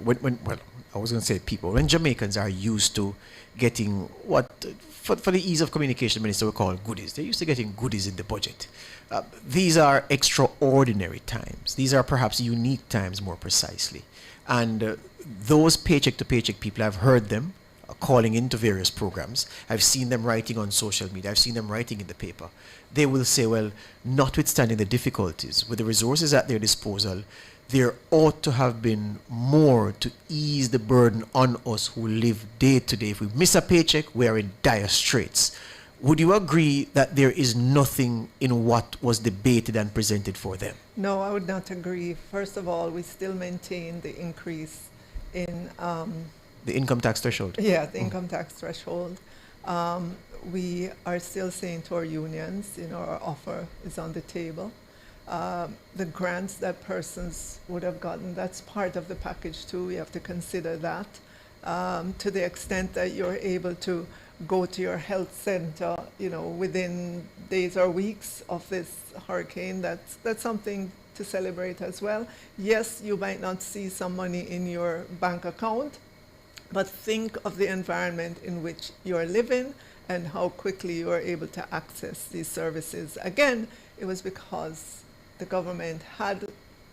I was going to say people, when Jamaicans are used to getting what, for the ease of communication, Minister, we call goodies. They're used to getting goodies in the budget. These are extraordinary times. These are perhaps unique times, more precisely. And those paycheck to paycheck people, I've heard them calling into various programs. I've seen them writing on social media. I've seen them writing in the paper. They will say, well, notwithstanding the difficulties, with the resources at their disposal, there ought to have been more to ease the burden on us who live day to day. If we miss a paycheck, we are in dire straits. Would you agree that there is nothing in what was debated and presented for them? No, I would not agree. First of all, we still maintain the increase in the income tax threshold. Yeah, the income tax threshold. We are still saying to our unions, our offer is on the table. The grants that persons would have gotten, that's part of the package too. We have to consider that. To the extent that you're able to go to your health center, within days or weeks of this hurricane, that's something to celebrate as well. Yes, you might not see some money in your bank account, but think of the environment in which you're living and how quickly you are able to access these services. Again, it was because the government had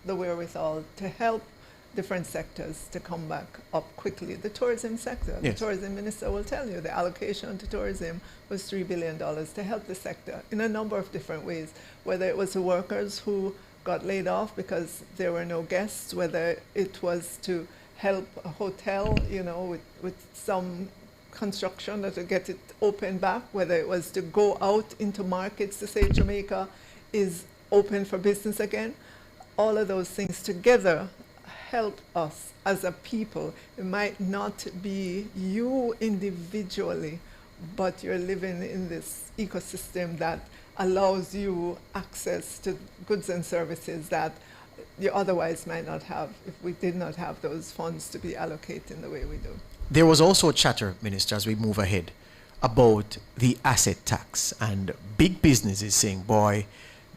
the wherewithal to help different sectors to come back up quickly. The tourism sector, yes. The tourism minister will tell you the allocation to tourism was $3 billion to help the sector in a number of different ways, whether it was the workers who got laid off because there were no guests, whether it was to help a hotel, with some construction to get it open back, whether it was to go out into markets to say Jamaica is open for business again. All of those things together help us as a people. It might not be you individually, but you're living in this ecosystem that allows you access to goods and services that you otherwise might not have if we did not have those funds to be allocated the way we do. There was also chatter, Minister, as we move ahead, about the asset tax, and big businesses saying, boy,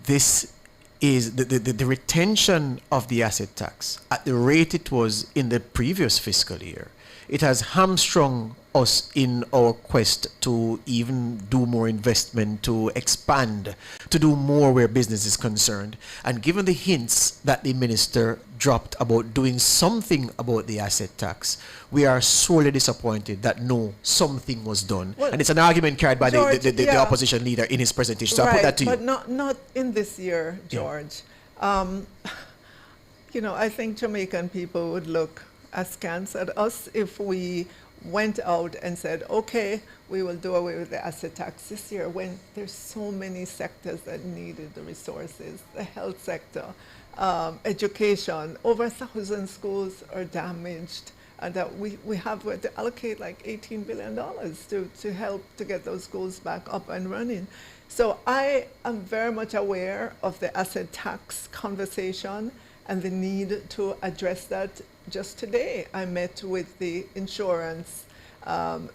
this is the retention of the asset tax at the rate it was in the previous fiscal year. It has hamstrung us in our quest to even do more investment, to expand, to do more where business is concerned. And given the hints that the minister dropped about doing something about the asset tax, we are sorely disappointed that something was done. Well, and it's an argument carried by George, the opposition leader in his presentation. So I put that to you. But not in this year, George. Yeah. I think Jamaican people would look askance at us if we went out and said, okay, we will do away with the asset tax this year, when there's so many sectors that needed the resources. The health sector, education, over 1,000 schools are damaged, and that we have to allocate like $18 billion to help to get those schools back up and running. So I am very much aware of the asset tax conversation and the need to address that. Just today, I met with the insurance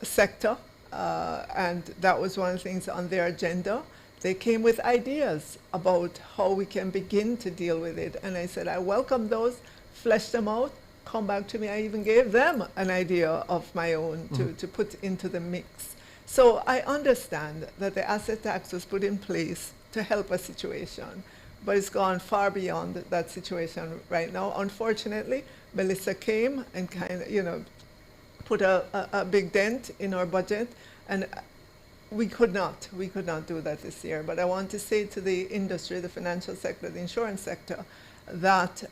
sector, and that was one of the things on their agenda. They came with ideas about how we can begin to deal with it. And I said, I welcome those, flesh them out, come back to me. I even gave them an idea of my own to put into the mix. So I understand that the asset tax was put in place to help a situation but it's gone far beyond that situation right now. Unfortunately, Melissa came and kind of, put a big dent in our budget, and we could not do that this year. But I want to say to the industry, the financial sector, the insurance sector, that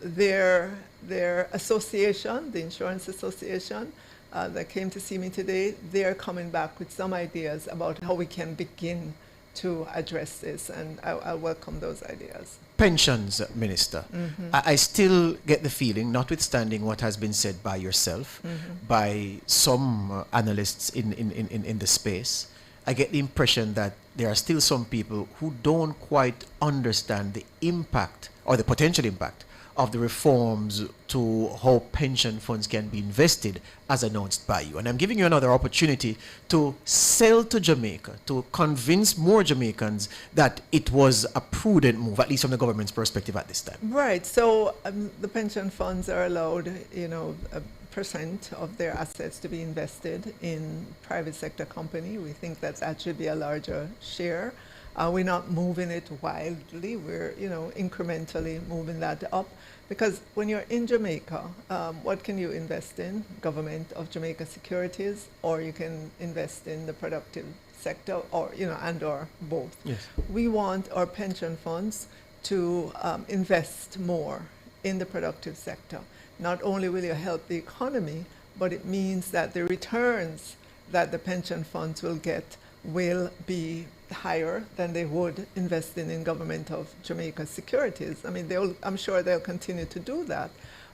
their association, the insurance association, that came to see me today, they're coming back with some ideas about how we can begin to address this, and I welcome those ideas. Pensions, Minister. I still get the feeling, notwithstanding what has been said by yourself, by some analysts in the space, I get the impression that there are still some people who don't quite understand the impact or the potential impact of the reforms to how pension funds can be invested as announced by you. And I'm giving you another opportunity to sell to Jamaica, to convince more Jamaicans that it was a prudent move, at least from the government's perspective at this time. Right. So the pension funds are allowed, a percent of their assets to be invested in private sector company. We think that should be a larger share. We're not moving it wildly. We're, incrementally moving that up. Because when you're in Jamaica, what can you invest in? Government of Jamaica securities, or you can invest in the productive sector, or, and or both. Yes. We want our pension funds to invest more in the productive sector. Not only will you help the economy, but it means that the returns that the pension funds will get will be higher than they would investing in Government of Jamaica securities. I mean, I'm sure they'll continue to do that,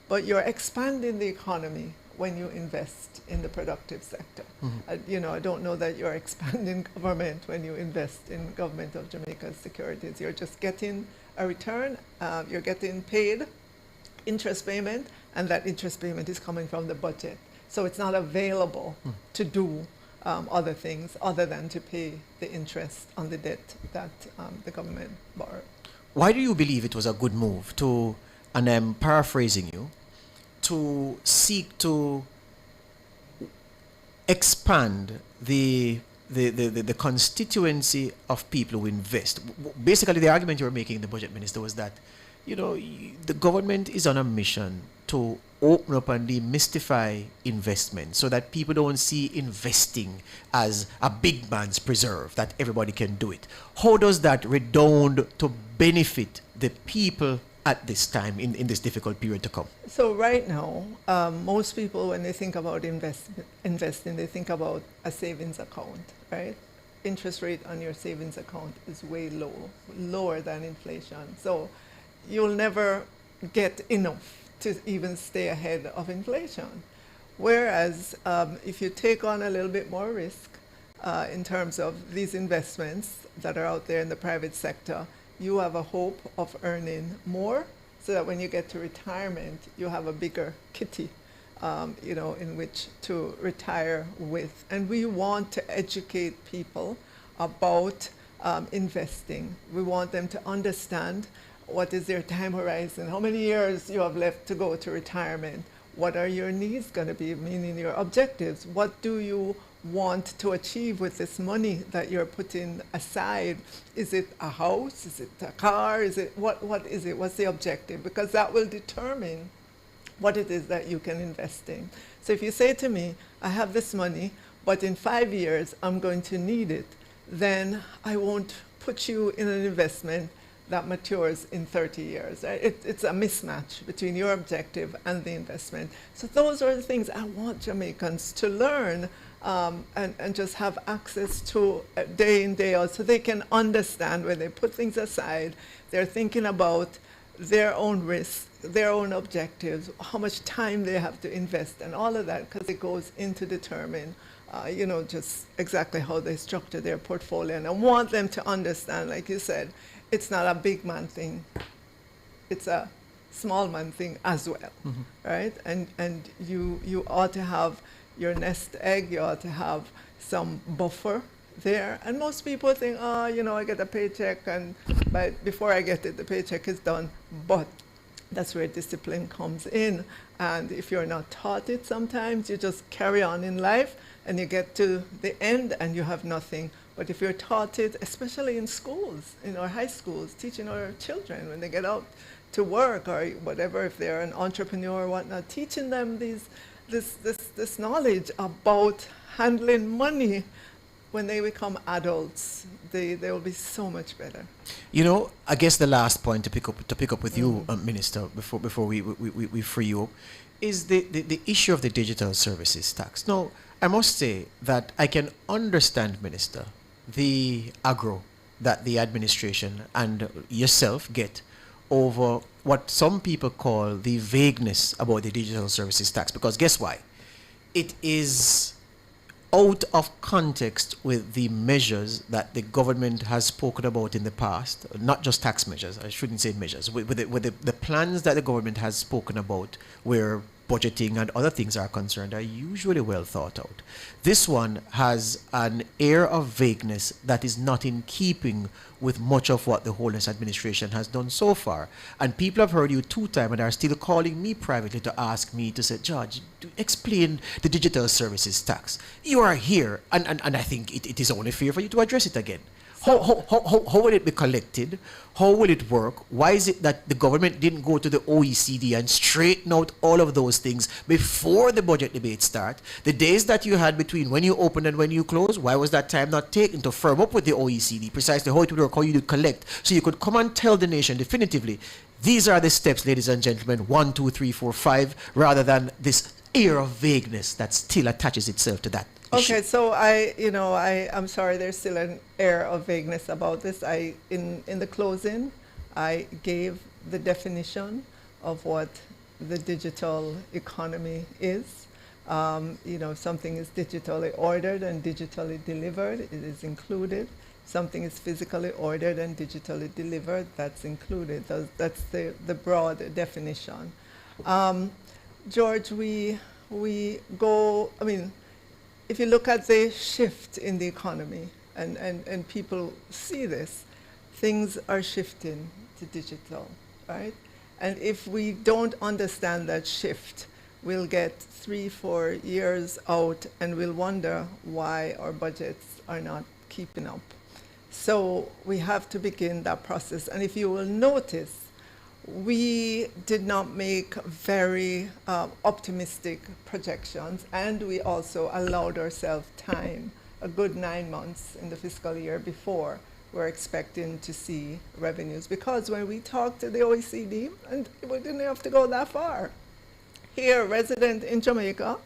but you're expanding the economy when you invest in the productive sector. I don't know that you're expanding government when you invest in Government of Jamaica securities. You're just getting a return, you're getting paid interest payment, and that interest payment is coming from the budget. So it's not available to do other things other than to pay the interest on the debt that the government borrowed. Why do you believe it was a good move to, and I'm paraphrasing you, to seek to expand the constituency of people who invest? Basically, the argument you were making in the budget, Minister, was that, the government is on a mission to open up and demystify investment so that people don't see investing as a big man's preserve, that everybody can do it. How does that redound to benefit the people at this time in this difficult period to come? So right now, most people, when they think about investing, they think about a savings account, right? Interest rate on your savings account is way lower than inflation. So you'll never get enough to even stay ahead of inflation. Whereas if you take on a little bit more risk in terms of these investments that are out there in the private sector, you have a hope of earning more so that when you get to retirement, you have a bigger kitty, in which to retire with. And we want to educate people about investing. We want them to understand what is their time horizon, how many years you have left to go to retirement, what are your needs going to be, meaning your objectives, what do you want to achieve with this money that you're putting aside? Is it a house? Is it a car? Is it what is it? What's the objective? Because that will determine what it is that you can invest in. So if you say to me, I have this money, but in 5 years I'm going to need it, then I won't put you in an investment that matures in 30 years. It's a mismatch between your objective and the investment. So those are the things I want Jamaicans to learn and just have access to day in, day out, so they can understand when they put things aside, they're thinking about their own risks, their own objectives, how much time they have to invest, and all of that, because it goes into determine just exactly how they structure their portfolio. And I want them to understand, like you said, it's not a big man thing. It's a small man thing as well, right? And you ought to have your nest egg. You ought to have some buffer there. And most people think, I get a paycheck, and before I get it, the paycheck is done. But that's where discipline comes in. And if you're not taught it, sometimes you just carry on in life, and you get to the end, and you have nothing But if you're taught it, especially in schools, in our high schools, teaching our children when they get out to work or whatever, if they're an entrepreneur or whatnot, teaching them this knowledge about handling money when they become adults, they will be so much better. You know, I guess the last point to pick up with you, Minister, before we free you up, is the issue of the digital services tax. Now, I must say that I can understand, Minister, the aggro that the administration and yourself get over what some people call the vagueness about the digital services tax, because guess why? It is out of context with the measures that the government has spoken about in the past, not just tax measures, I shouldn't say measures, with the plans that the government has spoken about where budgeting and other things are concerned are usually well thought out. This one has an air of vagueness that is not in keeping with much of what the Holiness Administration has done so far. And people have heard you 2 times and are still calling me privately to ask me to say, Judge, explain the digital services tax. You are here, and I think it is only fair for you to address it again. How will it be collected? How will it work? Why is it that the government didn't go to the OECD and straighten out all of those things before the budget debate start? The days that you had between when you opened and when you closed, why was that time not taken to firm up with the OECD precisely how it would work, how you would collect, so you could come and tell the nation definitively, these are the steps, ladies and gentlemen, 1, 2, 3, 4, 5, rather than this air of vagueness that still attaches itself to that. Okay, so I'm sorry, there's still an air of vagueness about this. In the closing, I gave the definition of what the digital economy is. Something is digitally ordered and digitally delivered. It is included. Something is physically ordered and digitally delivered. That's included. That's the broad definition. George, we go. If you look at the shift in the economy, and people see this, things are shifting to digital, right? And if we don't understand that shift, we'll get 3-4 years out and we'll wonder why our budgets are not keeping up. So we have to begin that process. And if you will notice, we did not make very optimistic projections, and we also allowed ourselves time, a good 9 months in the fiscal year before we're expecting to see revenues. Because when we talked to the OECD, and we didn't have to go that far, here, resident in Jamaica,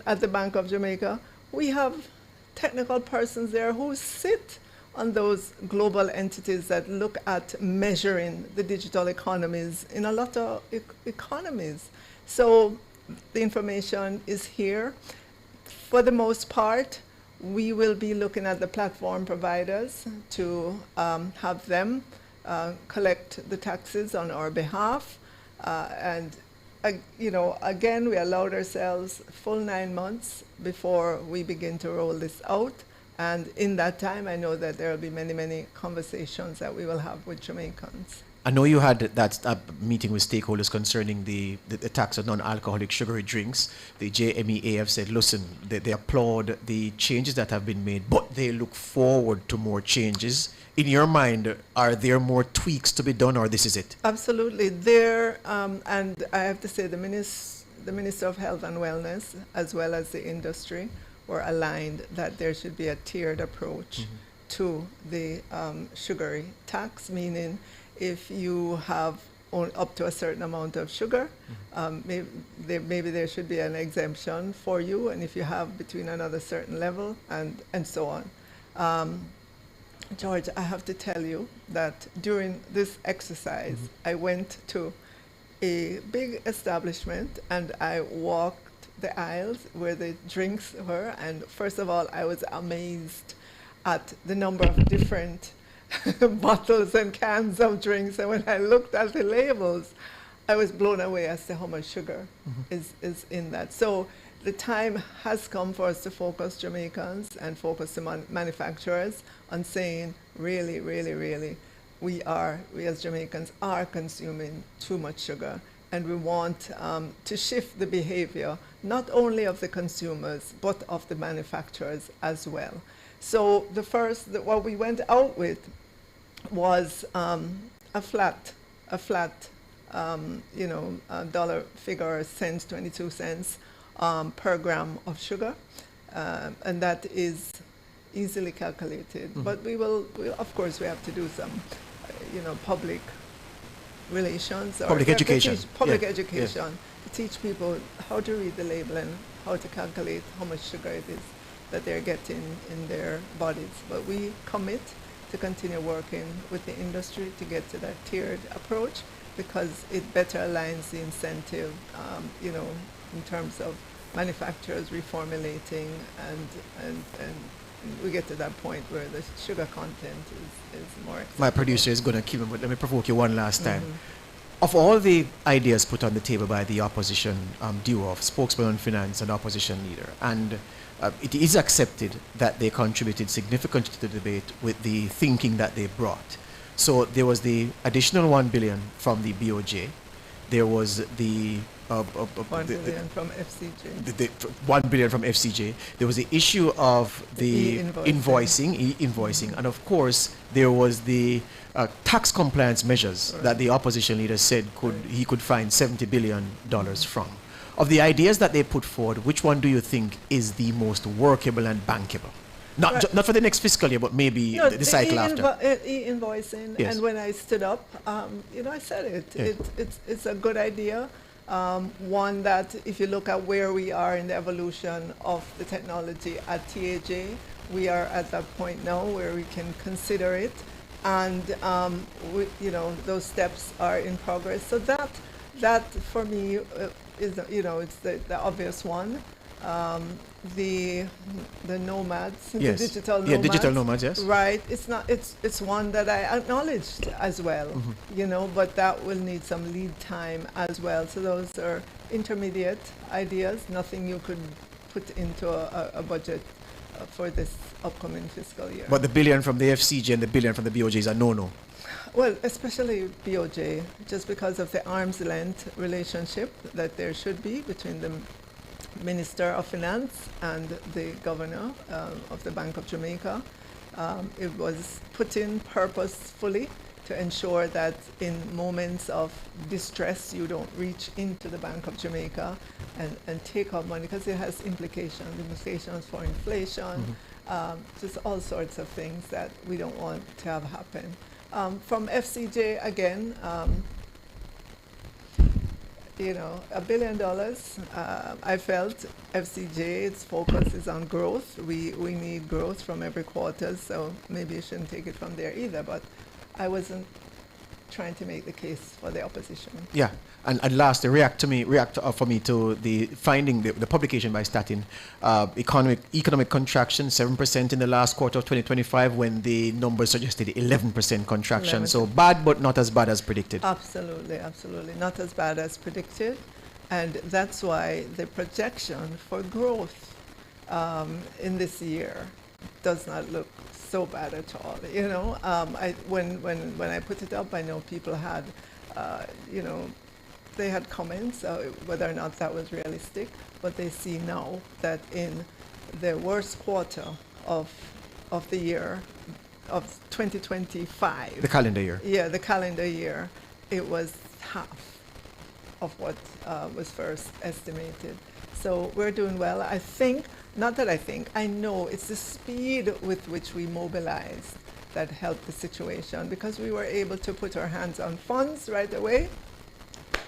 at the Bank of Jamaica, we have technical persons there who sit on those global entities that look at measuring the digital economies in a lot of economies. So the information is here. For the most part, we will be looking at the platform providers to have them collect the taxes on our behalf. Again, we allowed ourselves full 9 months before we begin to roll this out. And in that time, I know that there will be many, many conversations that we will have with Jamaicans. I know you had that meeting with stakeholders concerning the tax on non-alcoholic sugary drinks. The JMEA have said, listen, they applaud the changes that have been made, but they look forward to more changes. In your mind, are there more tweaks to be done, or this is it? Absolutely. There, and I have to say the Minister of Health and Wellness, as well as the industry, were aligned that there should be a tiered approach to the sugary tax, meaning if you have up to a certain amount of sugar, maybe there should be an exemption for you, and if you have between another certain level, and so on. George, I have to tell you that during this exercise, I went to a big establishment and I walked the aisles where the drinks were, and first of all, I was amazed at the number of different bottles and cans of drinks, and when I looked at the labels, I was blown away as to how much sugar is in that. So the time has come for us to focus Jamaicans and focus the manufacturers on saying, really, really, really, we as Jamaicans are consuming too much sugar. And we want to shift the behavior, not only of the consumers, but of the manufacturers as well. So what we went out with was a flat dollar figure, cents, 22 cents per gram of sugar, and that is easily calculated. Mm-hmm. But we of course, we have to do some, public relations or Public education. Public Yeah. education Yeah. to teach people how to read the label and how to calculate how much sugar it is that they're getting in their bodies. But we commit to continue working with the industry to get to that tiered approach, because it better aligns the incentive, in terms of manufacturers reformulating and we get to that point where the sugar content is more acceptable. My producer is going to kill me, but let me provoke you one last time. Of all the ideas put on the table by the opposition duo of spokesman on finance and opposition leader, and it is accepted that they contributed significantly to the debate with the thinking that they brought. So there was the additional 1 billion from the BOJ. There was the 1 billion from FCJ. The 1 billion from FCJ. There was the issue of the e-invoicing, and of course there was the tax compliance measures that the opposition leader said he could find $70 billion from. Of the ideas that they put forward, which one do you think is the most workable and bankable? Not for the next fiscal year, but maybe the cycle after. E-invoicing, Yes. and when I stood up, I said it. Yeah. It's a good idea. One that, if you look at where we are in the evolution of the technology at TAJ, we are at that point now where we can consider it, and those steps are in progress. So that for me is it's the obvious one. The nomads, Yes. the digital nomads. Yeah, digital nomads, yes. Right. It's one that I acknowledged as well, but that will need some lead time as well. So those are intermediate ideas, nothing you could put into a budget for this upcoming fiscal year. But the billion from the FCJ and the billion from the BOJ is a no-no. Well, especially BOJ, just because of the arm's length relationship that there should be between the Minister of Finance and the Governor of the Bank of Jamaica. It was put in purposefully to ensure that in moments of distress you don't reach into the Bank of Jamaica and take out money, because it has implications for inflation, just all sorts of things that we don't want to have happen. From FCJ, again, $1 billion, I felt FCJ's focus is on growth. We need growth from every quarter, so maybe you shouldn't take it from there either, but I wasn't trying to make the case for the opposition. Yeah, and last, react for me to the finding, the publication by Statin, economic contraction, 7% in the last quarter of 2025, when the numbers suggested 11% contraction. 11%. So bad, but not as bad as predicted. Absolutely, not as bad as predicted, and that's why the projection for growth in this year does not look so bad at all. When I put it up, I know people had, they had comments whether or not that was realistic, but they see now that in the worst quarter of the year of 2025, The calendar year. Yeah, the calendar year, it was half of what was first estimated. So we're doing well. I know it's the speed with which we mobilized that helped the situation, because we were able to put our hands on funds right away,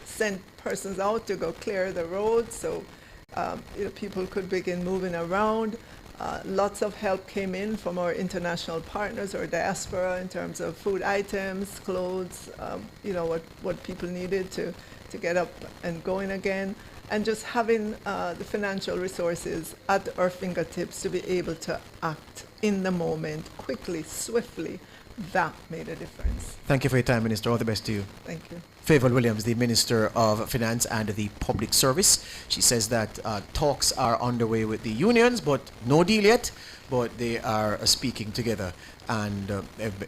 send persons out to go clear the roads so people could begin moving around. Lots of help came in from our international partners or diaspora in terms of food items, clothes, what people needed to get up and going again. And just having the financial resources at our fingertips to be able to act in the moment, quickly, swiftly, that made a difference. Thank you for your time, Minister. All the best to you. Thank you. Favour Williams, the Minister of Finance and the Public Service. She says that talks are underway with the unions, but no deal yet. But they are speaking together, and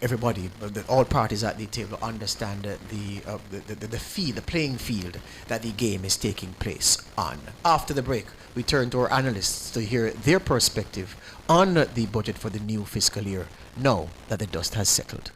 everybody, all parties at the table, understand the playing field that the game is taking place on. After the break, we turn to our analysts to hear their perspective on the budget for the new fiscal year, now that the dust has settled.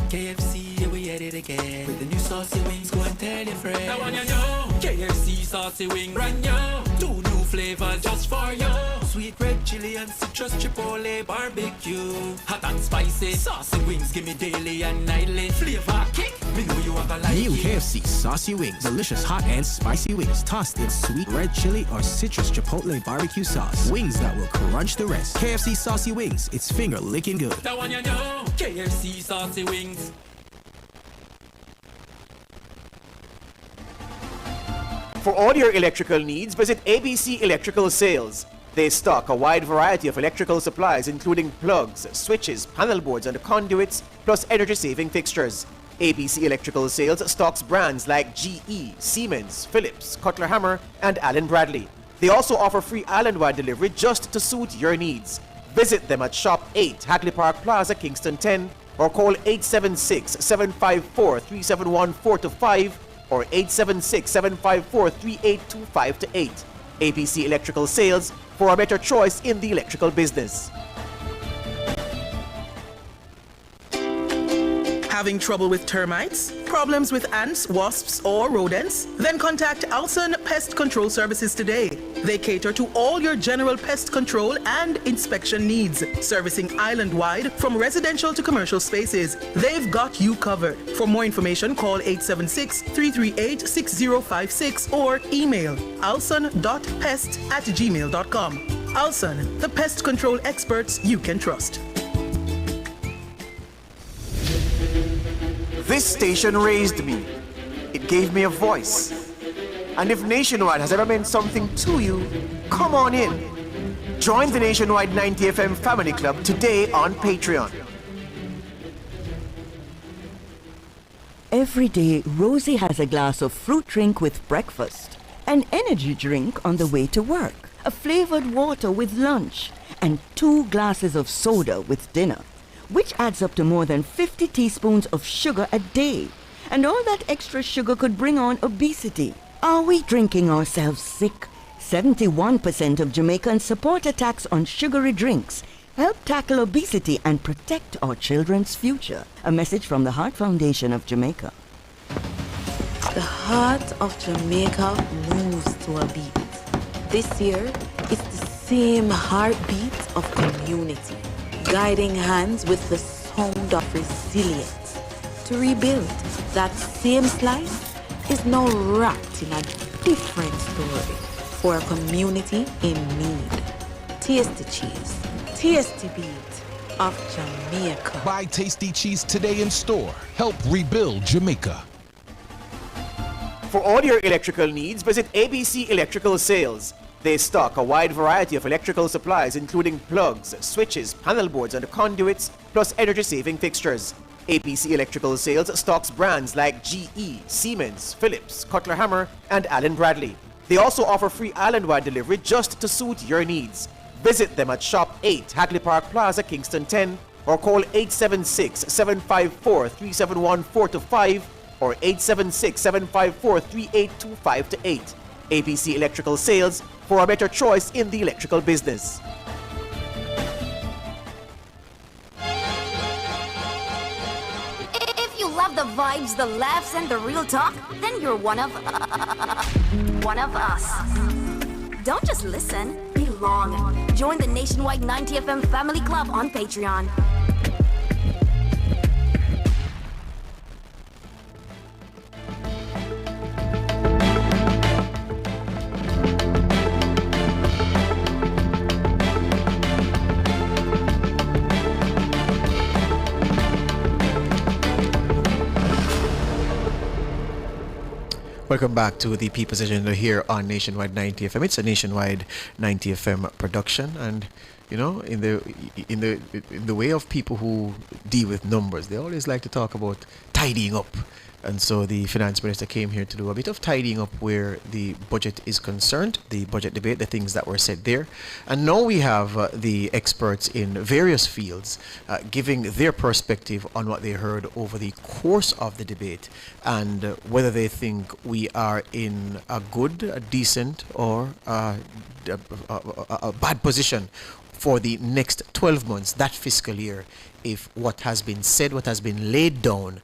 KFC, yeah, we at it again. With the new saucy wings, go and tell your friends. Now on you know, KFC saucy wing, brand new. 2 new flavors just for you. Sweet red chili and citrus chipotle barbecue. Hot and spicy, saucy wings, give me daily and nightly. Flavor kick, me know you have a like New it. KFC saucy wings, delicious hot and spicy wings, tossed in sweet red chili or citrus chipotle barbecue sauce. Wings that will crunch the rest. KFC saucy wings, it's finger licking good. That one you know, KFC saucy wings. For all your electrical needs, visit ABC Electrical Sales. They stock a wide variety of electrical supplies including plugs, switches, panel boards and conduits, plus energy-saving fixtures. ABC Electrical Sales stocks brands like GE, Siemens, Philips, Cutler Hammer and Allen Bradley. They also offer free island-wide delivery just to suit your needs. Visit them at Shop 8, Hagley Park Plaza, Kingston 10, or call 876-754-3714-5 or 876-754-3825-8. ABC Electrical Sales, for a better choice in the electrical business. Having trouble with termites? Problems with ants, wasps, or rodents? Then contact Alson Pest Control Services today. They cater to all your general pest control and inspection needs, servicing island-wide from residential to commercial spaces. They've got you covered. For more information, call 876-338-6056 or email alson.pest@gmail.com. Alson, the pest control experts you can trust. This station raised me. It gave me a voice. And if Nationwide has ever meant something to you, come on in. Join the Nationwide 90 FM Family Club today on Patreon. Every day, Rosie has a glass of fruit drink with breakfast, an energy drink on the way to work, a flavored water with lunch, and 2 glasses of soda with dinner, which adds up to more than 50 teaspoons of sugar a day. And all that extra sugar could bring on obesity. Are we drinking ourselves sick? 71% of Jamaicans support a tax on sugary drinks. Help tackle obesity and protect our children's future. A message from the Heart Foundation of Jamaica. The heart of Jamaica moves to a beat. This year, it's the same heartbeat of community, guiding hands with the sound of resilience. To rebuild, that same slice is now wrapped in a different story for a community in need. Tasty cheese, tasty beat of Jamaica. Buy tasty cheese today in store. Help rebuild Jamaica. For all your electrical needs, visit ABC Electrical Sales. They stock a wide variety of electrical supplies including plugs, switches, panel boards and conduits, plus energy-saving fixtures. ABC Electrical Sales stocks brands like GE, Siemens, Philips, Cutler Hammer and Allen Bradley. They also offer free island-wide delivery just to suit your needs. Visit them at Shop 8, Hagley Park Plaza, Kingston 10, or call 876-754-3714-5 or 876-754-3825-8. ABC Electrical Sales, for a better choice in the electrical business. If you love the vibes, the laughs, and the real talk, then you're one of us. Don't just listen, belong. Join the Nationwide 90 FM Family Club on Patreon. Welcome back to the People's Agenda here on Nationwide 90 FM. It's a Nationwide 90 FM production, and you know, in the way of people who deal with numbers, they always like to talk about tidying up. And so the finance minister came here to do a bit of tidying up where the budget is concerned, the budget debate, the things that were said there. And now we have the experts in various fields giving their perspective on what they heard over the course of the debate and whether they think we are in a good, a decent, or a bad position for the next 12 months, that fiscal year, if what has been said, what has been laid down,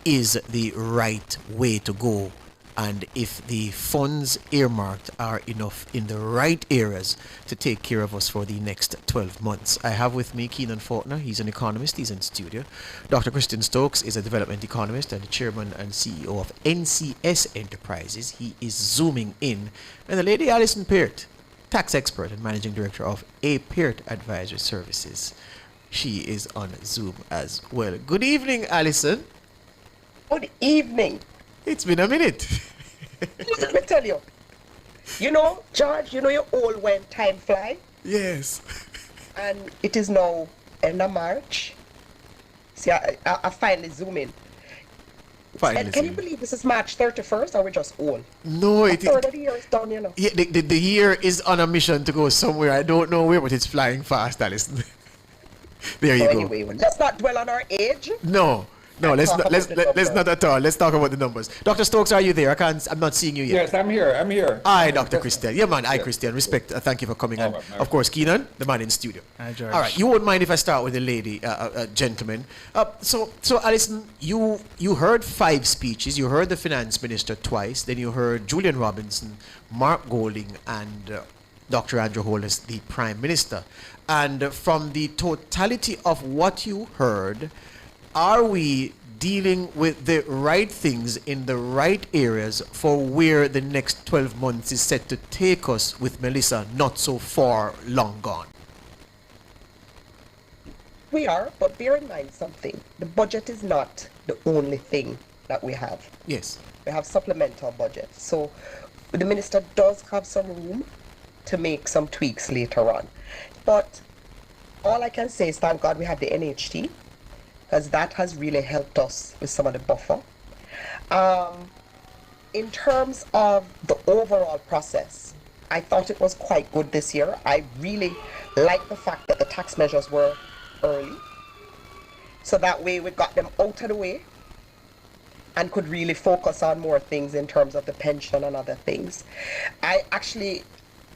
is the right way to go, and if the funds earmarked are enough in the right areas to take care of us for the next 12 months. I have with me Keenan Faulkner. He's an economist. He's in studio. Dr. Christian Stokes is a development economist and the chairman and CEO of NCS Enterprises. He is zooming in. And the lady Alison Peart, tax expert and managing director of A. Peart Advisory Services. She is on Zoom as well. Good evening, Alison. Good evening. It's been a minute. Let me tell you. You know, George, you know you're old when time flies. Yes. And it is now end of March. See, I finally zoom in. Finally Can you believe this is March 31st, or we're just old? No, a third of the year is done, you know. Yeah, the year is on a mission to go somewhere. I don't know where, but it's flying fast, Alison. There you go. Anyway, let's not dwell on our age. No, let's not at all. Let's talk about the numbers. Dr. Stokes, are you there? I'm not seeing you yet. Yes, I'm here. Hi, Dr. Christian. Yeah, man. Hi, Christian. Respect. Thank you for coming. And of course, Keenan, the man in studio. Hi, George. All right. You won't mind if I start with the lady, gentlemen. So, Alison, you heard 5 speeches. You heard the finance minister twice. Then you heard Julian Robinson, Mark Golding, and Dr. Andrew Holness, the Prime Minister. And from the totality of what you heard, are we dealing with the right things in the right areas for where the next 12 months is set to take us with Melissa not so far long gone? We are, but bear in mind something. The budget is not the only thing that we have. Yes. We have supplemental budget. So the minister does have some room to make some tweaks later on. But all I can say is thank God we have the NHT, because that has really helped us with some of the buffer. In terms of the overall process, I thought it was quite good this year. I really like the fact that the tax measures were early. So that way we got them out of the way and could really focus on more things in terms of the pension and other things. I actually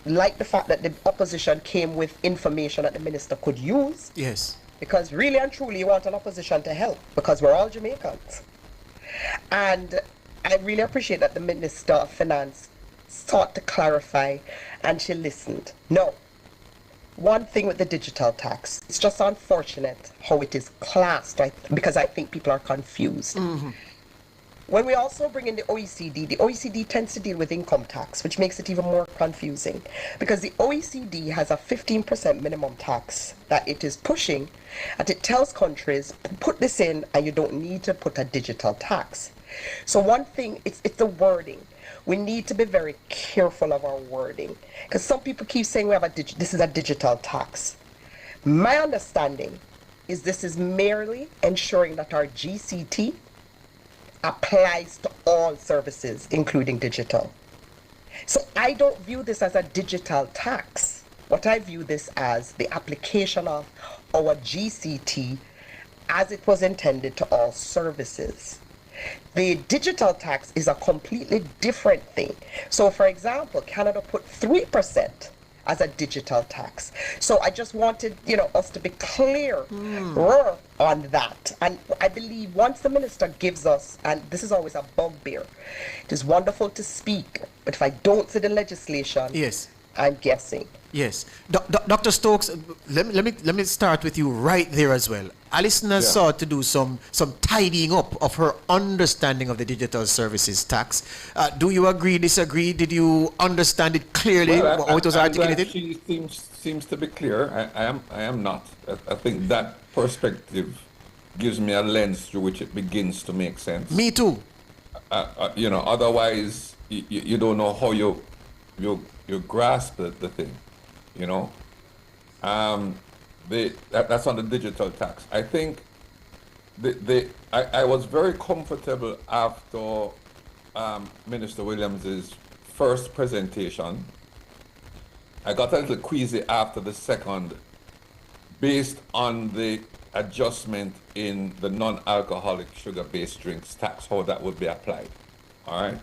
like the fact that the opposition came with information that the minister could use. Yes. Because really and truly you want an opposition to help, because we're all Jamaicans. And I really appreciate that the Minister of Finance sought to clarify and she listened. No. One thing with the digital tax, it's just unfortunate how it is classed, right? Because I think people are confused. Mm-hmm. When we also bring in the OECD tends to deal with income tax, which makes it even more confusing. Because the OECD has a 15% minimum tax that it is pushing, and it tells countries, put this in and you don't need to put a digital tax. So one thing, it's the wording. We need to be very careful of our wording. Because some people keep saying we have this is a digital tax. My understanding is this is merely ensuring that our GCT applies to all services, including digital. So I don't view this as a digital tax. What I view this as the application of our GCT as it was intended to all services. The digital tax is a completely different thing. So for example, Canada put 3% as a digital tax. So I just wanted, us to be clear on that. And I believe once the minister gives us, and this is always a bugbear, it is wonderful to speak, but if I don't see the legislation, yes, I'm guessing. Yes. Dr. Stokes, let me start with you right there as well. Alison has sought to do some tidying up of her understanding of the digital services tax. Do you agree, disagree? Did you understand it clearly, how it was articulated? She seems to be clear. I am not. I think that perspective gives me a lens through which it begins to make sense. Me too. Otherwise you don't know how you grasp the thing, you know. That's on the digital tax. I think I was very comfortable after Minister Williams's first presentation. I got a little queasy after the second, based on the adjustment in the non-alcoholic sugar-based drinks tax, how that would be applied. All right,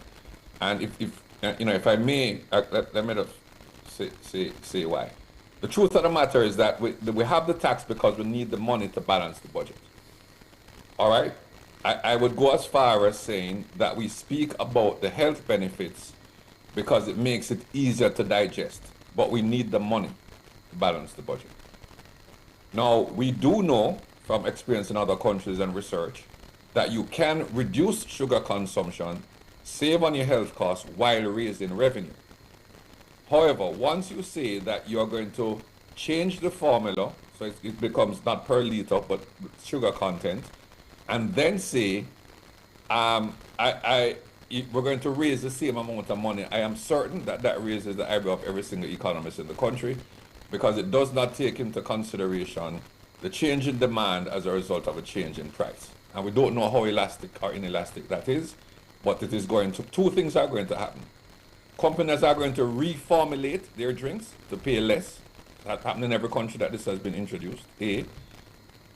and if I may, let me just say why. The truth of the matter is that we have the tax because we need the money to balance the budget. All right, I would go as far as saying that we speak about the health benefits because it makes it easier to digest, but we need the money to balance the budget. Now, we do know from experience in other countries and research that you can reduce sugar consumption, save on your health costs while raising revenue. However, once you say that you are going to change the formula, so it becomes not per liter but sugar content, and then say, we're going to raise the same amount of money, I am certain that raises the eyebrow of every single economist in the country, because it does not take into consideration the change in demand as a result of a change in price. And we don't know how elastic or inelastic that is, but it is going to, two things are going to happen. Companies are going to reformulate their drinks to pay less. That happens in every country that this has been introduced. A.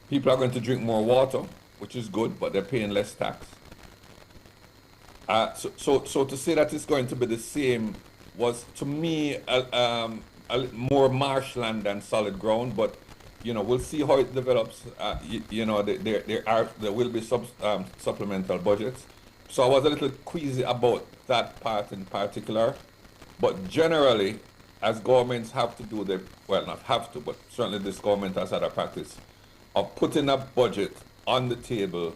People are going to drink more water, which is good, but they're paying less tax. So to say that it's going to be the same was, to me, more marshland than solid ground, but we'll see how it develops. There will be supplemental budgets. So I was a little queasy about that part in particular, but generally, as governments have to do not have to, but certainly this government has had a practice of putting a budget on the table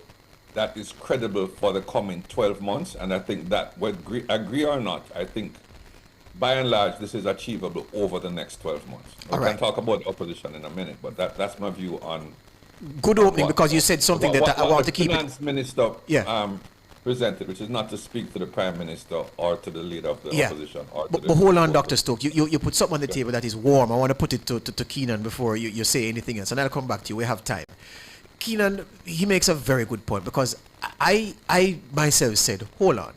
that is credible for the coming 12 months, and I think that, whether agree or not, I think by and large, this is achievable over the next 12 months. We can talk about the opposition in a minute, but that's my view on... Good opening, because you said something that I want to keep... The finance minister presented, which is not to speak to the prime minister or to the leader of the opposition. But hold on, Dr. Stokes. You put something on the table that is warm. I want to put it to Keenan before you say anything else, and I'll come back to you. We have time. Keenan, he makes a very good point, because I myself said, hold on.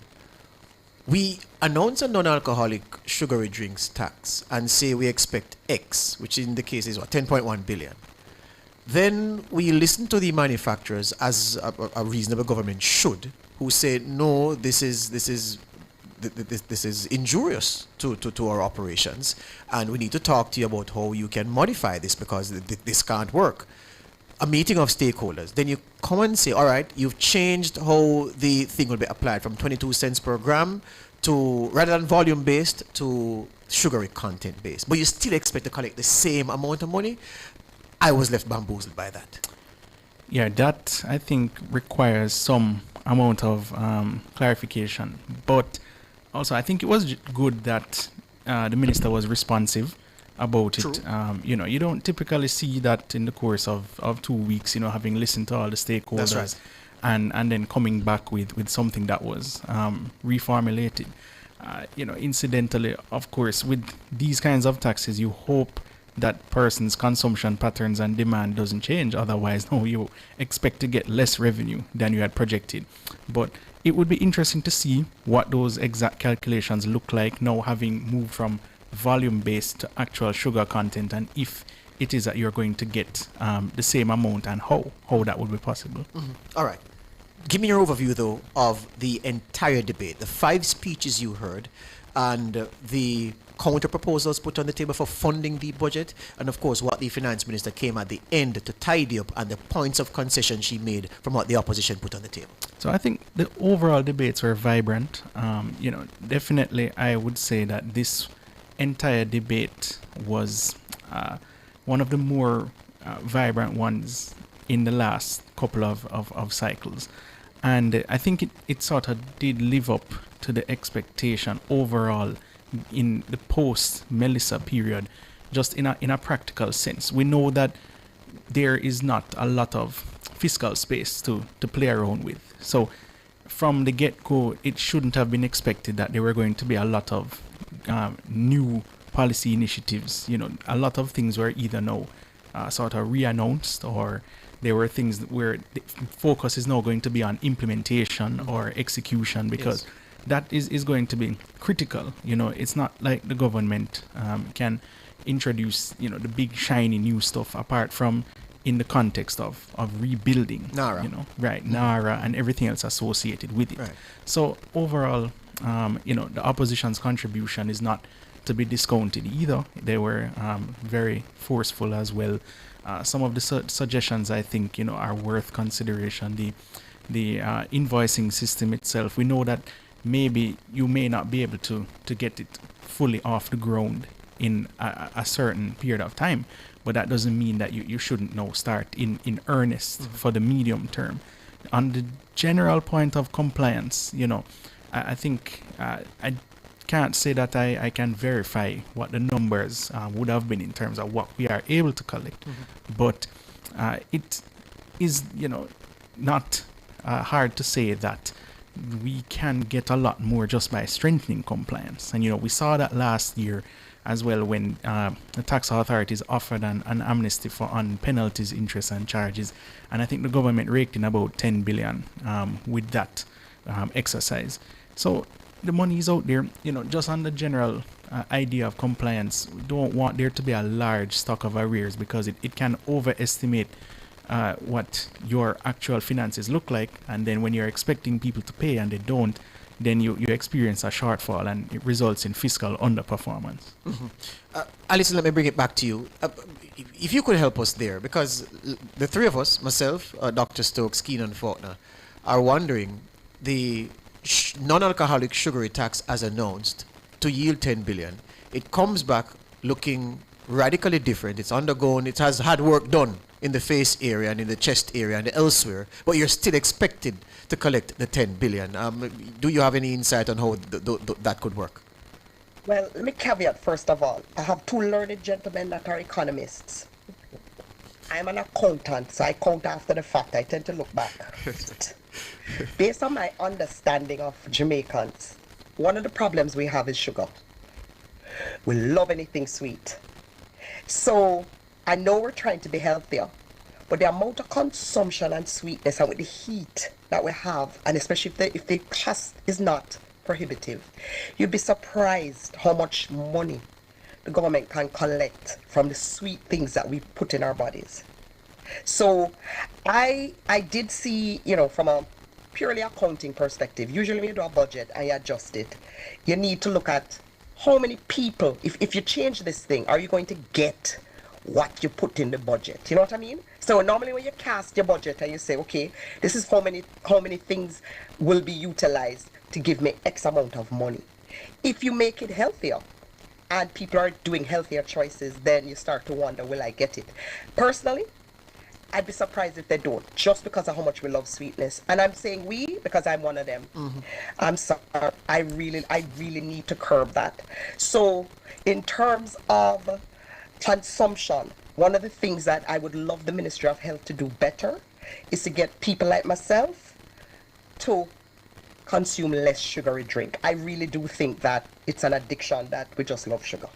We announce a non-alcoholic sugary drinks tax and say we expect X, which in the case is 10.1 billion. Then we listen to the manufacturers, as a reasonable government should, who say, no, this is injurious to our operations, and we need to talk to you about how you can modify this, because this can't work. A meeting of stakeholders, then you come and say, all right, you've changed how the thing will be applied from 22 cents per gram to, rather than volume based, to sugary content based, but you still expect to collect the same amount of money. I was left bamboozled by that. Yeah, that I think requires some amount of clarification, but also I think it was good that the minister was responsive about it. You don't typically see that in the course of 2 weeks, having listened to all the stakeholders. That's right. And then coming back with something that was reformulated. Incidentally, of course, with these kinds of taxes, you hope that person's consumption patterns and demand doesn't change. Otherwise, you expect to get less revenue than you had projected. But it would be interesting to see what those exact calculations look like now, having moved from volume-based to actual sugar content, and if it is that you're going to get the same amount, and how that would be possible. Mm-hmm. All right. Give me your overview, though, of the entire debate, the 5 speeches you heard, and the counter proposals put on the table for funding the budget, and of course what the finance minister came at the end to tidy up, and the points of concession she made from what the opposition put on the table. So I think the overall debates were vibrant. Definitely I would say that this entire debate was one of the more vibrant ones in the last couple of cycles. And I think it sort of did live up to the expectation overall in the post-Melissa period, just in a practical sense. We know that there is not a lot of fiscal space to play around with. So from the get-go, it shouldn't have been expected that there were going to be a lot of new policy initiatives. A lot of things were either now sort of re-announced, or there were things where the focus is now going to be on implementation or execution, because that is going to be critical. It's not like the government can introduce, the big shiny new stuff apart from in the context of rebuilding, NARA. NARA and everything else associated with it. Right. So overall, the opposition's contribution is not to be discounted either. They were very forceful as well. Some of the suggestions, I think, are worth consideration. The invoicing system itself, we know that maybe you may not be able to get it fully off the ground in a certain period of time, but that doesn't mean that you shouldn't now start in earnest for the medium term. On the general point of compliance, I think I can't say that I can verify what the numbers would have been in terms of what we are able to collect, but it is, not hard to say that we can get a lot more just by strengthening compliance. And we saw that last year as well, when the tax authorities offered an amnesty on penalties, interest and charges, and I think the government raked in about 10 billion with that exercise. So the money is out there, just on the general idea of compliance. We don't want there to be a large stock of arrears, because it can overestimate what your actual finances look like, and then when you're expecting people to pay and they don't, then you experience a shortfall, and it results in fiscal underperformance. Alison, let me bring it back to you. If you could help us there, because the three of us, myself, Dr. Stokes, Keenan, Faulkner, are wondering, the non-alcoholic sugary tax as announced to yield 10 billion, it comes back looking radically different. It has had work done in the face area and in the chest area and elsewhere, but you're still expected to collect the 10 billion. Do you have any insight on how that could work? Well, let me caveat first of all. I have two learned gentlemen that are economists. I'm an accountant, so I count after the fact. I tend to look back. Based on my understanding of Jamaicans, one of the problems we have is sugar. We love anything sweet. So I know we're trying to be healthier, but the amount of consumption and sweetness, and with the heat that we have, and especially if the cost is not prohibitive, you'd be surprised how much money the government can collect from the sweet things that we put in our bodies. So I did see, from a purely accounting perspective, usually when you do a budget and you adjust it, you need to look at how many people, if you change this thing, are you going to get what you put in the budget? You know what I mean? So normally when you cast your budget and you say, okay, this is how many things will be utilized to give me X amount of money. If you make it healthier and people are doing healthier choices, then you start to wonder, will I get it? Personally, I'd be surprised if they don't, just because of how much we love sweetness. And I'm saying we, because I'm one of them. I'm sorry, I really need to curb that. So in terms of consumption, one of the things that I would love the Ministry of Health to do better is to get people like myself to consume less sugary drink. I really do think that it's an addiction, that we just love sugar.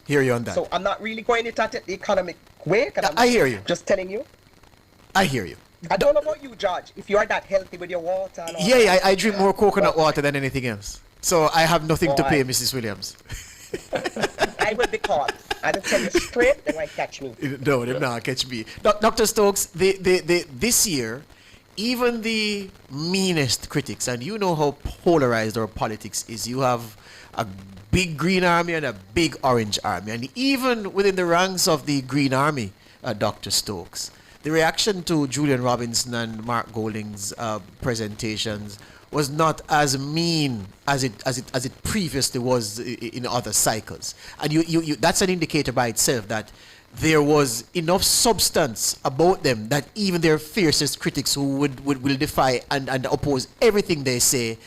Hear you on that. So I'm not really going it at the economic way. I hear you. Just telling you. I hear you. I don't know about you, George, if you are that healthy with your water and all Yeah, I drink more coconut water than anything else. So I have nothing to pay, Mrs. Williams. I will be caught. I will tell you straight, they won't catch me. No, they'll not catch me. Dr. Stokes, this year, even the meanest critics, and you know how polarized our politics is, you have a big green army and a big orange army. And even within the ranks of the green army, Dr. Stokes, the reaction to Julian Robinson and Mark Golding's presentations was not as mean as it previously was in other cycles. And you that's an indicator by itself that there was enough substance about them that even their fiercest critics who will defy and oppose everything they say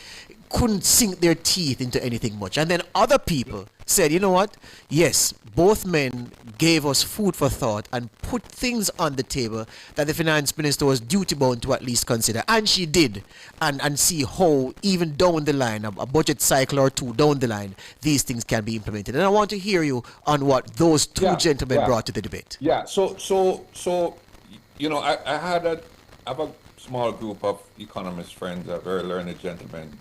couldn't sink their teeth into anything much. And then other people said, you know what? Yes, both men gave us food for thought and put things on the table that the finance minister was duty bound to at least consider. And she did. And see how even down the line, a budget cycle or two down the line, these things can be implemented. And I want to hear you on what those two gentlemen brought to the debate. Yeah, so you know, I have a small group of economist friends, a very learned gentlemen,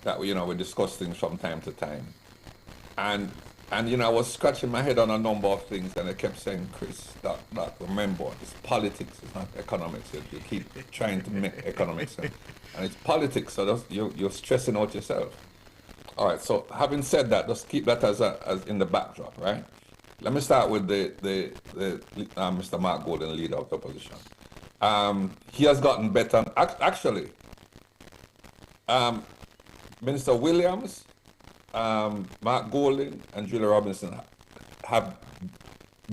that we discuss things from time to time. And I was scratching my head on a number of things, and I kept saying, Chris, that remember, it's politics, it's not economics. You keep trying to make economics, and it's politics, so you're stressing out yourself. All right, so having said that, just keep that as in the backdrop, right? Let me start with the Mr. Mark Golden, leader of the opposition. He has gotten better. Actually, Minister Williams, Mark Golden, and Julia Robinson have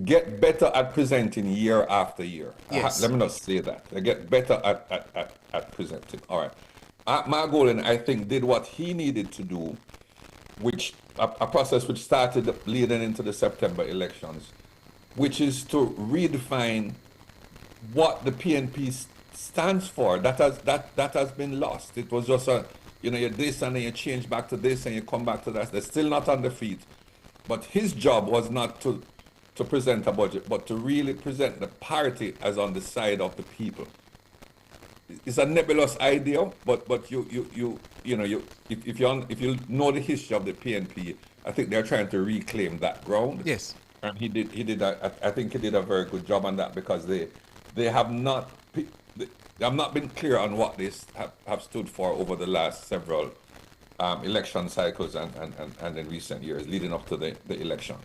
get better at presenting year after year. Yes. Let me not say that. They get better at presenting. All right. Mark Golden, I think, did what he needed to do, which a process which started leading into the September elections, which is to redefine what the PNP stands for. That has been lost. It was just you're this and then you change back to this and you come back to that. They're still not on the feet. But his job was not to present a budget, but to really present the party as on the side of the people. It's a nebulous idea, but if you know the history of the PNP, I think they're trying to reclaim that ground. Yes. And he did. I think he did a very good job on that, because they have not been clear on what they have stood for over the last several election cycles and in recent years leading up to the election.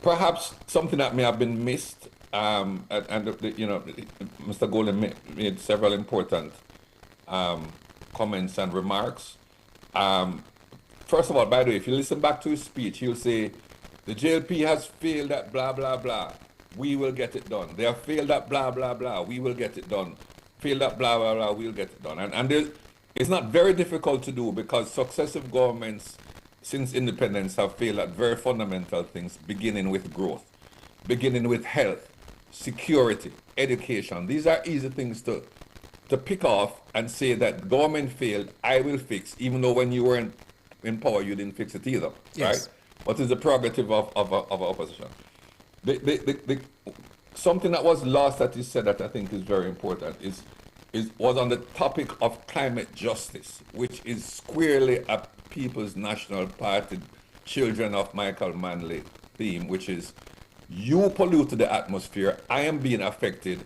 Perhaps something that may have been missed, Mr. Golden made several important comments and remarks. First of all, by the way, if you listen back to his speech, he'll say, the JLP has failed at blah, blah, blah. We will get it done. They have failed at blah, blah, blah. We will get it done. Failed at blah, blah, blah. We'll get it done. And it's not very difficult to do, because successive governments since independence have failed at very fundamental things, beginning with growth, beginning with health, security, education. These are easy things to pick off and say that government failed, I will fix, even though when you were in power, you didn't fix it either, yes. Right? What is the prerogative of opposition? Something that was lost that he said that I think is very important was on the topic of climate justice, which is squarely a People's National Party, Children of Michael Manley theme, which is, you polluted the atmosphere, I am being affected.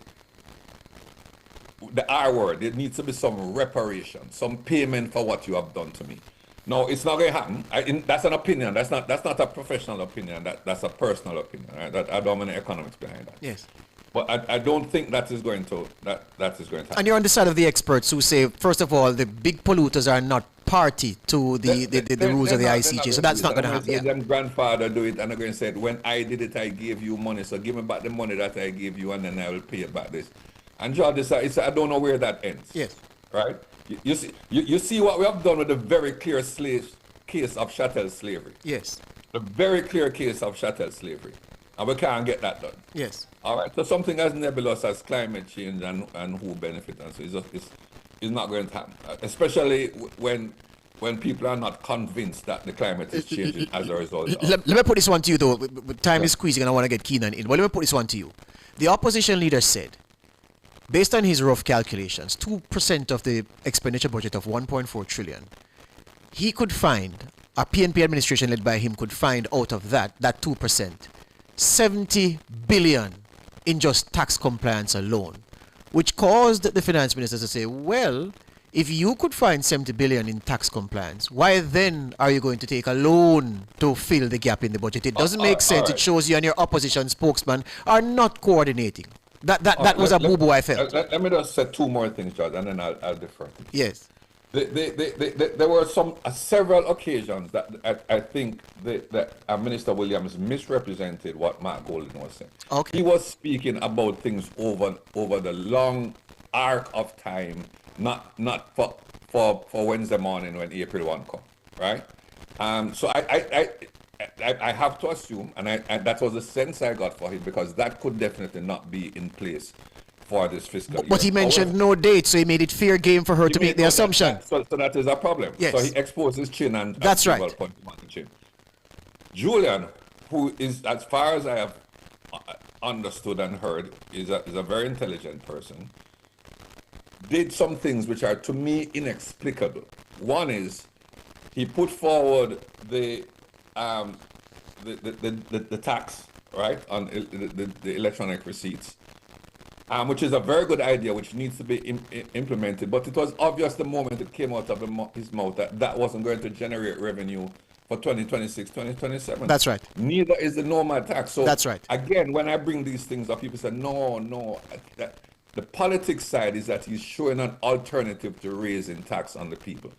The R word, there needs to be some reparation, some payment for what you have done to me. No, it's not going to happen. That's an opinion. That's not a professional opinion. That's a personal opinion. Right? I don't have any economics behind that. Yes. But I don't think that is going to happen. And you're on the side of the experts who say, first of all, the big polluters are not party to the rules of the ICJ, so that's not going to happen. Yeah. Them grandfather do it, and they're going to say, when I did it, I gave you money, so give me back the money that I gave you, and then I will pay it back this. And George, I don't know where that ends. Yes. Right? You see what we have done with the very clear case of chattel slavery. Yes. The very clear case of chattel slavery. And we can't get that done. Yes. All right. So something as nebulous as climate change and who benefit, and so it's not going to happen. Especially when people are not convinced that the climate is changing as a result of. Let me put this one to you, though. Time is squeezing and I want to get Keenan in. But let me put this one to you. The opposition leader said, based on his rough calculations, 2% of the expenditure budget of 1.4 trillion, he could find, a PNP administration led by him could find out of that 2%, 70 billion in just tax compliance alone, which caused the finance minister to say, well, if you could find 70 billion in tax compliance, why then are you going to take a loan to fill the gap in the budget? It doesn't make sense. Right. It shows you and your opposition spokesman are not coordinating. That was a boo-boo I felt. Let me just say two more things, George, and then I'll defer to you. Yes. There were several occasions that I think that Minister Williams misrepresented what Mark Golden was saying. Okay. He was speaking about things over the long arc of time, not for Wednesday morning when April 1 come, right? So I have to assume, and that was the sense I got for him, because that could definitely not be in place for this fiscal year. But he mentioned no date, so he made it fair game for her to make the assumption. So that is a problem. Yes. So he exposed his chin and that's right. Chin. Julian, who is, as far as I have understood and heard, is a very intelligent person, did some things which are to me inexplicable. One is he put forward the tax, right, on the electronic receipts, which is a very good idea, which needs to be implemented. But it was obvious the moment it came out of his mouth that wasn't going to generate revenue for 2026, 2027. That's right. Neither is the normal tax. So that's right. Again, when I bring these things up, people say, no. The politics side is that he's showing an alternative to raising tax on the people.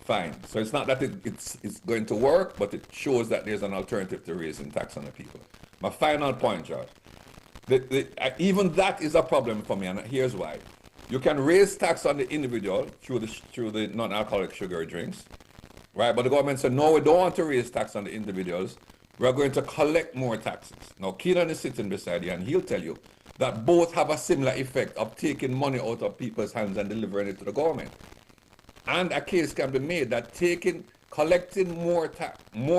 Fine. So it's not that it's going to work, but it shows that there's an alternative to raising tax on the people. My final point, George. Even that is a problem for me, and here's why. You can raise tax on the individual through the non-alcoholic sugar drinks, right? But the government said, no, we don't want to raise tax on the individuals. We're going to collect more taxes. Now, Keenan is sitting beside you, and he'll tell you that both have a similar effect of taking money out of people's hands and delivering it to the government. And a case can be made that collecting more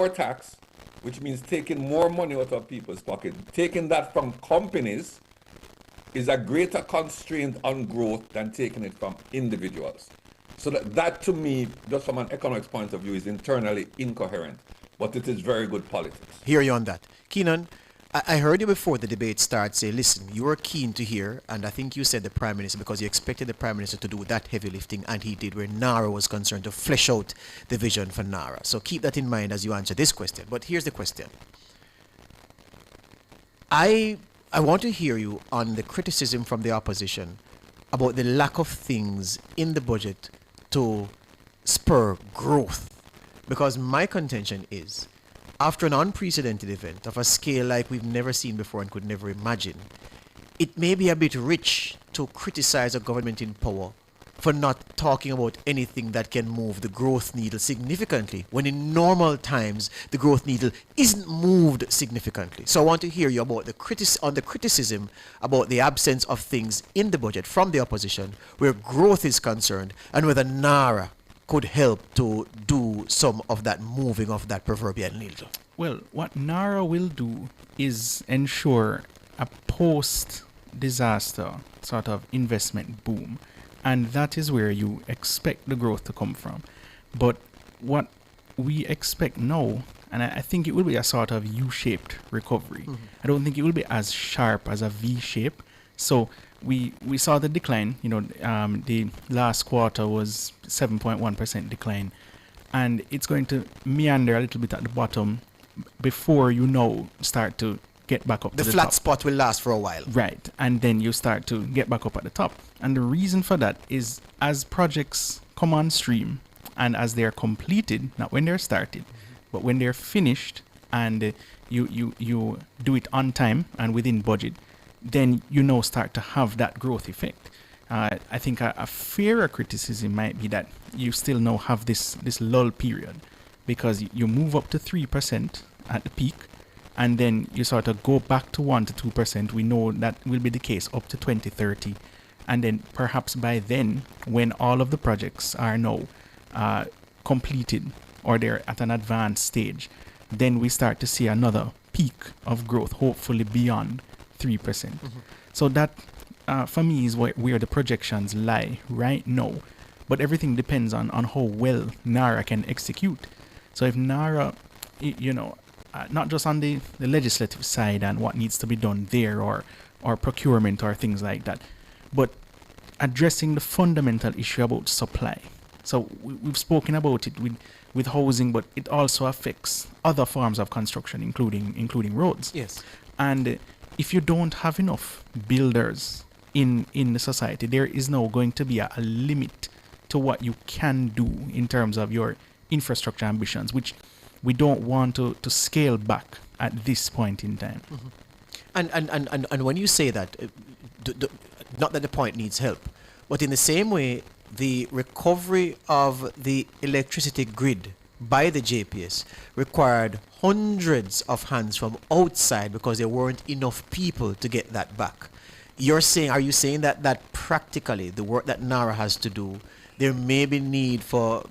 tax, which means taking more money out of people's pocket, taking that from companies, is a greater constraint on growth than taking it from individuals. So that to me, just from an economics point of view, is internally incoherent, but it is very good politics. Hear you on that. Keenan, I heard you before the debate started say, listen, you were keen to hear, and I think you said the Prime Minister, because you expected the Prime Minister to do that heavy lifting, and he did, where NARA was concerned, to flesh out the vision for NARA. So keep that in mind as you answer this question. But here's the question. I want to hear you on the criticism from the opposition about the lack of things in the budget to spur growth. Because my contention is, after an unprecedented event of a scale like we've never seen before and could never imagine, it may be a bit rich to criticize a government in power for not talking about anything that can move the growth needle significantly, when in normal times the growth needle isn't moved significantly. So I want to hear you about the criticism about the absence of things in the budget from the opposition where growth is concerned, and whether NARA could help to do some of that moving of that proverbial needle. Well, what NARA will do is ensure a post-disaster sort of investment boom. And that is where you expect the growth to come from. But what we expect now, and I think it will be a sort of U-shaped recovery. Mm-hmm. I don't think it will be as sharp as a V-shape. So we saw the decline, the last quarter was 7.1% decline. And it's going to meander a little bit at the bottom before start to get back up to the top. The flat spot will last for a while. Right. And then you start to get back up at the top. And the reason for that is as projects come on stream and as they're completed, not when they're started, but when they're finished and you do it on time and within budget, then start to have that growth effect. I think a fairer criticism might be that you still now have this lull period, because you move up to 3% at the peak, and then you sort of go back to 1 to 2%. We know that will be the case up to 2030. And then perhaps by then, when all of the projects are now completed or they're at an advanced stage, then we start to see another peak of growth, hopefully beyond 3%. Mm-hmm. So that, for me, is where the projections lie right now. But everything depends on how well NARA can execute. So if NARA, not just on the legislative side and what needs to be done there or procurement or things like that, but addressing the fundamental issue about supply. So we've spoken about it with housing, but it also affects other forms of construction, including roads. Yes. And if you don't have enough builders in the society, there is now going to be a limit to what you can do in terms of your infrastructure ambitions, which we don't want to scale back at this point in time. Mm-hmm. And when you say that, not that the point needs help, but in the same way, the recovery of the electricity grid by the JPS required hundreds of hands from outside because there weren't enough people to get that back. Are you saying that practically the work that NARA has to do, there may be need for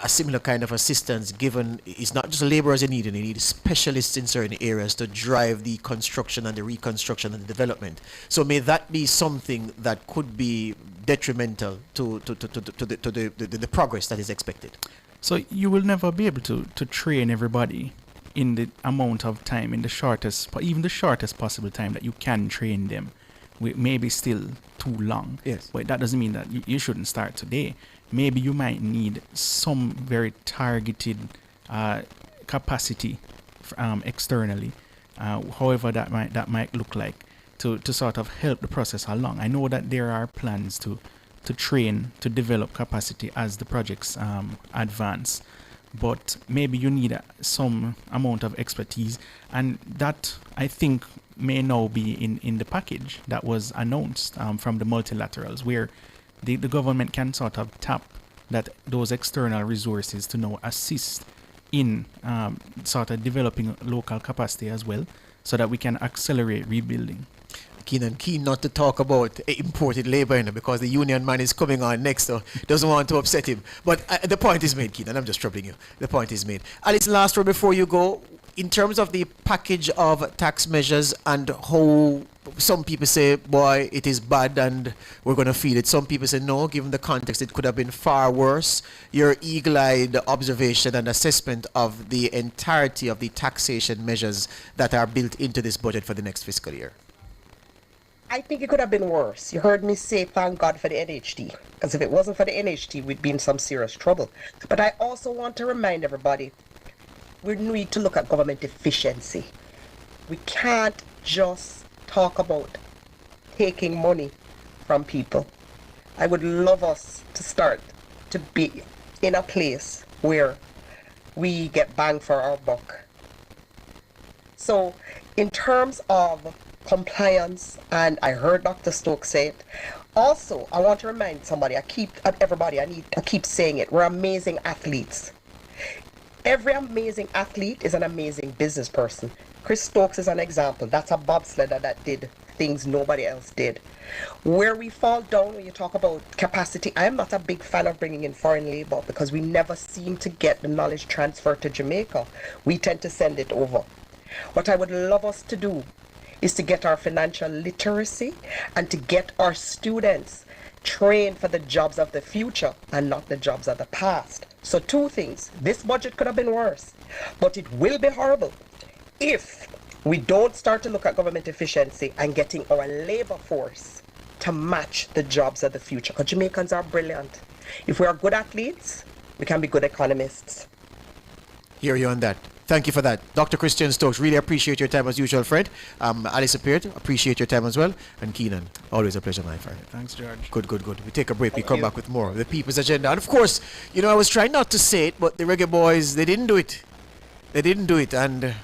a similar kind of assistance, given it's not just laborers you need specialists in certain areas to drive the construction and the reconstruction and the development. So may that be something that could be detrimental to the progress that is expected? So you will never be able to train everybody in the amount of time, in the shortest possible time that you can train them. Maybe still too long. Yes. But that doesn't mean that you shouldn't start today. Maybe you might need some very targeted capacity externally, however that might look like, to sort of help the process along. I know that there are plans to train, to develop capacity as the projects advance, but maybe you need some amount of expertise, and that, I think, may now be in the package that was announced from the multilaterals, where the government can sort of tap those external resources to now assist in sort of developing local capacity as well, so that we can accelerate rebuilding. Keen not to talk about imported labor, because the union man is coming on next, so doesn't want to upset him. But the point is made, Keenan. I'm just troubling you. The point is made. Alice, last word before you go. In terms of the package of tax measures and how some people say, boy, it is bad and we're going to feel it. Some people say, no, given the context, it could have been far worse. Your eagle-eyed observation and assessment of the entirety of the taxation measures that are built into this budget for the next fiscal year. I think it could have been worse. You heard me say, thank God for the NHT. Because if it wasn't for the NHT, we'd be in some serious trouble. But I also want to remind everybody, we need to look at government efficiency. We can't just talk about taking money from people. I would love us to start to be in a place where we get bang for our buck. So in terms of compliance, and I heard Dr. Stokes say it, also I want to remind I keep saying it, we're amazing athletes. Every amazing athlete is an amazing business person. Chris Stokes is an example. That's a bobsledder that did things nobody else did. Where we fall down when you talk about capacity, I am not a big fan of bringing in foreign labor because we never seem to get the knowledge transferred to Jamaica. We tend to send it over. What I would love us to do is to get our financial literacy and to get our students trained for the jobs of the future and not the jobs of the past. So two things. This budget could have been worse, but it will be horrible if we don't start to look at government efficiency and getting our labor force to match the jobs of the future. Because Jamaicans are brilliant. If we are good athletes, we can be good economists. Hear you on that. Thank you for that. Dr. Christian Stokes, really appreciate your time as usual, Fred. Alice Appeared, appreciate your time as well. And Keenan, always a pleasure, my friend. Thanks, George. Good. We take a break. We come back with more of the People's Agenda. And of course, I was trying not to say it, but the reggae boys, they didn't do it. And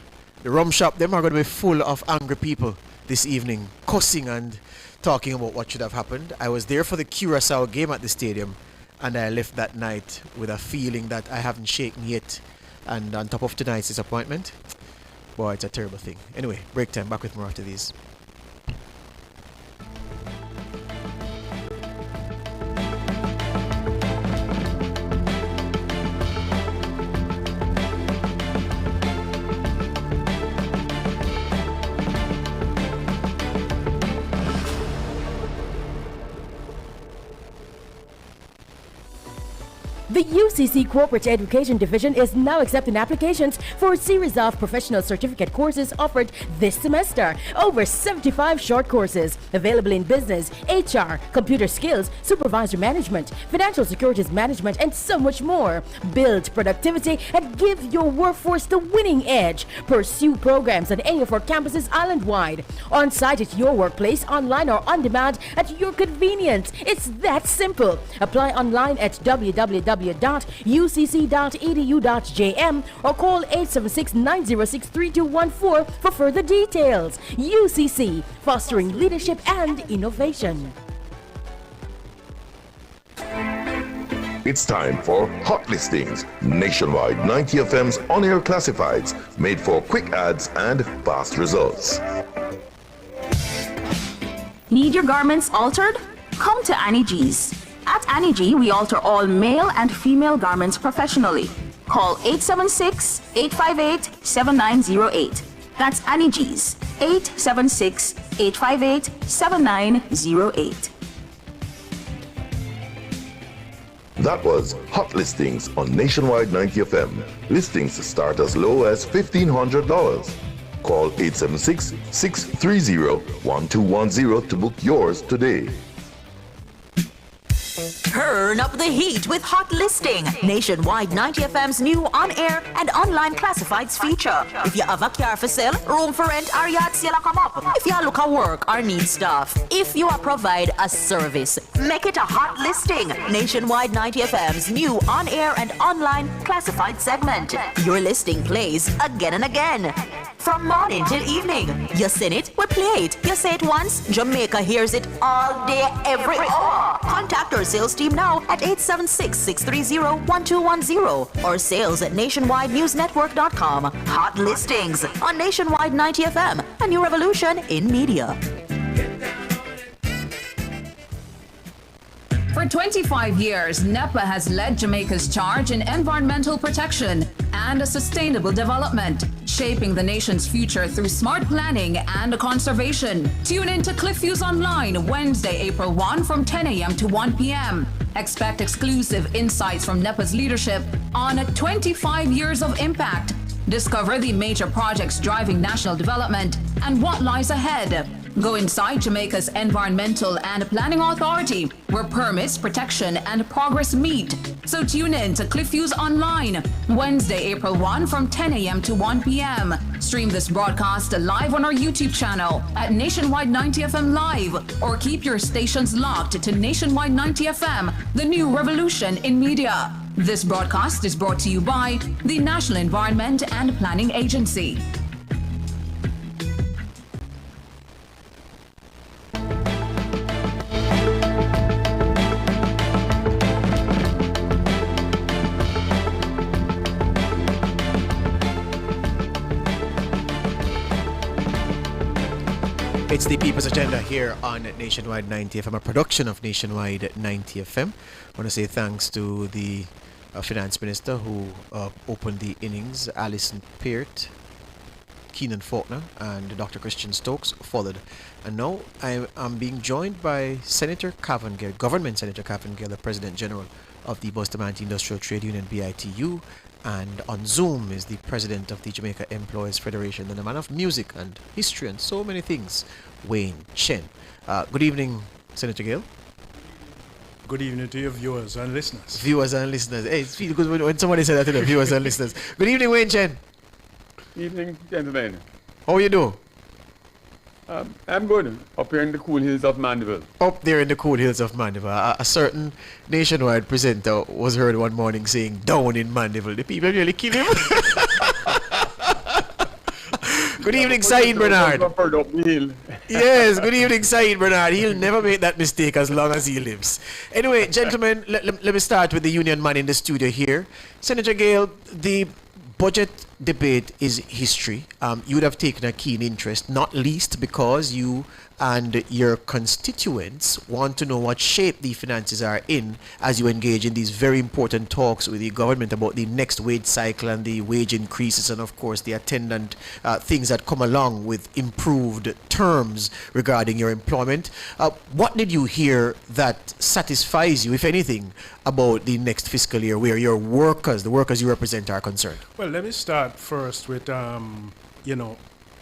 the rum shop, them are going to be full of angry people this evening, cussing and talking about what should have happened. I was there for the Curaçao game at the stadium, and I left that night with a feeling that I haven't shaken yet. And on top of tonight's disappointment, boy, it's a terrible thing. Anyway, break time. Back with more after these. The UCC Corporate Education Division is now accepting applications for a series of professional certificate courses offered this semester. Over 75 short courses available in business, HR, computer skills, supervisor management, financial securities management, and so much more. Build productivity and give your workforce the winning edge. Pursue programs at any of our campuses island-wide. On-site at your workplace, online or on demand at your convenience. It's that simple. Apply online at www.ucc.edu.jm or call 876-906-3214 for further details. UCC, fostering leadership and innovation. It's time for Hot Listings, Nationwide 90 FM's on-air classifieds, made for quick ads and fast results. Need your garments altered? Come to Annie G's. At Annie G, we alter all male and female garments professionally. Call 876-858-7908. That's Annie G's. 876-858-7908. That was Hot Listings on Nationwide 90 FM. Listings start as low as $1,500. Call 876-630-1210 to book yours today. Turn up the heat with Hot Listing, Nationwide 90 FM's new on-air and online classifieds feature. If you have a car for sale, room for rent, or yard sale come up. If you look at work or need stuff. If you provide a service, make it a Hot Listing, Nationwide 90 FM's new on-air and online classified segment. Your listing plays again and again. From morning till evening. You sing it, we play it. You say it once, Jamaica hears it all day, every hour. Contact our sales team now at 876-630-1210 or sales at nationwidenewsnetwork.com. Hot Listings on Nationwide 90 FM, a new revolution in media. For 25 years, NEPA has led Jamaica's charge in environmental protection and sustainable development, shaping the nation's future through smart planning and conservation. Tune in to Cliff Views Online Wednesday, April 1 from 10 a.m. to 1 p.m. Expect exclusive insights from NEPA's leadership on 25 years of impact. Discover the major projects driving national development and what lies ahead. Go inside Jamaica's Environmental and Planning Authority, where permits, protection, and progress meet. So tune in to Cliff Views Online, Wednesday, April 1 from 10 a.m. to 1 p.m. Stream this broadcast live on our YouTube channel at Nationwide 90 FM Live, or keep your stations locked to Nationwide 90 FM, the new revolution in media. This broadcast is brought to you by the National Environment and Planning Agency. It's the People's Agenda here on Nationwide 90 FM, a production of Nationwide 90 FM. I want to say thanks to the Finance Minister who opened the innings. Alison Peart, Keenan Faulkner, and Dr. Christian Stokes followed. And now I'm being joined by Senator Cavengale, Government Senator Cavengale, the President General of the Bustamante Industrial Trade Union, BITU. And on Zoom is the president of the Jamaica Employees Federation and a man of music and history and so many things, Wayne Chen. Good evening, Senator Gale. Good evening to your viewers and listeners. Viewers and listeners. Hey, it's feel good when somebody said that to the viewers and listeners. Good evening, Wayne Chen. Evening, gentlemen. How you do? I'm good. Up here in the cool hills of Mandeville. Up there in the cool hills of Mandeville. A certain nationwide presenter was heard one morning saying, down in Mandeville. The people really kill him. Good evening, Saeed Bernard. Yes, good evening, Saeed Bernard. He'll never make that mistake as long as he lives. Anyway, gentlemen, let me start with the union man in the studio here. Senator Gale, the budget debate is history. You would have taken a keen interest, not least because you and your constituents want to know what shape the finances are in as you engage in these very important talks with the government about the next wage cycle and the wage increases and, of course, the attendant things that come along with improved terms regarding your employment. What did you hear that satisfies you, if anything, about the next fiscal year where your workers, the workers you represent, are concerned? Well, let me start first with,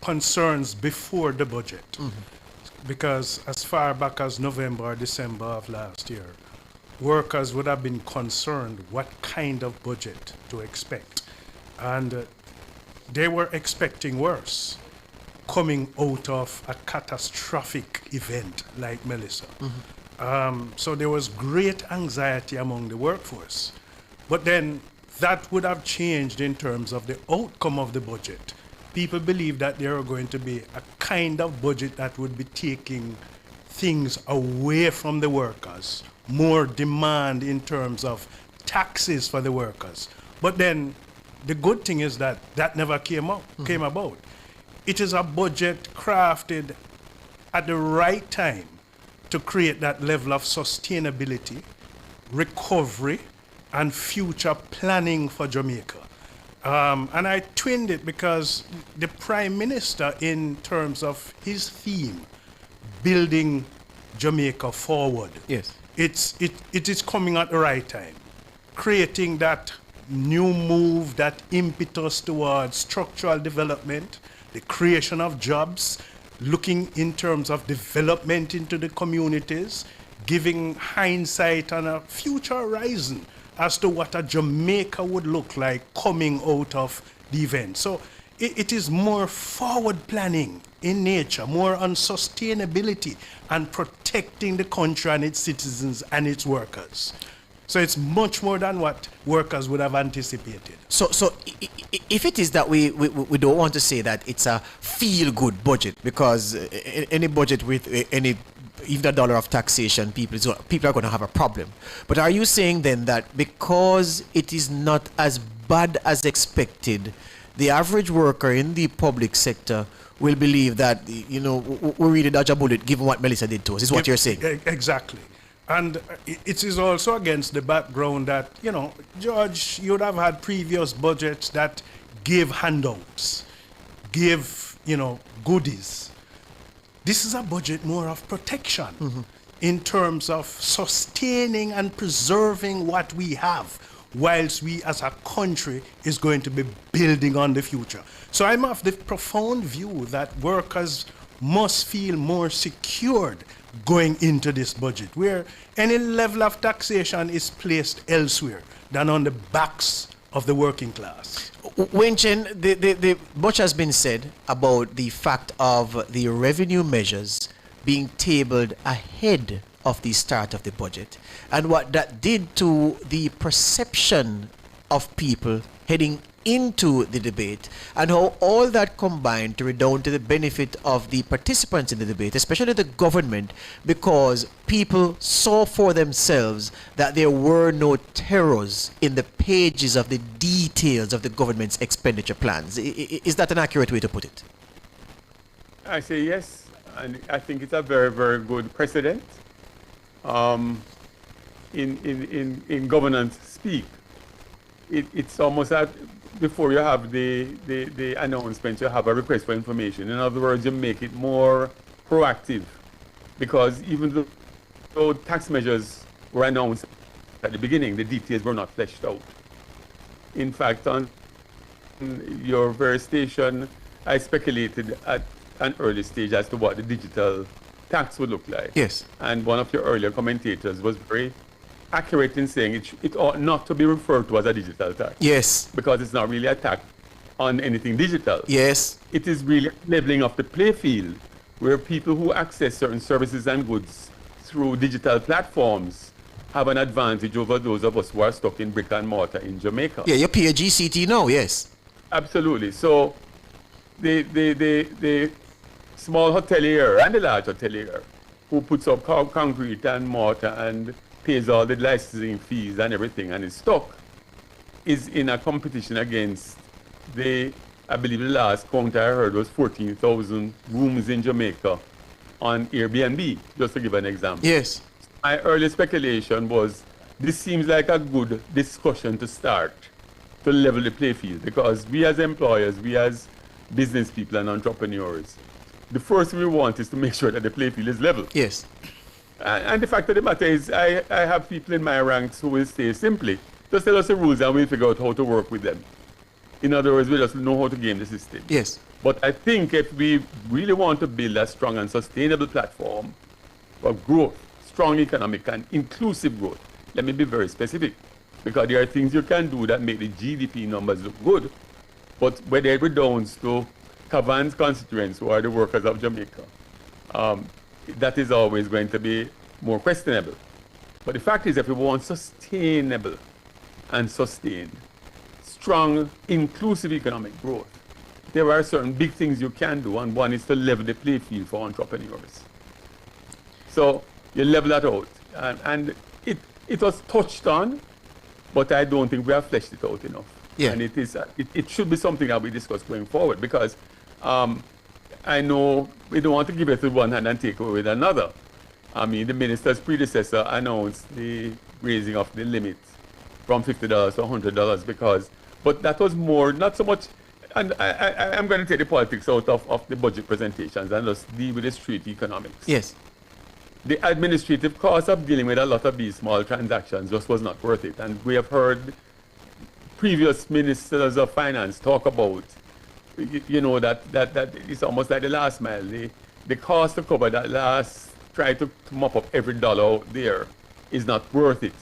concerns before the budget. Because as far back as November or December of last year, workers would have been concerned what kind of budget to expect. And they were expecting worse, coming out of a catastrophic event like Melissa. So there was great anxiety among the workforce. But then that would have changed in terms of the outcome of the budget. People believe that there are going to be a kind of budget that would be taking things away from the workers, more demand in terms of taxes for the workers. But then the good thing is that that never came about. It is a budget crafted at the right time to create that level of sustainability, recovery, and future planning for Jamaica. And I twinned it because the Prime Minister, in terms of his theme, building Jamaica forward, yes, it is coming at the right time, creating that new move, that impetus towards structural development, the creation of jobs, looking in terms of development into the communities, giving hindsight and a future horizon as to what a Jamaica would look like coming out of the event. So it is more forward planning in nature, more on sustainability and protecting the country and its citizens and its workers. So it's much more than what workers would have anticipated. So if it is that we don't want to say that it's a feel-good budget, because any budget with any even $1 of taxation, people are going to have a problem. But are you saying then that because it is not as bad as expected, the average worker in the public sector will believe that, we really dodge a bullet given what Melissa did to us, is what you're saying? Exactly. And it is also against the background that, George, you'd have had previous budgets that gave handouts, gave, goodies. This is a budget more of protection in terms of sustaining and preserving what we have, whilst we as a country is going to be building on the future. So I'm of the profound view that workers must feel more secured going into this budget, where any level of taxation is placed elsewhere than on the backs of the working class. Wenchen, much has been said about the fact of the revenue measures being tabled ahead of the start of the budget, and what that did to the perception of people heading into the debate, and how all that combined to redound to the benefit of the participants in the debate, especially the government, because people saw for themselves that there were no terrors in the pages of the details of the government's expenditure plans. Is that an accurate way to put it? I say yes, and I think it's a very, very good precedent in governance speak. It's almost like before you have the announcement, you have a request for information. In other words, you make it more proactive, because even though tax measures were announced at the beginning, the details were not fleshed out. In fact, on your very station, I speculated at an early stage as to what the digital tax would look like. Yes. And one of your earlier commentators was very accurate in saying it ought not to be referred to as a digital tax. Yes. Because it's not really a tax on anything digital. Yes. It is really leveling of the play field, where people who access certain services and goods through digital platforms have an advantage over those of us who are stuck in brick and mortar in Jamaica. Yeah, you pay a GCT now, yes. Absolutely. So the small hotelier and the large hotelier who puts up concrete and mortar and pays all the licensing fees and everything and is stuck is in a competition against I believe the last count I heard was 14,000 rooms in Jamaica on Airbnb, just to give an example. Yes. My early speculation was this seems like a good discussion to start to level the play field, because we as employers, we as business people and entrepreneurs, the first thing we want is to make sure that the play field is level. Yes. And the fact of the matter is, I have people in my ranks who will say simply, just tell us the rules and we'll figure out how to work with them. In other words, we just know how to game the system. Yes. But I think if we really want to build a strong and sustainable platform for growth, strong economic and inclusive growth, let me be very specific, because there are things you can do that make the GDP numbers look good, but whether it redounds to Cavan's constituents, who are the workers of Jamaica, that is always going to be more questionable. But the fact is, if we want sustainable and sustained, strong, inclusive economic growth, there are certain big things you can do, and one is to level the play field for entrepreneurs. So you level that out. And it was touched on but I don't think we have fleshed it out enough. Yeah. And it should be something that we discuss going forward, because I know we don't want to give it with one hand and take away with another. I mean, the minister's predecessor announced the raising of the limit from $50 to $100 but that was more, not so much, and I'm going to take the politics out of the budget presentations and just deal with the street economics. Yes. The administrative cost of dealing with a lot of these small transactions just was not worth it. And we have heard previous ministers of finance talk about, that it's almost like the last mile. The cost to cover that last, try to mop up every dollar out there is not worth it.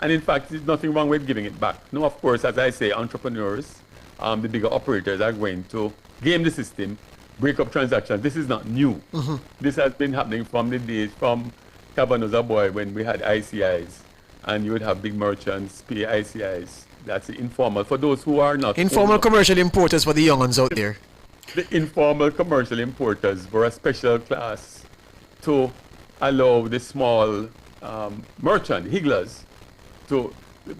And in fact, there's nothing wrong with giving it back. No, of course, as I say, entrepreneurs, the bigger operators are going to game the system, break up transactions. This is not new. Mm-hmm. This has been happening from the days from Cabanos Boy when we had ICIs, and you would have big merchants pay ICIs. That's the informal. For those who are not... Informal commercial importers for the young ones out there. The informal commercial importers were a special class to allow the small merchant, higglers,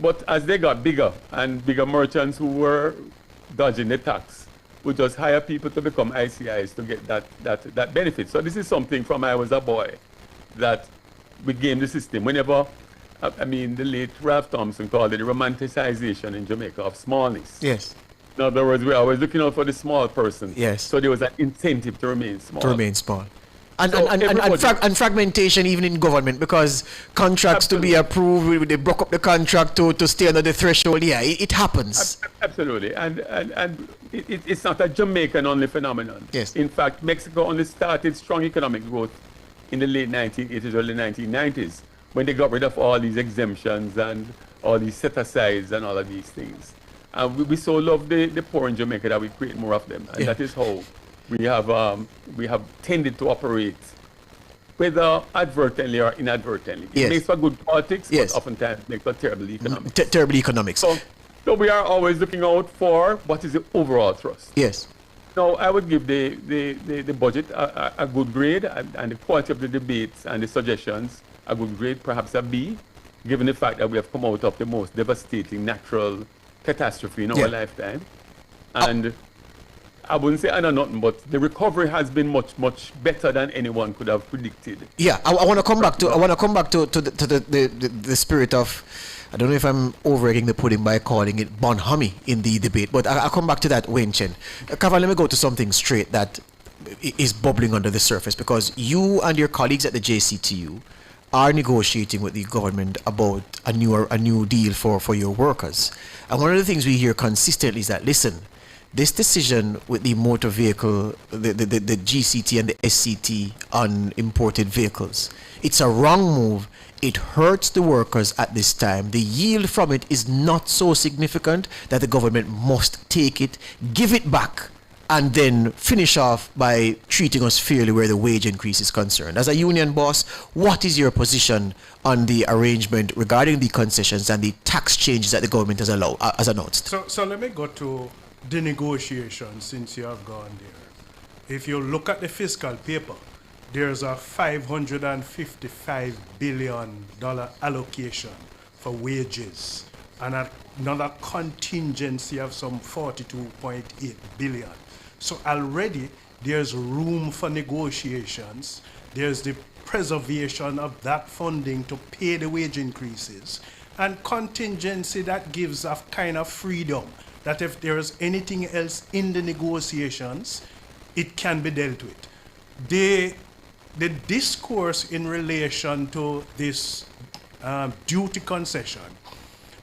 but as they got bigger, and bigger merchants who were dodging the tax would just hire people to become ICIs to get that benefit. So this is something from I was a boy that we game the system. Whenever, the late Ralph Thompson called it the romanticization in Jamaica of smallness. Yes. In other words, we're always looking out for the small person. Yes. So there was an incentive to remain small. And fragmentation even in government, because contracts to be approved, they broke up the contract to stay under the threshold. Yeah, it happens. Absolutely. And it's not a Jamaican only phenomenon. Yes. In fact, Mexico only started strong economic growth in the late 1980s, early 1990s, when they got rid of all these exemptions and all these set-asides and all of these things. And we so love the poor in Jamaica that we create more of them. And that is how we have tended to operate, whether advertently or inadvertently. It makes for good politics, but oftentimes makes for terrible economics. Terrible economics. So we are always looking out for what is the overall thrust. Yes. Now, I would give the budget a good grade, and the quality of the debates and the suggestions a good grade, perhaps a B, given the fact that we have come out of the most devastating natural catastrophe in our lifetime. And I wouldn't say I know nothing, but the recovery has been much, much better than anyone could have predicted. Yeah, I want to come back to the spirit of, I don't know if I'm overegging the pudding by calling it bonhomie in the debate, but I'll come back to that, Wayne Chen. Kavan, let me go to something straight that is bubbling under the surface, because you and your colleagues at the JCTU are negotiating with the government about a new deal for your workers. And one of the things we hear consistently is that, listen, this decision with the motor vehicle, the GCT and the SCT on imported vehicles, it's a wrong move. It hurts the workers at this time. The yield from it is not so significant that the government must take it, give it back, and then finish off by treating us fairly where the wage increase is concerned. As a union boss, what is your position on the arrangement regarding the concessions and the tax changes that the government has announced? So let me go to the negotiations, since you have gone there. If you look at the fiscal paper, there's a $555 billion allocation for wages and another contingency of some $42.8 billion. So already there's room for negotiations. There's the preservation of that funding to pay the wage increases, and contingency that gives a kind of freedom that if there is anything else in the negotiations, it can be dealt with. The discourse in relation to this duty concession,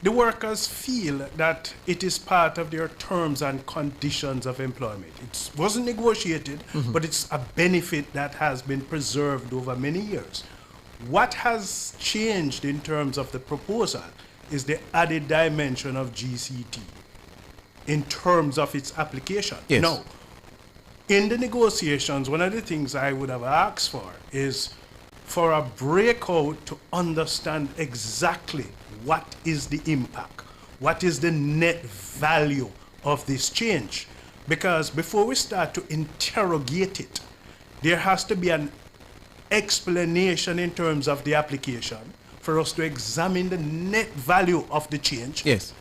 the workers feel that it is part of their terms and conditions of employment. It wasn't negotiated, but it's a benefit that has been preserved over many years. What has changed in terms of the proposal is the added dimension of GCT in terms of its application. Yes. Now, in the negotiations, one of the things I would have asked for is for a breakout to understand exactly what is the impact, what is the net value of this change. Because before we start to interrogate it, there has to be an explanation in terms of the application. for us to examine the net value of the change Yes.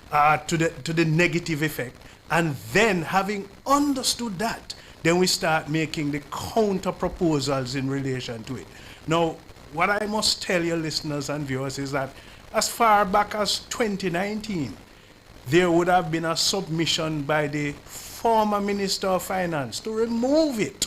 to the negative effect. And then, having understood that, then we start making the counter proposals in relation to it. Now, what I must tell your listeners and viewers is that as far back as 2019, there would have been a submission by the former Minister of Finance to remove it.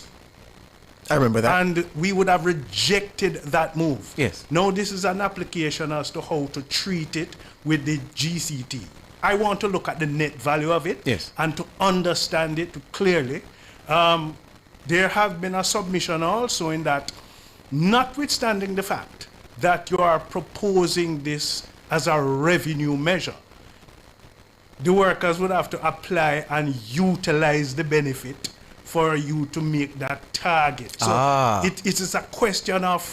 I remember that. And we would have rejected that move. Yes. Now this is an application as to how to treat it with the GCT. I want to look at the net value of it, yes, and to understand it clearly. There have been a submission also in that, notwithstanding the fact that you are proposing this as a revenue measure, the workers would have to apply and utilize the benefit for you to make that target. So it is a question of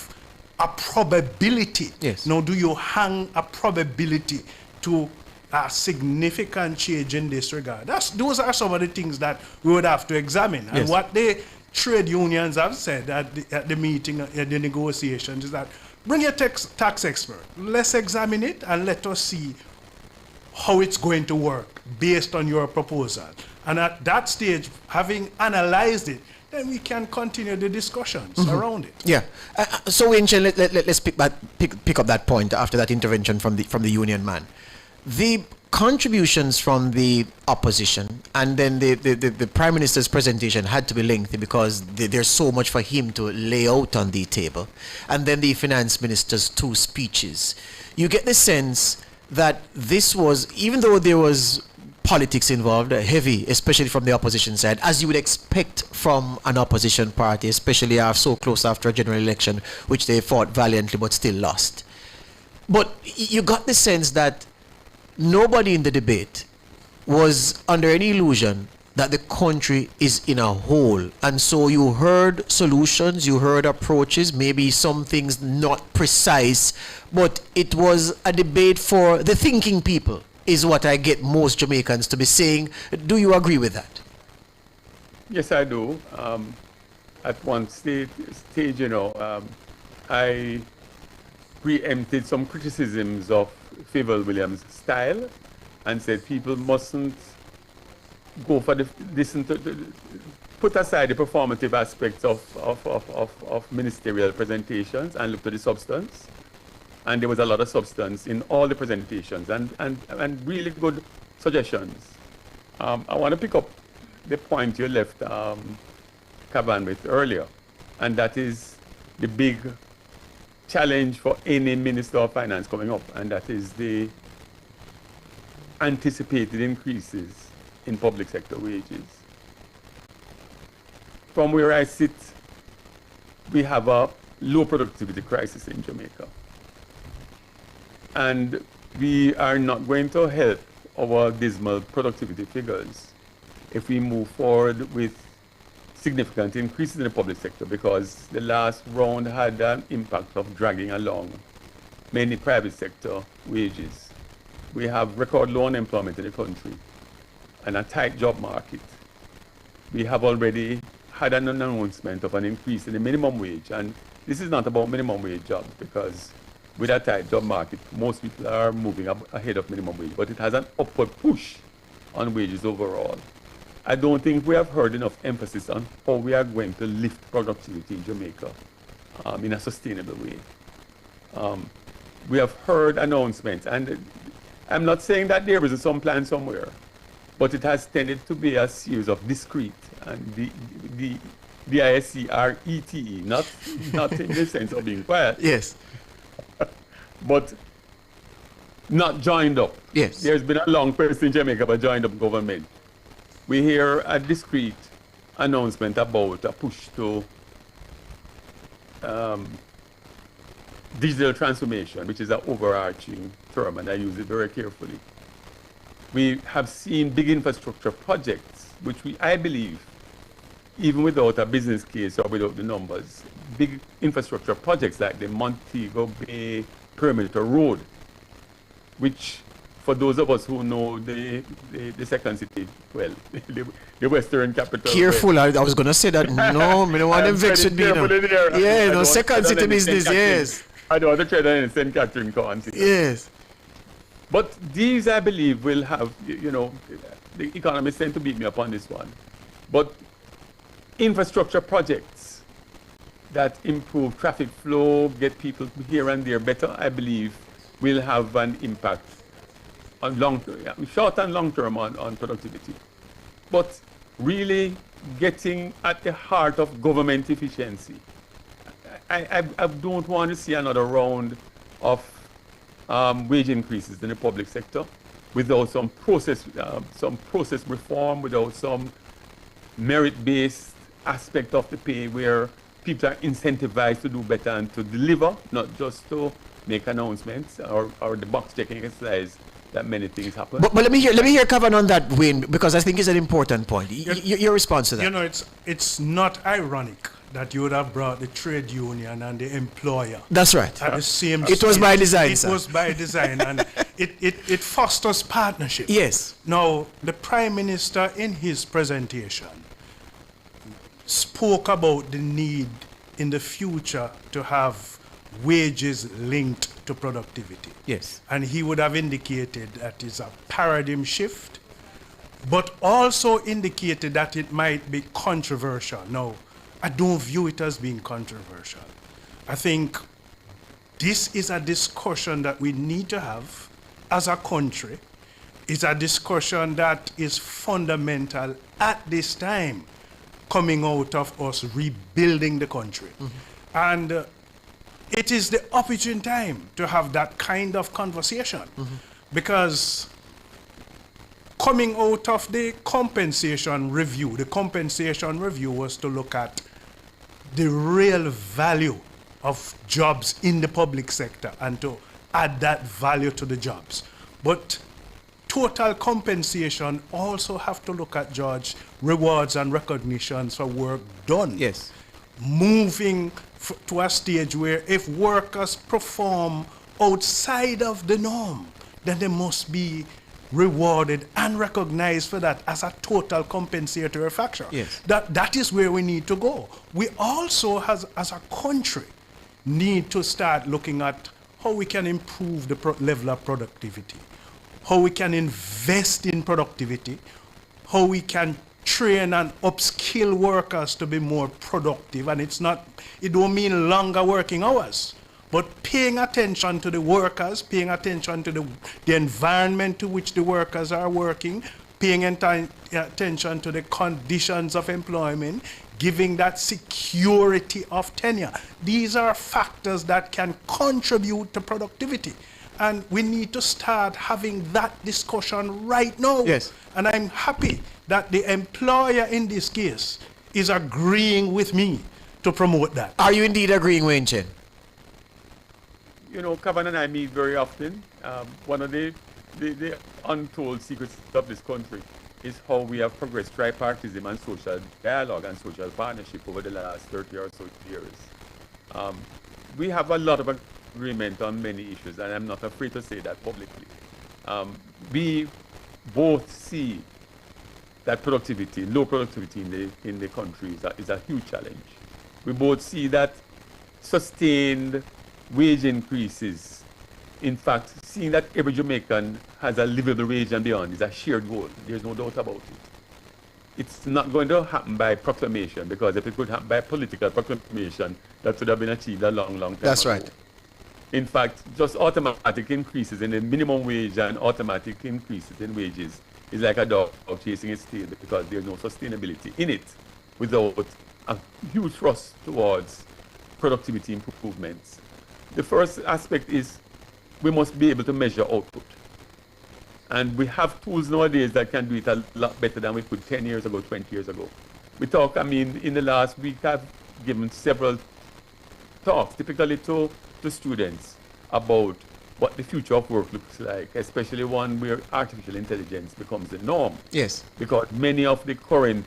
a probability. Yes. Now, do you hang a probability to a significant change in this regard? Those are some of the things that we would have to examine. And Yes. what the trade unions have said at the meeting, at the negotiations, is that bring your tax expert. Let's examine it and let us see how it's going to work based on your proposal. And at that stage, having analyzed it, then we can continue the discussions around it. Yeah. So, Winchell, let's pick up that point after that intervention from the union man. The contributions from the opposition and then the Prime Minister's presentation had to be lengthy because there's so much for him to lay out on the table. And then the Finance Minister's two speeches. You get the sense that this was, even though there was politics involved, heavy, especially from the opposition side, as you would expect from an opposition party, especially so close after a general election, which they fought valiantly but still lost. But you got the sense that nobody in the debate was under any illusion that the country is in a hole. And so you heard solutions, you heard approaches, maybe some things not precise, but it was a debate for the thinking people, is what I get most Jamaicans to be saying. Do you agree with that? Yes, I do. At one stage, I preempted some criticisms of Favell Williams' style and said people mustn't go for put aside the performative aspects of ministerial presentations and look to the substance. And there was a lot of substance in all the presentations and really good suggestions. I want to pick up the point you left Cavan with earlier, and that is the big challenge for any Minister of Finance coming up, and that is the anticipated increases in public sector wages. From where I sit, we have a low productivity crisis in Jamaica. And we are not going to help our dismal productivity figures if we move forward with significant increases in the public sector, because the last round had an impact of dragging along many private sector wages. We have record low unemployment in the country and a tight job market. We have already had an announcement of an increase in the minimum wage, and this is not about minimum wage jobs, because with a tight job market, most people are moving up ahead of minimum wage, but it has an upward push on wages overall. I don't think we have heard enough emphasis on how we are going to lift productivity in Jamaica in a sustainable way. We have heard announcements, and I'm not saying that there isn't some plan somewhere, but it has tended to be a series of discrete, and the DISCRETE, not in the sense of being quiet. Yes. But not joined up. Yes. There's been a long period in Jamaica of a joined up government. We hear a discrete announcement about a push to digital transformation, which is an overarching term, and I use it very carefully. We have seen big infrastructure projects, which I believe, even without a business case or without the numbers, big infrastructure projects like the Montego Bay Perimeter Road, which, for those of us who know the second city, well, the Western capital. Careful, I was going to say that. No, I don't want to vex with me. Yeah, no, second city business, yes. I don't want to tread on any St. Catherine County. Yes. But these, I believe, will have, the economists tend to beat me up on this one. But infrastructure projects that improve traffic flow, get people here and there better, I believe, will have an impact on short and long term on productivity. But really getting at the heart of government efficiency. I don't want to see another round of wage increases in the public sector without some process reform, without some merit-based aspect of the pay where people are incentivized to do better and to deliver, not just to make announcements or the box checking exercise that many things happen. But let me hear Kevin on that, Wayne, because I think it's an important point. Your response to that. It's not ironic that you would have brought the trade union and the employer. That's right. At the same It was by design, It was by design, and it fosters partnership. Yes. Now, the Prime Minister in his presentation spoke about the need in the future to have wages linked to productivity. Yes. And he would have indicated that it's a paradigm shift, but also indicated that it might be controversial. Now, I don't view it as being controversial. I think this is a discussion that we need to have as a country. It's a discussion that is fundamental at this time, coming out of us rebuilding the country. Mm-hmm. And it is the opportune time to have that kind of conversation, mm-hmm. because coming out of the compensation review was to look at the real value of jobs in the public sector and to add that value to the jobs. But total compensation also have to look at, George, rewards and recognitions for work done. Yes. Moving to a stage where if workers perform outside of the norm, then they must be rewarded and recognized for that as a total compensatory factor. Yes. That is where we need to go. We also, as a country, need to start looking at how we can improve the level of productivity, how we can invest in productivity, how we can train and upskill workers to be more productive. And it don't mean longer working hours, but paying attention to the workers, paying attention to the environment to which the workers are working, paying attention to the conditions of employment, giving that security of tenure. These are factors that can contribute to productivity. And we need to start having that discussion right now. Yes. And I'm happy that the employer in this case is agreeing with me to promote that. Are you indeed agreeing, Wayne Chen? Kevin and I meet very often. One of the untold secrets of this country is how we have progressed tripartism and social dialogue and social partnership over the last 30 or so years. We have a lot of agreement on many issues, and I'm not afraid to say that publicly. We both see that productivity, low productivity in the country is a huge challenge. We both see that sustained wage increases, in fact, seeing that every Jamaican has a livable wage and beyond is a shared goal. There's no doubt about it. It's not going to happen by proclamation, because if it could happen by political proclamation, that would have been achieved a long, long time That's ago. right. In fact, just automatic increases in the minimum wage and automatic increases in wages is like a dog chasing its tail, because there's no sustainability in it without a huge thrust towards productivity improvements. The first aspect is we must be able to measure output. And we have tools nowadays that can do it a lot better than we could 10 years ago, 20 years ago. In the last week, I've given several talks, typically to students, about what the future of work looks like, especially one where artificial intelligence becomes the norm. Yes. Because many of the current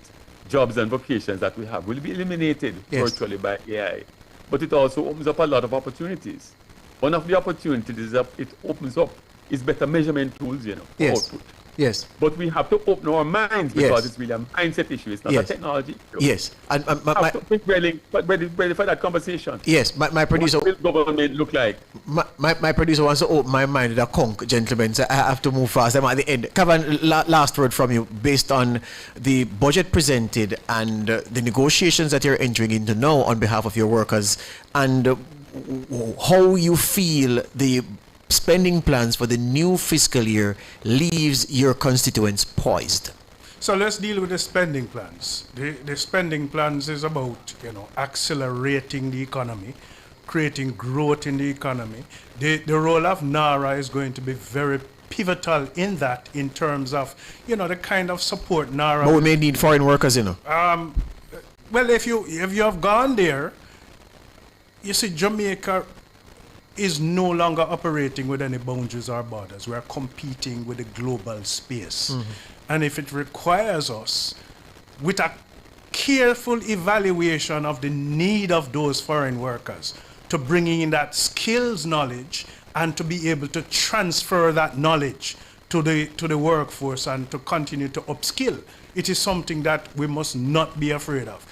jobs and vocations that we have will be eliminated virtually by AI. But it also opens up a lot of opportunities. One of the opportunities that it opens up is better measurement tools, for output. Yes. But we have to open our minds because Yes. it's really a mindset issue. It's not Yes. a technology issue. Yes. And We have to be ready for that conversation. yes, my producer. What will government look like? My producer wants to open my mind with a conk, gentlemen, so I have to move fast. I'm at the end. Kavan, last word from you based on the budget presented and the negotiations that you're entering into now on behalf of your workers, and how you feel the spending plans for the new fiscal year leaves your constituents poised. So let's deal with the spending plans. The spending plans is about, accelerating the economy, creating growth in the economy. The role of NARA is going to be very pivotal in that, in terms of, the kind of support NARA. But we may need foreign workers, Well, if you have gone there, you see, Jamaica is no longer operating with any boundaries or borders. We are competing with the global space. And if it requires us, with a careful evaluation of the need of those foreign workers, to bringing in that skills knowledge and to be able to transfer that knowledge to the workforce and to continue to upskill, it is something that we must not be afraid of.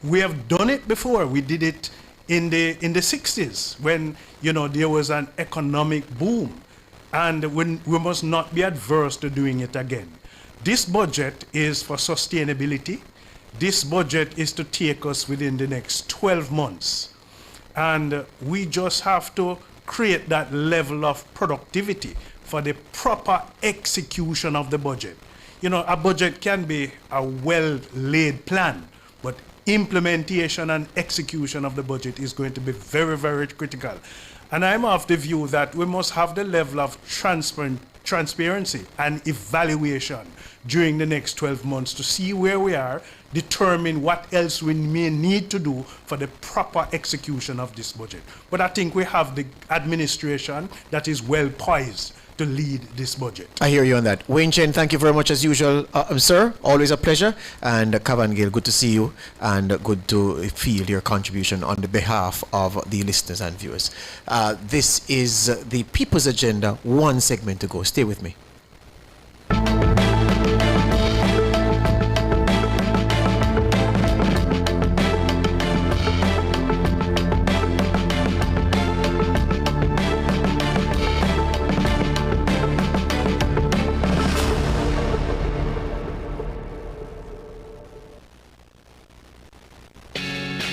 We have done it before. We did it in the 60s when there was an economic boom, and when we must not be adverse to doing it again. This budget is for sustainability. This budget is to take us within the next 12 months, and we just have to create that level of productivity for the proper execution of the budget. A budget can be a well-laid plan, but implementation and execution of the budget is going to be very, very critical. And I'm of the view that we must have the level of transparency and evaluation during the next 12 months to see where we are, determine what else we may need to do for the proper execution of this budget. But I think we have the administration that is well poised to lead this budget. I hear you on that. Wayne Chen, thank you very much as usual, sir. Always a pleasure. And Kavan Gill, good to see you and good to feel your contribution on the behalf of the listeners and viewers. This is the People's Agenda, one segment to go. Stay with me.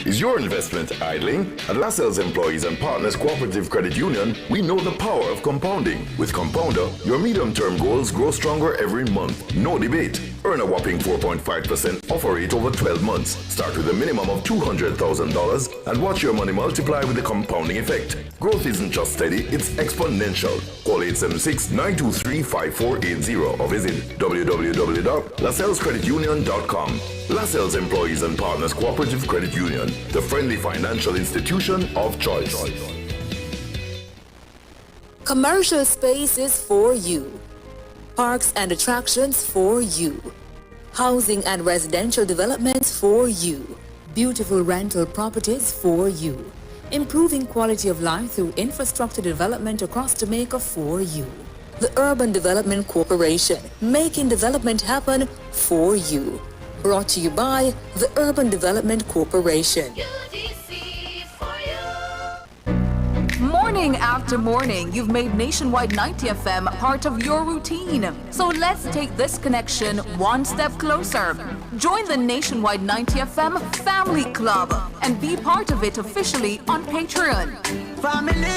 Is your investment idling? At LaSalle's Employees and Partners Cooperative Credit Union, we know the power of compounding. With Compounder, your medium-term goals grow stronger every month. No debate. Earn a whopping 4.5% offer rate over 12 months. Start with a minimum of $200,000 and watch your money multiply with the compounding effect. Growth isn't just steady, it's exponential. Call 876-923-5480 or visit www.lasallescreditunion.com. LaSalle's Employees and Partners Cooperative Credit Union, the friendly financial institution of choice. Commercial spaces for you. Parks and attractions for you. Housing and residential developments for you. Beautiful rental properties for you. Improving quality of life through infrastructure development across Jamaica for you. The Urban Development Corporation, making development happen for you. Brought to you by the Urban Development Corporation. Morning after morning, you've made Nationwide 90 FM part of your routine. So let's take this connection one step closer. Join the Nationwide 90 FM Family Club and be part of it officially on Patreon. Family.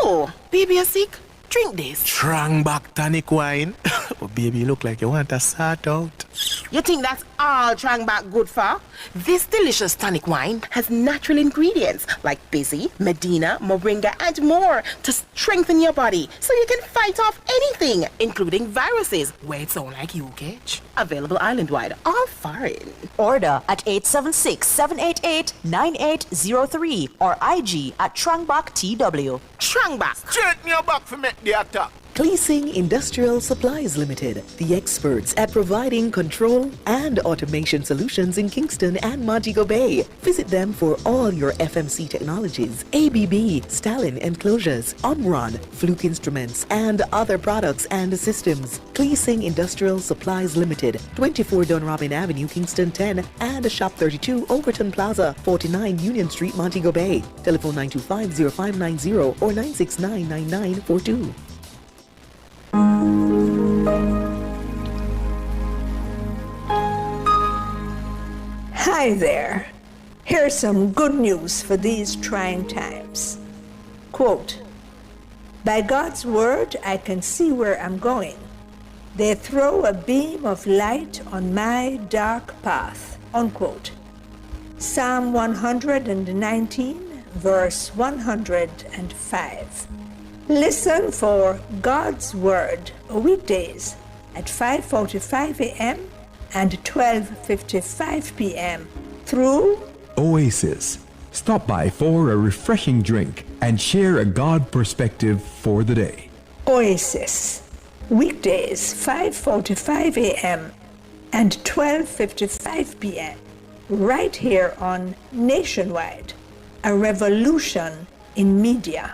Ew, baby, you sick? Drink this. Strong back tonic wine. Oh, baby, you look like you want to sort out. You think that's all Trangback good for? This delicious tonic wine has natural ingredients like Busy, Medina, Moringa, and more to strengthen your body so you can fight off anything, including viruses, where it sound like you catch. Available island-wide, all foreign. Order at 876-788-9803 or IG at TrangbackTW. Trangback. Straighten your back for make the attack. Cleasing Industrial Supplies Limited, the experts at providing control and automation solutions in Kingston and Montego Bay. Visit them for all your FMC technologies, ABB, Stalin enclosures, Omron, Fluke Instruments, and other products and systems. Cleasing Industrial Supplies Limited, 24 Dunrobin Avenue, Kingston 10, and Shop 32, Overton Plaza, 49 Union Street, Montego Bay. Telephone 925-0590 or 969-9942. Hi there. Here's some good news for these trying times. Quote, "By God's word, I can see where I'm going. They throw a beam of light on my dark path." Unquote. Psalm 119, verse 105. Listen for God's Word weekdays at 5:45 a.m. and 12:55 p.m. through Oasis. Stop by for a refreshing drink and share a God perspective for the day. Oasis. Weekdays 5:45 a.m. and 12:55 p.m. right here on Nationwide, a revolution in media.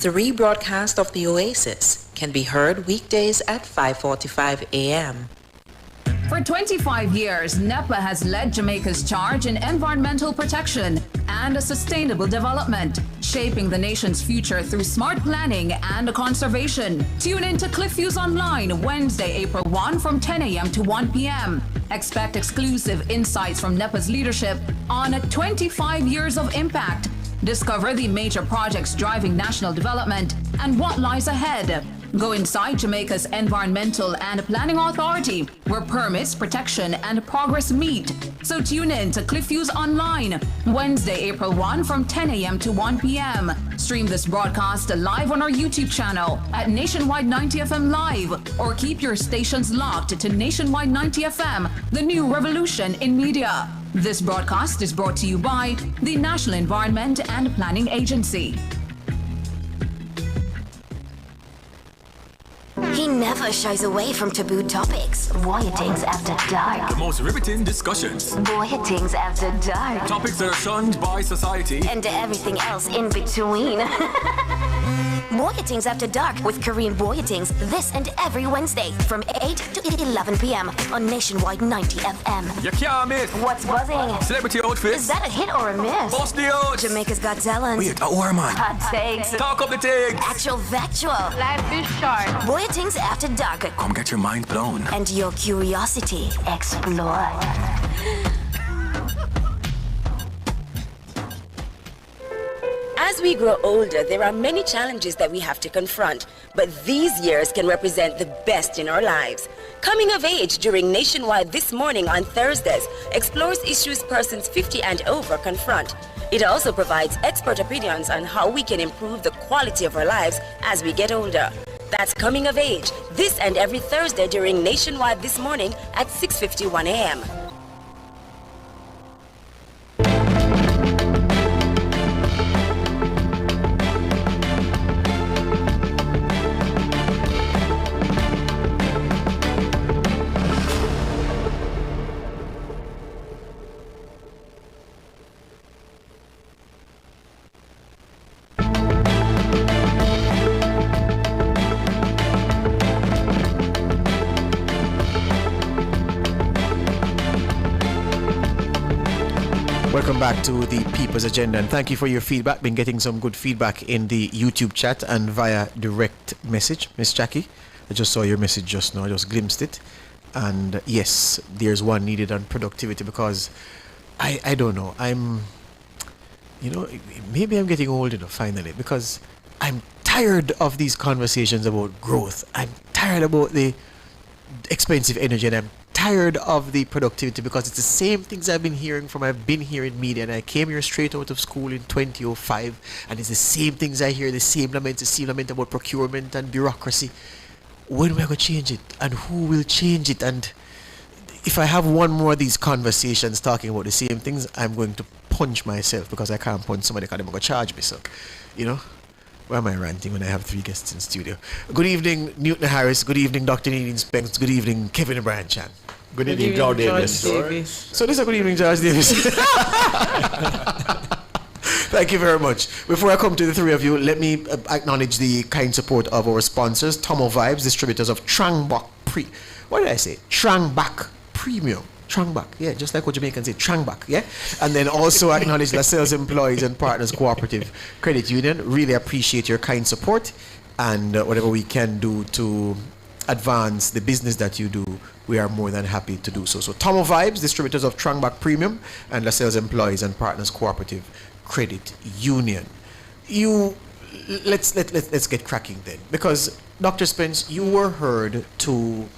The rebroadcast of the Oasis can be heard weekdays at 5:45 a.m. For 25 years, NEPA has led Jamaica's charge in environmental protection and sustainable development, shaping the nation's future through smart planning and conservation. Tune in to Cliffviews Online Wednesday, April 1 from 10 a.m. to 1 p.m. Expect exclusive insights from NEPA's leadership on 25 years of impact. Discover the major projects driving national development and what lies ahead. Go inside Jamaica's Environmental and Planning Authority, where permits, protection, and progress meet. So tune in to Cliffviews Online, Wednesday, April 1 from 10 a.m. to 1 p.m. Stream this broadcast live on our YouTube channel at Nationwide 90 FM Live, or keep your stations locked to Nationwide 90 FM, the new revolution in media. This broadcast is brought to you by the National Environment and Planning Agency. He never shies away from taboo topics. Voyagings after dark. The most riveting discussions. Voyagings after dark. Topics that are shunned by society. And everything else in between. Voyagings After Dark with Korean Voyagings this and every Wednesday from 8 to 11 p.m. on Nationwide 90 FM. You can't miss. What's buzzing? Celebrity outfits. Is that a hit or a miss? Bust the out. Jamaica's Got Talent. Wait, a war man. Hot takes. Talk up the things. Actual factual. Life is short. Voyagings After Dark. Come get your mind blown. And your curiosity explored. As we grow older, there are many challenges that we have to confront, but these years can represent the best in our lives. Coming of Age during Nationwide This Morning on Thursdays explores issues persons 50 and over confront. It also provides expert opinions on how we can improve the quality of our lives as we get older. That's Coming of Age, this and every Thursday during Nationwide This Morning at 6:51 a.m. Welcome back to the People's Agenda, and thank you for your feedback. Been getting some good feedback in the YouTube chat and via direct message. Miss Jackie, I just saw your message just now, I just glimpsed it. And yes, there's one needed on productivity, because I don't know, maybe I'm getting old enough finally, because I'm tired of these conversations about growth. I'm tired about the expensive energy, and I'm tired of the productivity, because it's the same things I've been hearing in media, and I came here straight out of school in 2005, and it's the same things I hear, the same lament about procurement and bureaucracy. When are we going to change it, and who will change it? And if I have one more of these conversations talking about the same things, I'm going to punch myself because I can't punch somebody because they're going to charge me. So, you know, why am I ranting when I have 3 guests in studio? Good evening, Newton Harris. Good evening, Dr. Nadine Spence. Good evening, Kevin Branchan. Good evening, George Davis. So this is a good evening, George Davis. Thank you very much. Before I come to the 3 of you, let me acknowledge the kind support of our sponsors, Tomo Vibes, distributors of Trangbach Trangbach Premium. Trangbach, yeah, just like what Jamaicans say, Trangbach, yeah? And then also acknowledge LaSalle's Employees and Partners Cooperative Credit Union. Really appreciate your kind support and whatever we can do to advance the business that you do, we are more than happy to do so. So Tomo Vibes, distributors of Trangbach Premium and LaSalle's Employees and Partners Cooperative Credit Union. Let's get cracking then, because Dr. Spence, you were heard to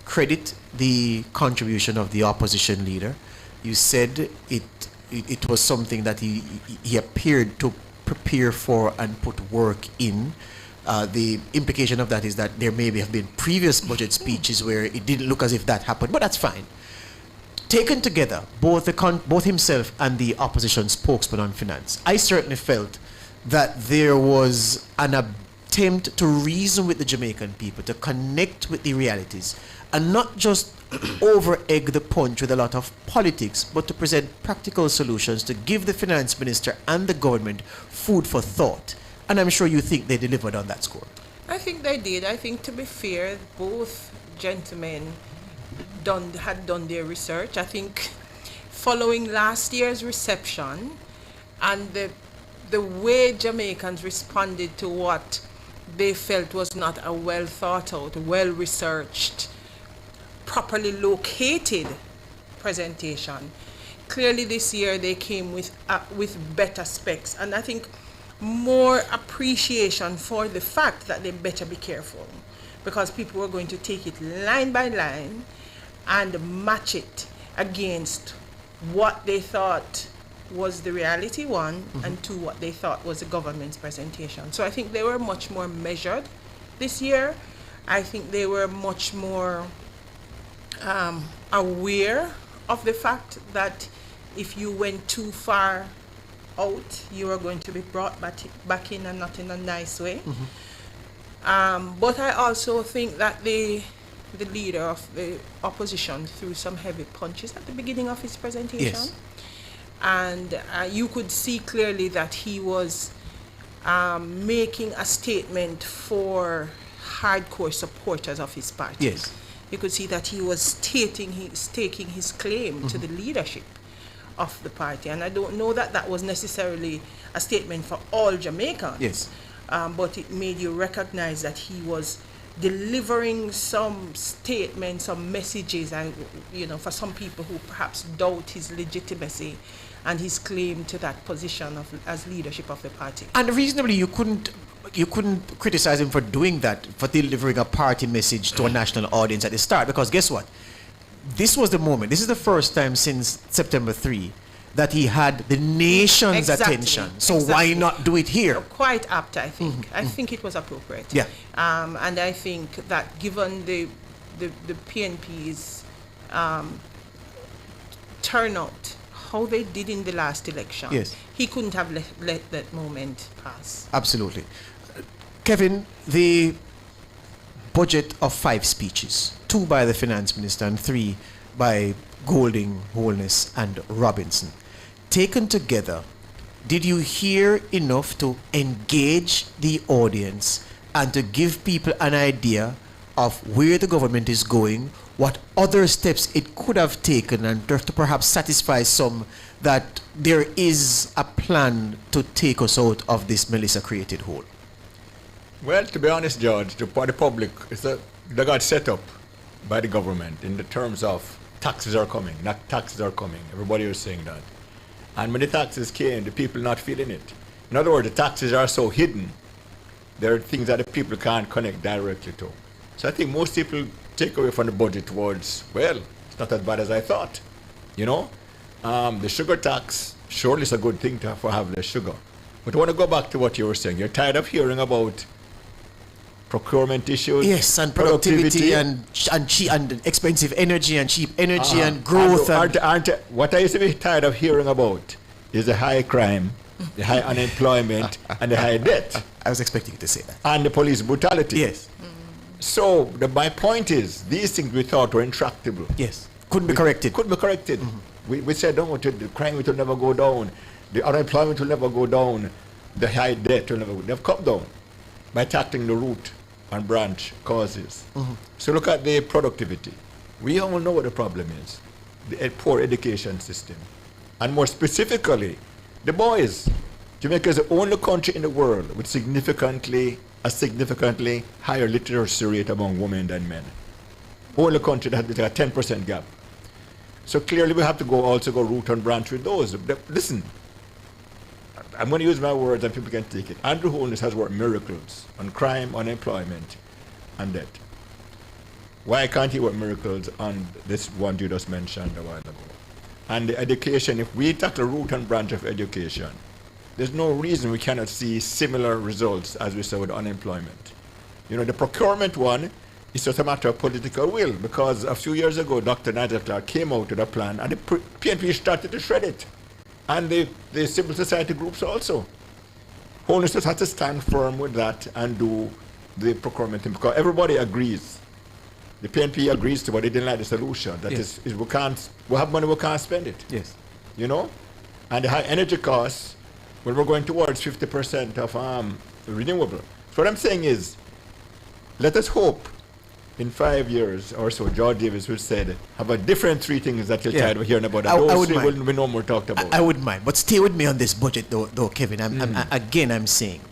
credit the contribution of the opposition leader. You said it was something that he appeared to prepare for and put work in. The implication of that is that there maybe have been previous budget speeches where it didn't look as if that happened, but that's fine. Taken together, both himself and the opposition spokesman on finance, I certainly felt that there was an attempt to reason with the Jamaican people, to connect with the realities, and not just over-egg the punch with a lot of politics, but to present practical solutions to give the finance minister and the government food for thought. And I'm sure you think they delivered on that score. I think they did. I think, to be fair, both gentlemen had done their research. I think following last year's reception and the way Jamaicans responded to what they felt was not a well thought out, well researched, properly located presentation, clearly this year they came with better specs, and I think more appreciation for the fact that they better be careful, because people were going to take it line by line and match it against what they thought was the reality, one, and 2, what they thought was the government's presentation. So I think they were much more measured this year. I think they were much more aware of the fact that if you went too far out, you were going to be brought back in, and not in a nice way. But I also think that the leader of the opposition threw some heavy punches at the beginning of his presentation. Yes. And you could see clearly that he was making a statement for hardcore supporters of his party. Yes. You could see that he was staking his claim to the leadership of the party. And I don't know that that was necessarily a statement for all Jamaicans. Yes. But it made you recognize that he was delivering some statements, some messages, and for some people who perhaps doubt his legitimacy and his claim to that position as leadership of the party. And reasonably, you couldn't criticize him for doing that, for delivering a party message to a national audience at the start, because guess what? This was the moment. This is the first time since September 3 that he had the nation's attention. So why not do it here? Quite apt, I think. I think it was appropriate. Yeah. And I think that given the PNP's turnout, how they did in the last election, yes, he couldn't have let that moment pass. Absolutely. Kevin, the budget of 5 speeches, 2 by the finance minister and 3 by Golding, Holness and Robinson, taken together, did you hear enough to engage the audience and to give people an idea of where the government is going, what other steps it could have taken, and to perhaps satisfy some that there is a plan to take us out of this Melissa-created hole? Well, to be honest, George, the public, they got set up by the government in the terms of taxes are coming, not taxes are coming. Everybody was saying that. And when the taxes came, the people not feeling it. In other words, the taxes are so hidden. There are things that the people can't connect directly to. So I think most people take away from the budget towards, well, it's not as bad as I thought. The sugar tax, surely is a good thing to have less sugar. But I want to go back to what you were saying. You're tired of hearing about procurement issues. Yes, and productivity and cheap and expensive energy and cheap energy and growth. What I used to be tired of hearing about is the high crime, the high unemployment, and the high debt. I was expecting you to say that. And the police brutality. Yes. So my point is, these things we thought were intractable. Yes. Couldn't be corrected. Couldn't be corrected. We said, no, the crime will never go down. The unemployment will never go down. The high debt will never go down. They've come down by tackling the root and branch causes. So look at the productivity. We all know what the problem is. The poor education system. And more specifically, the boys. Jamaica is the only country in the world with a significantly higher literacy rate among women than men. Only country that has a 10% gap. So clearly we have to also go root and branch with those. Listen, I'm going to use my words and people can take it. Andrew Holness has worked miracles on crime, unemployment, and debt. Why can't he work miracles on this one you just mentioned a while ago? And the education, if we tackle root and branch of education, there's no reason we cannot see similar results as we saw with unemployment. You know, the procurement one is just a matter of political will, because a few years ago, Dr. Nigel Clark came out with a plan, and the PNP started to shred it. And the civil society groups also. Holness just had to stand firm with that and do the procurement thing, because everybody agrees. The PNP agrees to, but they didn't like the solution. That is we have money, we can't spend it. Yes. You know? And the high energy costs, well, we're going towards 50% of renewable. So what I'm saying is, let us hope in 5 years or so, George Davis will said, have a different three things that you're tired of hearing about. Those three will be no more talked about. I wouldn't mind. But stay with me on this budget, though Kevin. I'm saying,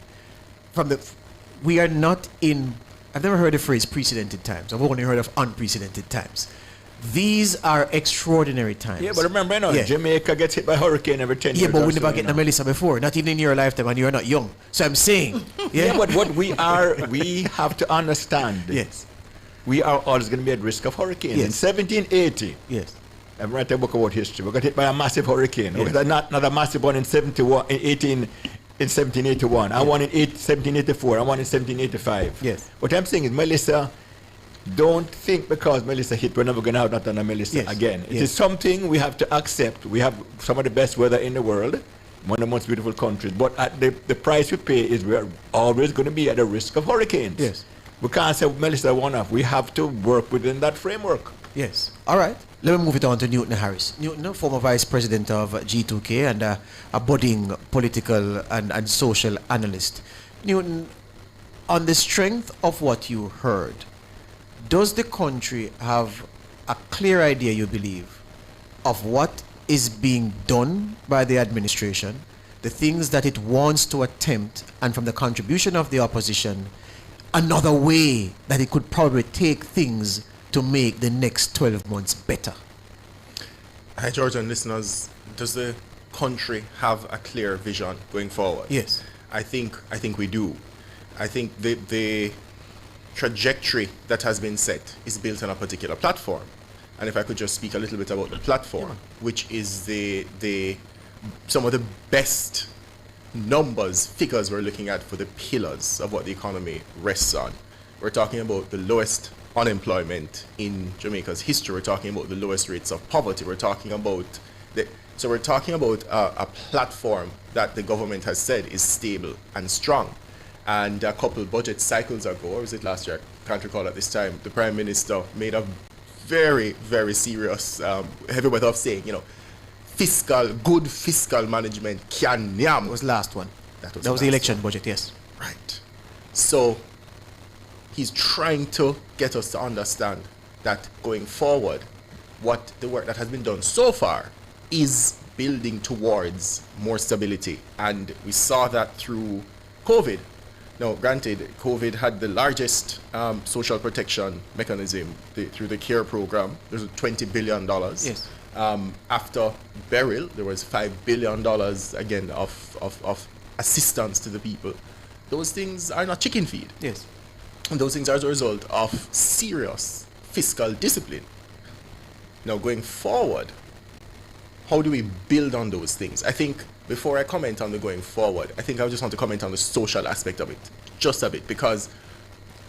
we are not in, I've never heard the phrase precedented times. I've only heard of unprecedented times. These are extraordinary times. Yeah, but remember, Jamaica gets hit by hurricane every 10 years. Yeah, but we never get a Melissa before, not even in your lifetime, and you're not young. So I'm saying. Yeah, but what we have to understand. Yes. We are always going to be at risk of hurricane. Yes. In 1780, I'm writing a book about history. We got hit by a massive hurricane. Yes. We got not a massive one in 1781. I one in 1784. I one in 1785. Yes. What I'm saying is, Melissa, don't think because Melissa hit, we're never going to have not another Melissa again. It is something we have to accept. We have some of the best weather in the world, one of the most beautiful countries. But at the price we pay is we're always going to be at the risk of hurricanes. Yes. We can't say Melissa one-off. We have to work within that framework. Yes. All right. Let me move it on to Newton Harris. Newton, former vice president of G2K and a budding political and social analyst. Newton, on the strength of what you heard, does the country have a clear idea, you believe, of what is being done by the administration, the things that it wants to attempt, and from the contribution of the opposition, another way that it could probably take things to make the next 12 months better? Hi, George and listeners. Does the country have a clear vision going forward? Yes. I think we do. I think the trajectory that has been set is built on a particular platform. And if I could just speak a little bit about the platform, which is some of the best figures we're looking at for the pillars of what the economy rests on. We're talking about the lowest unemployment in Jamaica's history. We're talking about the lowest rates of poverty. We're talking about a platform that the government has said is stable and strong. And a couple budget cycles ago, or was it last year? I can't recall at this time. The Prime Minister made a very, very serious heavy weight of saying, good fiscal management can yam. It was last one. That was the election budget, yes. Right. So he's trying to get us to understand that going forward, what the work that has been done so far is building towards more stability. And we saw that through COVID. Now, granted, COVID had the largest social protection mechanism through the CARE program. There's $20 billion. Yes. After Beryl, there was $5 billion again of assistance to the people. Those things are not chicken feed. Yes. And those things are as a result of serious fiscal discipline. Now, going forward, how do we build on those things? I think before I comment on the going forward, I think I just want to comment on the social aspect of it, just a bit, because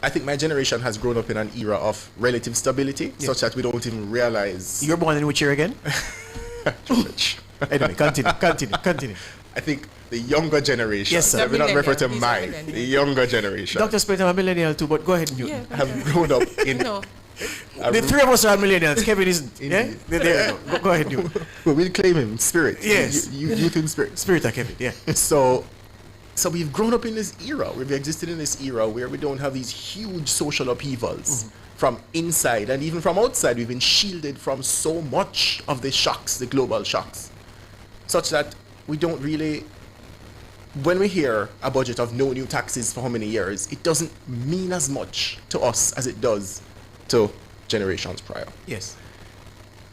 I think my generation has grown up in an era of relative stability, such that we don't even realize. You're born in which year again? Anyway, continue. I think the younger generation. Yes, sir. I will not refer to He's a mine. millennial. The younger generation. Dr. Spence, I'm a millennial too, but go ahead, Newton. Have grown up in. No. The three of us are millennials. Kevin isn't. Yeah? There you go. Go ahead, Newton. Well, we'll claim him spirit. Yes. Youth in spirit. Spirit of Kevin, yeah. So we've grown up in this era. We've existed in this era where we don't have these huge social upheavals from inside and even from outside. We've been shielded from so much of the shocks, the global shocks, such that we don't really. When we hear a budget of no new taxes for how many years, it doesn't mean as much to us as it does to generations prior. Yes.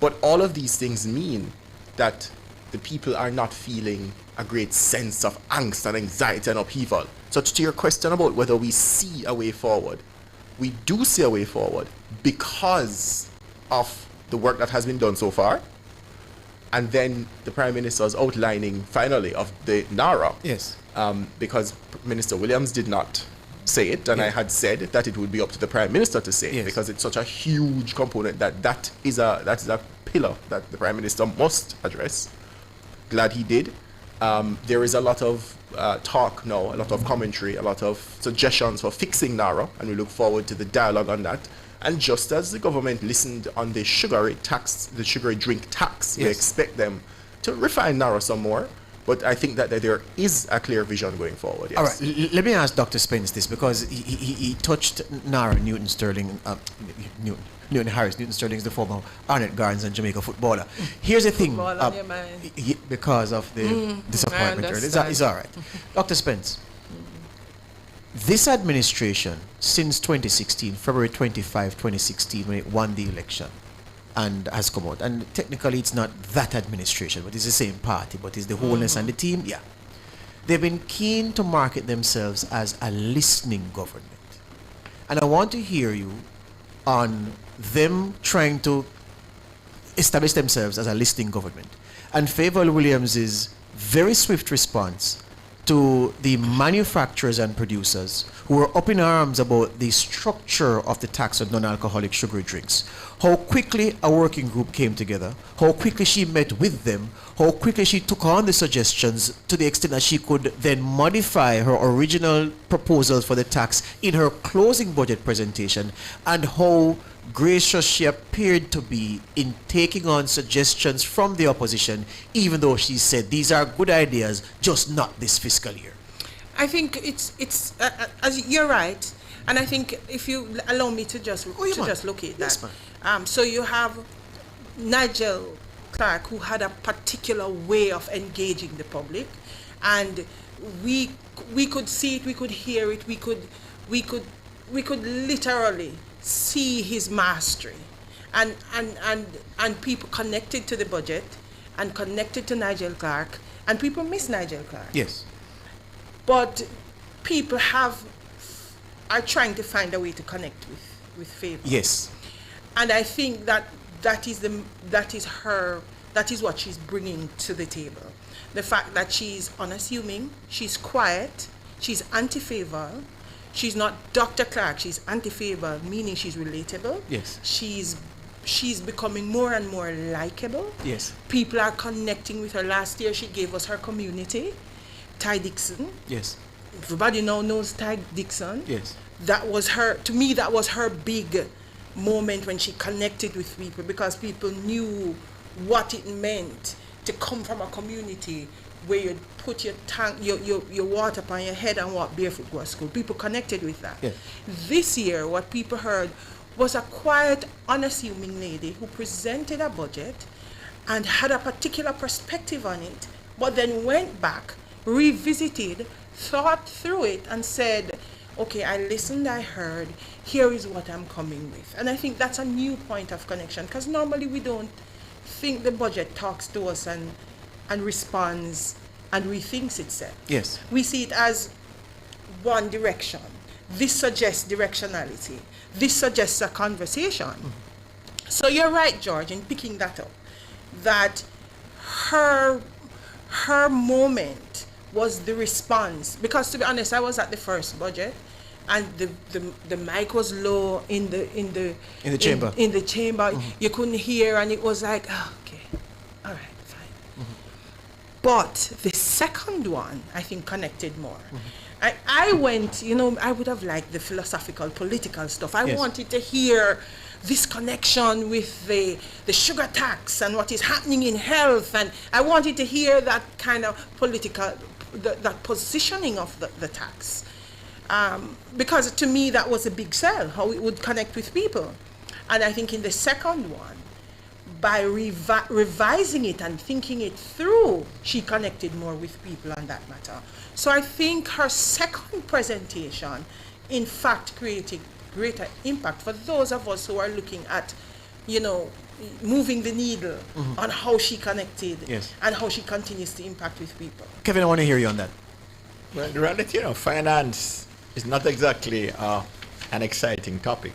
But all of these things mean that the people are not feeling a great sense of angst and anxiety and upheaval. So to your question about whether we see a way forward, we do see a way forward because of the work that has been done so far. And then the Prime Minister's outlining finally of the NARA. Yes. Because Minister Williams did not say it, and I had said that it would be up to the Prime Minister to say it, because it's such a huge component that is a pillar that the Prime Minister must address. Glad he did. There is a lot of talk now, a lot of commentary, a lot of suggestions for fixing NARA, and we look forward to the dialogue on that. And just as the government listened on the sugary drink tax, we expect them to refine NARA some more. But I think that there is a clear vision going forward. Yes. All right, let me ask Dr. Spence this, because he touched NARA, Newton Sterling, Newton Harris. Newton Sterling is the former Arnett Gardens and Jamaica footballer. Here's the thing, because of the disappointment. It's all right. Dr. Spence, this administration, since 2016, February 25, 2016, when it won the election and has come out, and technically it's not that administration, but it's the same party, but it's the wholeness and the team, they've been keen to market themselves as a listening government. And I want to hear you on them trying to establish themselves as a listening government, and Favour Williams's very swift response to the manufacturers and producers who were up in arms about the structure of the tax on non-alcoholic sugary drinks. How quickly a working group came together, how quickly she met with them, how quickly she took on the suggestions to the extent that she could then modify her original proposals for the tax in her closing budget presentation, and how gracious she appeared to be in taking on suggestions from the opposition, even though she said these are good ideas, just not this fiscal year. I think it's as you're right, and I think if you allow me to just locate that. Yes, so you have Nigel Clark, who had a particular way of engaging the public, and we could see it, we could hear it, we could literally see his mastery, and people connected to the budget and connected to Nigel Clark, and people miss Nigel Clark. Yes. But people are trying to find a way to connect with Favour. Yes. And I think that is what she's bringing to the table. The fact that she's unassuming, she's quiet, she's anti-Favour. She's not Dr. Clark, she's anti-Favour, meaning she's relatable. Yes. She's becoming more and more likable. Yes. People are connecting with her. Last year she gave us her community, Ty Dixon. Yes. Everybody now knows Ty Dixon. Yes. That was her big moment when she connected with people, because people knew what it meant to come from a community where you put your water upon your head and walk barefoot go to school. People connected with that. Yeah. This year, what people heard was a quiet, unassuming lady who presented a budget and had a particular perspective on it, but then went back, revisited, thought through it, and said, okay, I listened, I heard, here is what I'm coming with. And I think that's a new point of connection, because normally we don't think the budget talks to us and responds and rethinks itself. Yes. We see it as one direction. This suggests directionality. This suggests a conversation. Mm-hmm. So you're right, George, in picking that up, that her moment was the response. Because to be honest, I was at the first budget, and the mic was low in the chamber. In the chamber, you couldn't hear, and it was like, oh, okay, all right, fine. Mm-hmm. But the second one, I think, connected more. I went, I would have liked the philosophical, political stuff. I wanted to hear this connection with the sugar tax and what is happening in health. And I wanted to hear that kind of political, that positioning of the tax. Because to me, that was a big sell, how it would connect with people. And I think in the second one, by revising it and thinking it through, she connected more with people on that matter. So I think her second presentation, in fact, created greater impact for those of us who are looking at, moving the needle on how she connected and how she continues to impact with people. Kevin, I want to hear you on that. Well, the reality, finance is not exactly an exciting topic.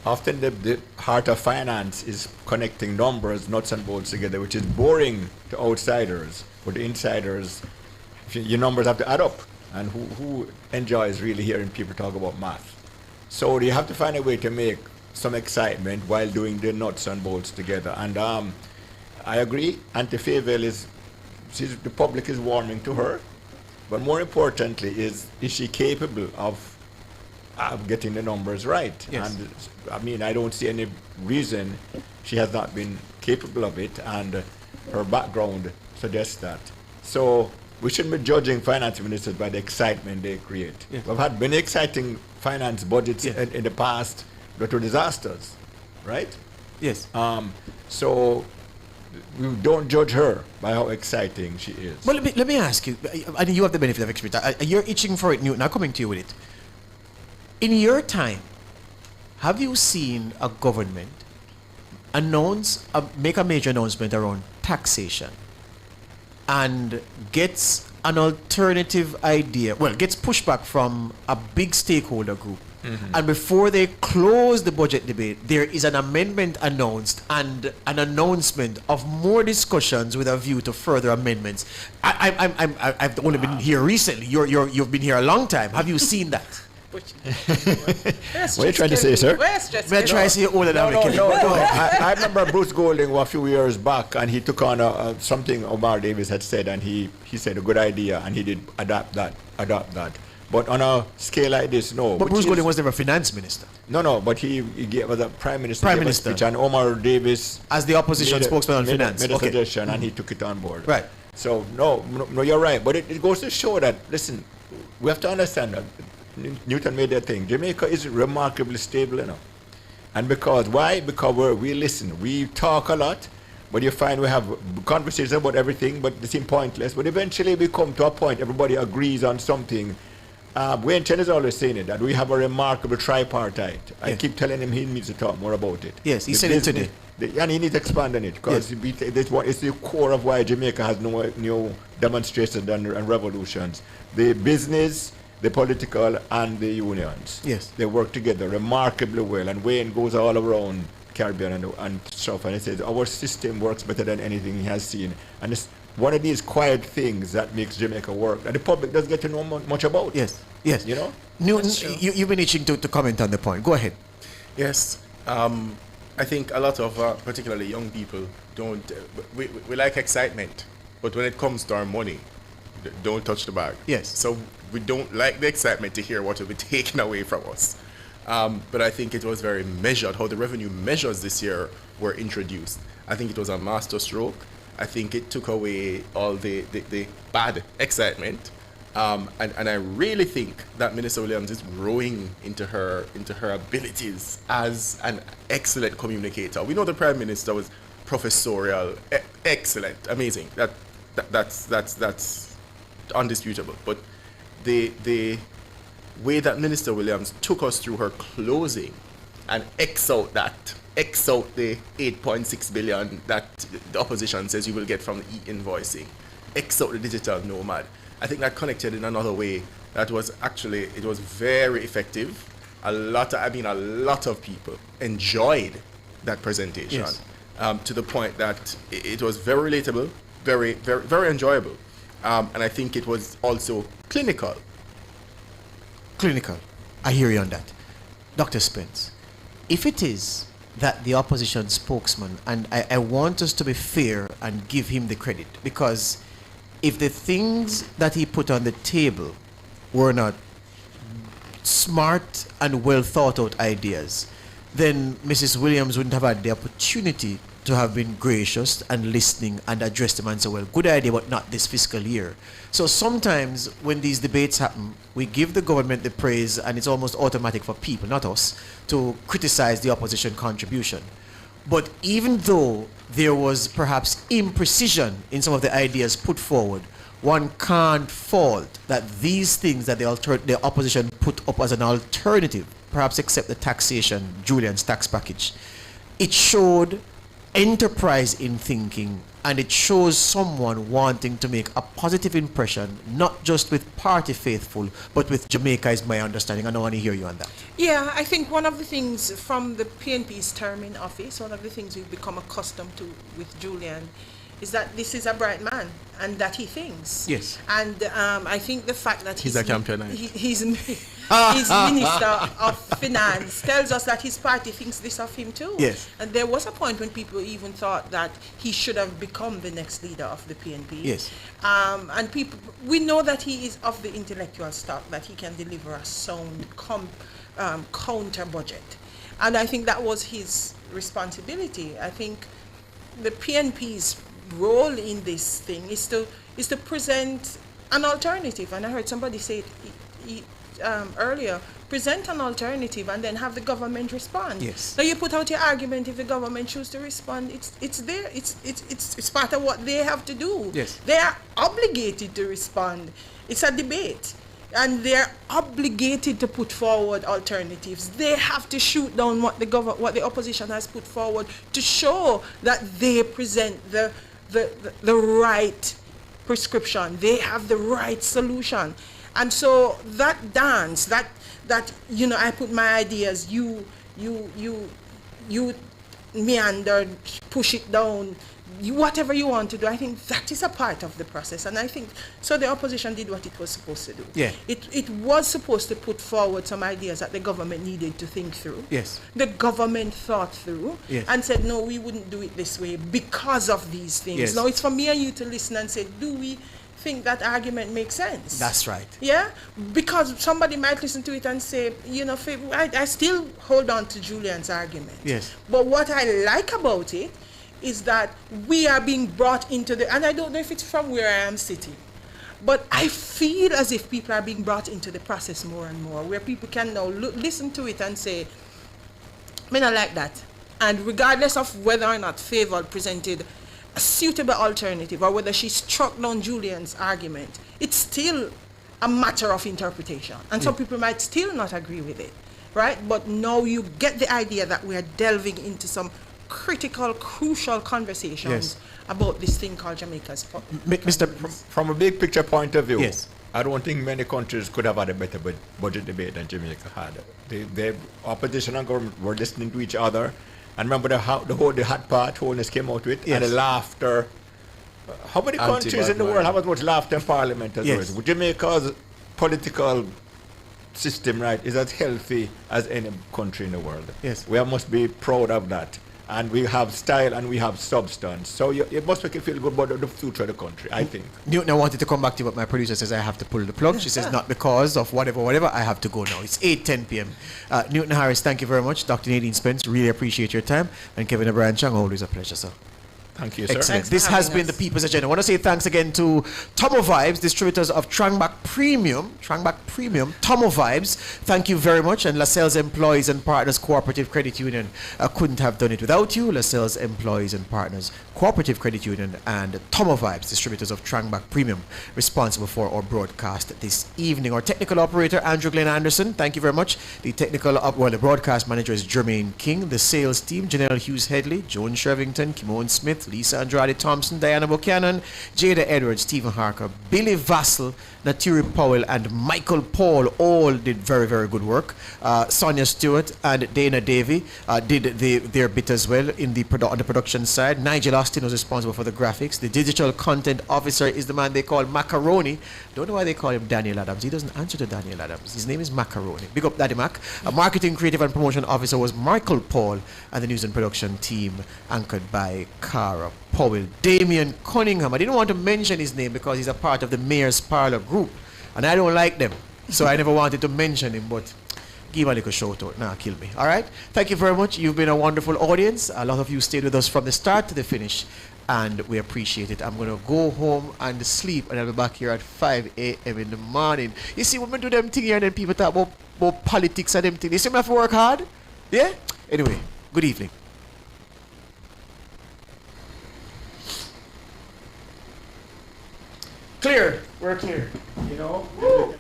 Often the heart of finance is connecting numbers, nuts and bolts together, which is boring to outsiders. But the insiders, your numbers have to add up. And who enjoys really hearing people talk about math? So you have to find a way to make some excitement while doing the nuts and bolts together. And I agree, Auntie Fayevel the public is warming to her. But more importantly, is she capable of getting the numbers right? Yes. And I mean, I don't see any reason she has not been capable of it, and her background suggests that. So we shouldn't be judging finance ministers by the excitement they create. Yes. We've had many exciting finance budgets in the past that were disasters, right? Yes. So we don't judge her by how exciting she is. Well, let me ask you, and you have the benefit of experience. You're itching for it, Newton. I'm coming to you with it. In your time, have you seen a government make a major announcement around taxation and gets an alternative idea, gets pushback from a big stakeholder group, and before they close the budget debate, there is an amendment announced and an announcement of more discussions with a view to further amendments? I've only been here recently. You've been here a long time. Have you seen that? What are you trying to say, sir? We're trying to say older than we can. No. I remember Bruce Golding a few years back, and he took on something Omar Davis had said, and he said a good idea, and he did adopt that. But on a scale like this, no. But Bruce Golding was never finance minister. No, but he gave us a prime minister. Prime minister. Speech, and Omar Davis, as the opposition spokesman on finance, made a suggestion, and he took it on board. Right. So no, you're right. But it goes to show that, listen, we have to understand that Newton made that thing. Jamaica is remarkably stable enough. And why? Because we listen. We talk a lot, but you find we have conversations about everything, but they seem pointless. But eventually we come to a point, everybody agrees on something. Wayne Chen is always saying it, that we have a remarkable tripartite. I keep telling him he needs to talk more about it. Yes, he said it today. And he needs to expand on it, because it's the core of why Jamaica has no new demonstrations and revolutions. The business, the political, and the unions. Yes. They work together remarkably well. And Wayne goes all around Caribbean and stuff, and he says, our system works better than anything he has seen. And it's one of these quiet things that makes Jamaica work, that the public doesn't get to know much about. Yes. Newton, you've been itching to comment on the point. Go ahead. Yes. I think a lot of particularly young people don't, we like excitement, but when it comes to our money, don't touch the bag. Yes. So we don't like the excitement to hear what will be taken away from us. But I think it was very measured, how the revenue measures this year were introduced. I think it was a master stroke. I think it took away all the bad excitement. And I really think that Minister Williams is growing into her abilities as an excellent communicator. We know the Prime Minister was professorial, excellent, amazing. That's undisputable. But the way that Minister Williams took us through her closing and X out the 8.6 billion that the opposition says you will get from the e-invoicing, X out the digital nomad. I think that connected in another way that was it was very effective. A lot of people enjoyed that presentation. Yes. To the point that it was very relatable, very, very, very enjoyable. And I think it was also clinical. I hear you on that. Dr. Spence, if it is that the opposition spokesman, and I want us to be fair and give him the credit, because if the things that he put on the table were not smart and well thought out ideas, then Mrs. Williams wouldn't have had the opportunity to have been gracious and listening and address them and say, well, good idea, but not this fiscal year. So sometimes when these debates happen, we give the government the praise, and it's almost automatic for people, not us, to criticize the opposition contribution. But even though there was perhaps imprecision in some of the ideas put forward, one can't fault that these things that the opposition put up as an alternative, perhaps except the taxation, Julian's tax package, it showed enterprise in thinking, and it shows someone wanting to make a positive impression, not just with party faithful, but with Jamaica, is my understanding. And I want to hear you on that. Yeah, I think one of the things from the PNP's term in office, one of the things we've become accustomed to with Julian, is that this is a bright man and that he thinks. Yes. And I think the fact that He's a champion. he's Minister of Finance tells us that his party thinks this of him too. Yes. And there was a point when people even thought that he should have become the next leader of the PNP. Yes. And we know that he is of the intellectual stock, that he can deliver a sound counter budget. And I think that was his responsibility. I think the PNP's role in this thing is to present an alternative, and I heard somebody say it earlier, present an alternative and then have the government respond. Yes. Now you put out your argument. If the government chooses to respond, it's there. It's part of what they have to do. Yes. They are obligated to respond. It's a debate, and they're obligated to put forward alternatives. They have to shoot down what the opposition has put forward to show that they present the right prescription. They have the right solution. And so that dance, that I put my ideas, you meander, push it down, whatever you want to do, I think that is a part of the process. And I think, so the opposition did what it was supposed to do. Yeah. It was supposed to put forward some ideas that the government needed to think through. Yes. The government thought through, yes, and said, no, we wouldn't do it this way because of these things. Yes. Now it's for me and you to listen and say, do we think that argument makes sense? That's right. Yeah? Because somebody might listen to it and say, I still hold on to Julian's argument. Yes. But what I like about it is that we are being brought into and I don't know if it's from where I am sitting, but I feel as if people are being brought into the process more and more, where people can now listen to it and say, I don't like that. And regardless of whether or not Favour presented a suitable alternative or whether she struck down Julian's argument, it's still a matter of interpretation. And some people might still not agree with it, right? But now you get the idea that we are delving into some critical, crucial conversations, Yes, about this thing called Jamaica's From a big picture point of view, Yes. I don't think many countries could have had a better budget debate than Jamaica had. The opposition and government were listening to each other, and remember the hot part Holness came out with, and the laughter. How many countries in the world have as much laughter in Parliament as Yes. ours? Jamaica's political system, right, is as healthy as any country in the world. Yes. We must be proud of that. And we have style and we have substance. So it must make you feel good about the future of the country, I think. Newton, I wanted to come back to you, but my producer says I have to pull the plug. She says not because of whatever, I have to go now. It's 8:10 p.m. Newton Harris, thank you very much. Dr. Nadine Spence, really appreciate your time. And Kevin O'Brien Chang, always a pleasure, sir. Thank you, sir. Excellent. This has been the People's Agenda. I want to say thanks again to Tomo Vibes, distributors of Trangbach Premium, Tomo Vibes. Thank you very much. And LaSalle's Employees and Partners Cooperative Credit Union couldn't have done it without you. LaSalle's Employees and Partners Cooperative Credit Union and Tomo Vibes, distributors of Trangbach Premium, responsible for our broadcast this evening. Our technical operator, Andrew Glenn Anderson, thank you very much. The the broadcast manager is Jermaine King. The sales team, Janelle Hughes Headley, Joan Shervington, Kimon Smith, Lisa Andrade Thompson, Diana Buchanan, Jada Edwards, Stephen Harker, Billy Vassell, Naturi Powell, and Michael Paul all did very, very good work. Sonia Stewart and Dana Davey did their bit as well on the production side. Nigel Austin was responsible for the graphics. The digital content officer is the man they call Macaroni. Don't know why they call him Daniel Adams. He doesn't answer to Daniel Adams. His name is Macaroni. Big up Daddy Mac. Marketing, creative, and promotion officer was Michael Paul, and the news and production team anchored by Carl Tara Powell, Damian Cunningham. I didn't want to mention his name because he's a part of the Mayor's Parlor group, and I don't like them, so I never wanted to mention him, but give a little shout out. Nah, kill me. All right? Thank you very much. You've been a wonderful audience. A lot of you stayed with us from the start to the finish, and we appreciate it. I'm going to go home and sleep, and I'll be back here at 5 a.m. in the morning. You see, when we do them thing here, and then people talk about politics and them things, you see me have to work hard? Yeah? Anyway, good evening. Clear. We're clear. You know? Woo.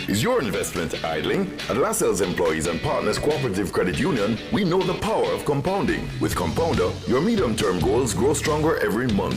Is your investment idling? At LaSalle's Employees and Partners Cooperative Credit Union, we know the power of compounding. With Compounder, your medium-term goals grow stronger every month.